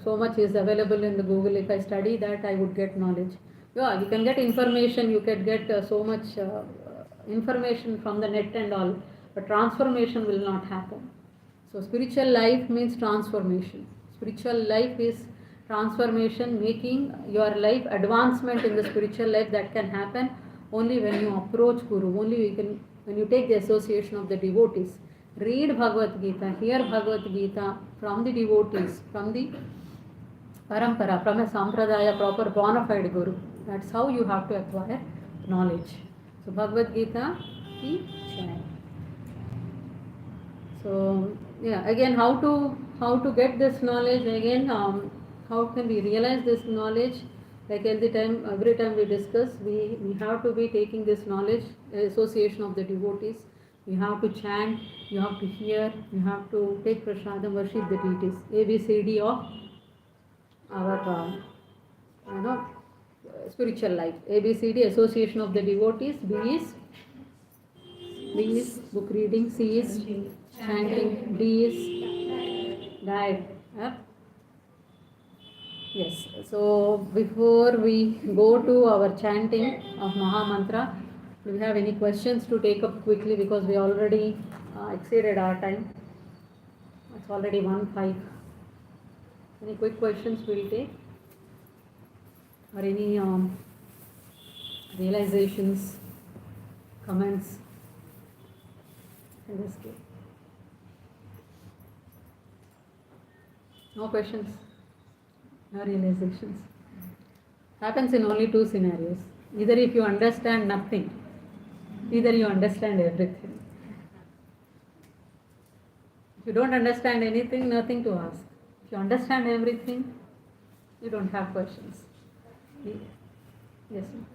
so much is available in the Google, if I study that, I would get knowledge. Yeah, you can get information, you can get so much information from the net and all, but transformation will not happen. So spiritual life means transformation. Spiritual life is transformation, making your life advancement in the spiritual life. That can happen only when you approach Guru, only when you take the association of the devotees. Read Bhagavad Gita, hear Bhagavad Gita from the devotees, from the Parampara, from a Sampradaya, proper bona fide Guru. That's how you have to acquire knowledge. So Bhagavad Gita ki Jai. So yeah, again how to get this knowledge, again how can we realize this knowledge? Like every time we discuss, we have to be taking this knowledge, association of the devotees. You have to chant, you have to hear, you have to take prasadam, worship the deities. ABCD of our spiritual life. ABCD, association of the devotees. B is book reading. C is chanting. D is diet. Yep. Yes. So before we go to our chanting of Maha Mantra, do we have any questions to take up quickly, because we already exceeded our time. It's already 1:05. Any quick questions we'll take? Or any realizations, comments in this case? No questions, no realizations. Happens in only two scenarios. Either if you understand nothing, either you understand everything. If you don't understand anything, nothing to ask. If you understand everything, you don't have questions. Yes, ma'am.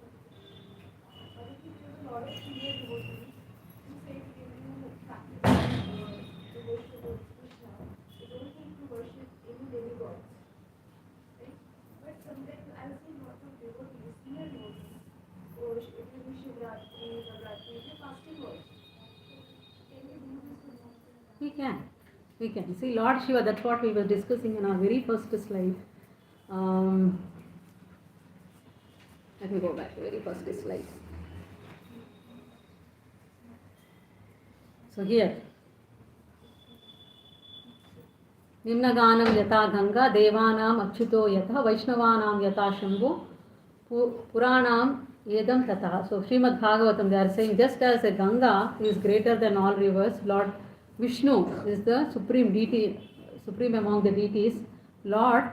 We can. See, Lord Shiva, that's what we were discussing in our very first slide. Let me go back to the very first slide. So here, Nimnaganam yata Ganga, Devanam Achyuto yata, Vaishnavanam yata Shambhu, Puranam Yedam tata. So Srimad Bhagavatam, they are saying, just as a Ganga is greater than all rivers, Lord Vishnu is the supreme deity, supreme among the deities. Lord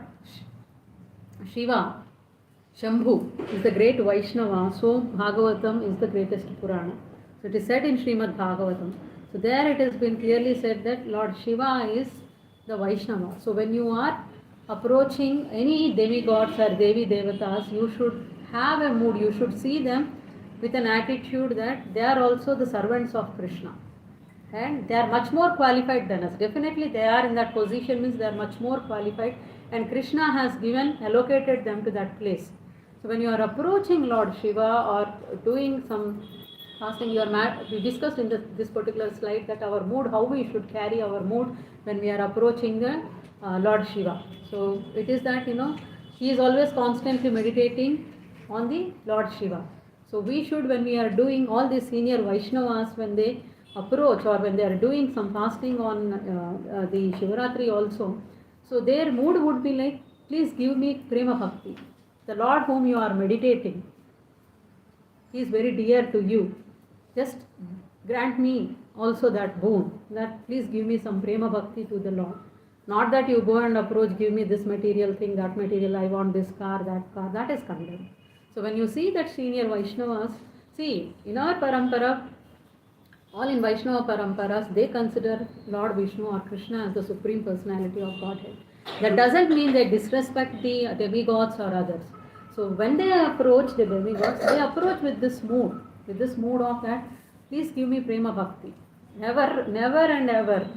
Shiva, Shambhu, is the great Vaishnava. So Bhagavatam is the greatest Purana. So it is said in Srimad Bhagavatam. So there it has been clearly said that Lord Shiva is the Vaishnava. So when you are approaching any demigods or Devi Devatas, you should have a mood, you should see them with an attitude that they are also the servants of Krishna. And they are much more qualified than us. Definitely they are in that position, means they are much more qualified, and Krishna has allocated them to that place. So when you are approaching Lord Shiva or doing some fasting, we discussed in this particular slide that our mood, how we should carry our mood when we are approaching the Lord Shiva. So it is that, he is always constantly meditating on the Lord Shiva. So we should, when we are doing all these senior Vaishnavas, when they approach or when they are doing some fasting on the Shivaratri also, so their mood would be like, please give me Prema Bhakti. The Lord whom you are meditating, he is very dear to you. Just grant me also that boon, that please give me some Prema Bhakti to the Lord. Not that you go and approach, give me this material thing, that material, I want this car, that is condemned. So when you see that senior Vaishnavas, see, in our parampara, all in Vaishnava paramparas, they consider Lord Vishnu or Krishna as the supreme personality of Godhead. That doesn't mean they disrespect the demigods or others. So when they approach the demigods, they approach with this mood of that, please give me Prema Bhakti. Never and ever,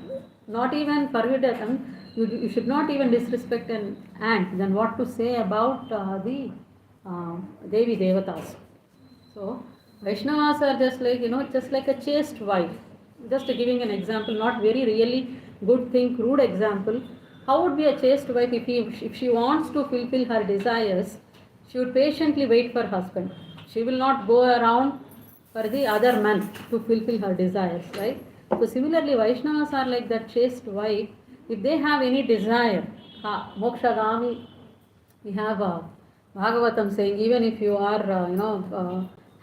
not even forbidden them. You should not even disrespect an ant. Then what to say about the Devi Devatas? So Vaishnavas are just like a chaste wife. Just giving an example, not very really good thing, crude example. How would be a chaste wife if she wants to fulfill her desires? She would patiently wait for husband. She will not go around for the other man to fulfill her desires, right? So similarly, Vaishnavas are like that chaste wife. If they have any desire, mokshagami, we have Bhagavatam saying, even if you are,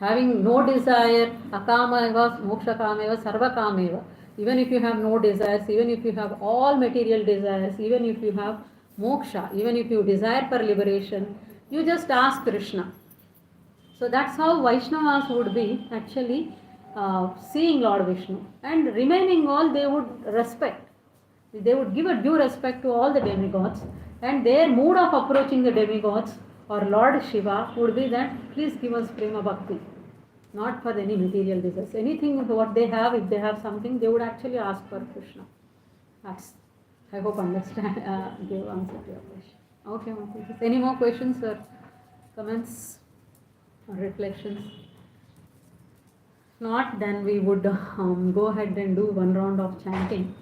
having no desire, akameva, mokshakameva, sarvakameva. Even if you have no desires, even if you have all material desires, even if you have moksha, even if you desire for liberation, you just ask Krishna. So that's how Vaishnavas would be actually seeing Lord Vishnu, and remaining all they would respect. They would give a due respect to all the demigods, and their mood of approaching the demigods or Lord Shiva would be that, please give us Prema Bhakti. not for any material desires. Anything what they have, if they have something, they would actually ask for Krishna. That's, I hope understand, give answer to your question. Okay, Mataji. Any more questions or comments or reflections? If not, then we would go ahead and do one round of chanting.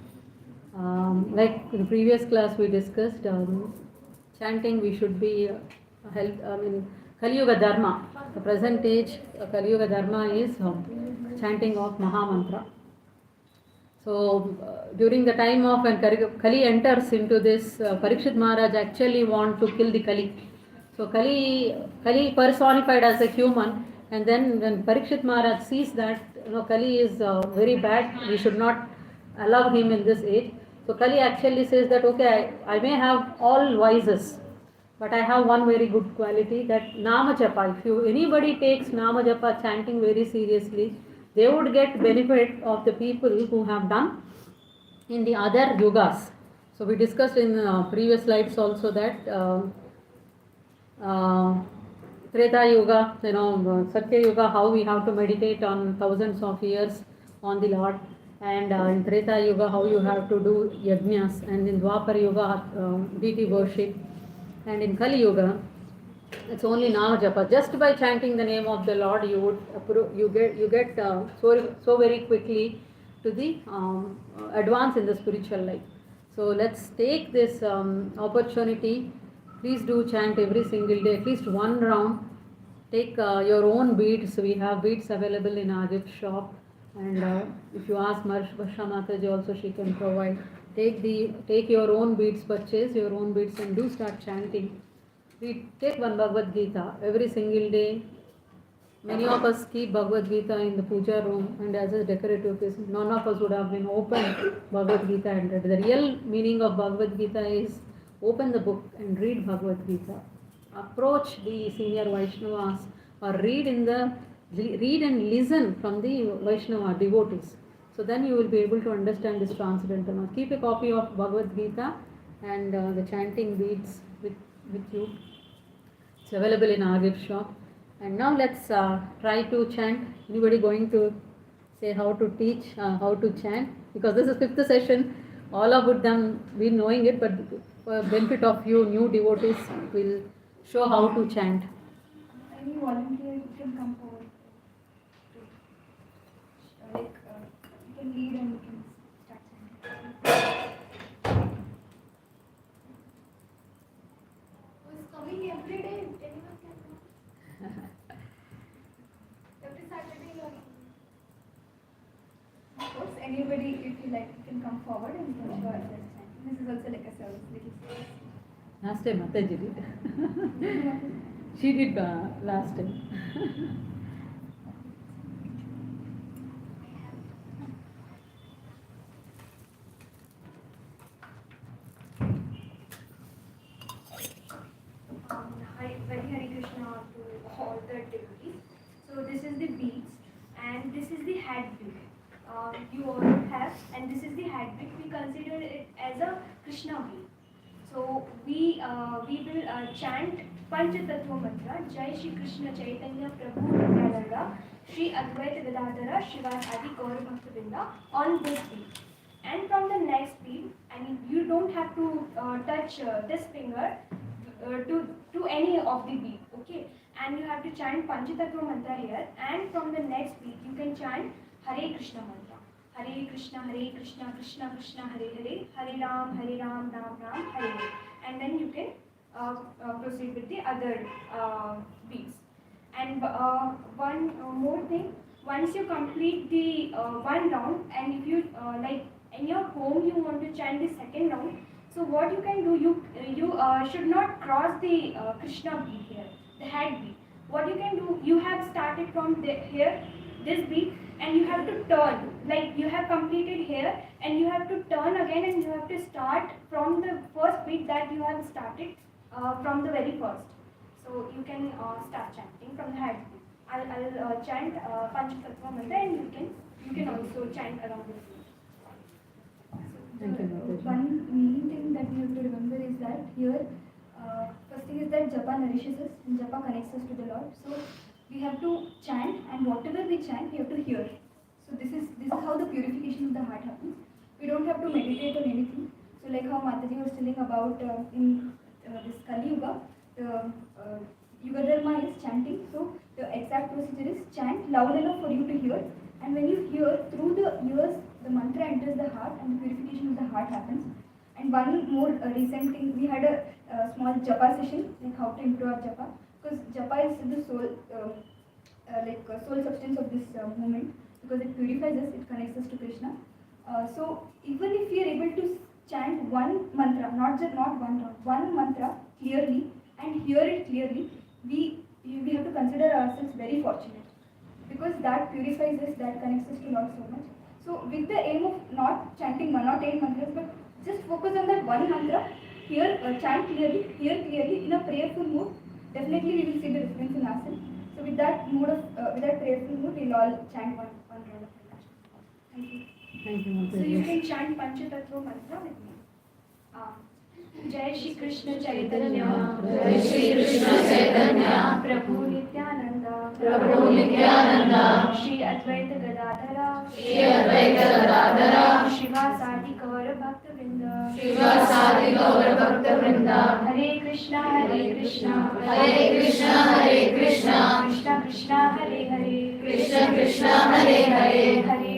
Like in the previous class we discussed, chanting we should be Kali Yuga Dharma. The present age Kali Yuga Dharma is chanting of Mahamantra. So during the time of when Kali enters into this, Parikshit Maharaj actually want to kill the Kali. So Kali personified as a human, and then when Parikshit Maharaj sees that Kali is very bad, we should not allow him in this age. So Kali actually says that okay, I may have all vices, but I have one very good quality, that Nama Japa. If anybody takes Nama Japa chanting very seriously, they would get benefit of the people who have done in the other yugas. So we discussed in previous slides also that Treta Yuga, Satya Yuga, how we have to meditate on thousands of years on the Lord, and in Treta Yuga, how you have to do yajnas, and in Dwapar Yuga, deity worship, and in Kali Yuga, it's only Nama Japa. Just by chanting the name of the Lord, you get so very quickly to the advance in the spiritual life. So let's take this opportunity. Please do chant every single day, at least one round. Take your own beads. We have beads available in our gift shop, and if you ask Varsha Mataji also, she can provide. Take your own beads, purchase your own beads, and do start chanting. We take one Bhagavad Gita every single day. Many of us keep Bhagavad Gita in the puja room, and as a decorative piece, none of us would have been open Bhagavad Gita and read. The real meaning of Bhagavad Gita is open the book and read Bhagavad Gita. Approach the senior Vaishnavas, or read and listen from the Vaishnava devotees. So then you will be able to understand this transcendental knowledge. Keep a copy of Bhagavad Gita and the chanting beads with you. It's available in our gift shop. And now let's try to chant. Anybody going to say how to teach, how to chant? Because this is 5th session. All of them we knowing it, but for benefit of you new devotees, will show how to chant. Any volunteer can come forward. You can lead and you can start chanting. Who's coming every day? Anyone can come. Every Saturday you are coming. Of course, anybody, if you like, you can come forward and you can show us this chanting. This is also like a service, little service. Last time Mataji did. She did last time. Very Hare Krishna to all the devotees. So this is the beads and this is the hat bead. You all have, and this is the hat bead. We consider it as a Krishna bead. So we will chant Panch Tattva Mantra, Jai Shri Krishna Chaitanya Prabhu Nityananda, Shri Advaita Gadadhara Shivas Adi Gaura Bhakta on this bead. And from the next bead, and you don't have to touch this finger to any of the bead, okay? And you have to chant Panchatattva mantra here, and from the next bead you can chant Hare Krishna mantra. Hare Krishna, Krishna Krishna, Hare Hare, Hare Ram, Ram Ram, Hare Hare. And then you can proceed with the other beads. And one more thing, once you complete the one round, and if you like in your home you want to chant the second round, so what you can do, you should not cross the Krishna bead here, the head bead. What you can do, you have started from here, this bead, and you have to turn, like you have completed here, and you have to turn again, and you have to start from the first bead that you have started from the very first. So you can start chanting from the head bead. I'll chant Panchatattva mantra, and you can also chant along with me. Thank you, Mataji. One main thing that we have to remember is that here, first thing is that japa nourishes us and japa connects us to the Lord. So we have to chant, and whatever we chant, we have to hear. So this is how the purification of the heart happens. We don't have to meditate on anything. So like how Mataji was telling about in this Kali Yuga, the Yuga Dharma is chanting. So the exact procedure is chant loud enough for you to hear, and when you hear through the ears, the mantra enters the heart, and the purification of the heart happens. And one more recent thing, we had a small japa session, like how to improve our japa, because japa is the soul, soul substance of this movement, because it purifies us, it connects us to Krishna. So even if we are able to chant one mantra, not one mantra clearly and hear it clearly, we have to consider ourselves very fortunate, because that purifies us, that connects us to Lord so much. So with the aim of not chanting not 8 mantras, but just focus on that one mantra, chant clearly, hear clearly in a prayerful mood. Definitely we will see the difference in ourselves. So with that mood with that prayerful mood, we'll all chant one round of Hare Krishna. Thank you. Thank you, So you Mataji. can chant Panchatattva mantra with me. जय श्री कृष्ण चैतन्य, जय श्री कृष्ण चैतन्य, प्रभु नित्यानंद, श्री अद्वैत गदाधर, शिवासादि गौर भक्त वृंद, हरे कृष्णा कृष्णा कृष्णा हरे हरे, हरे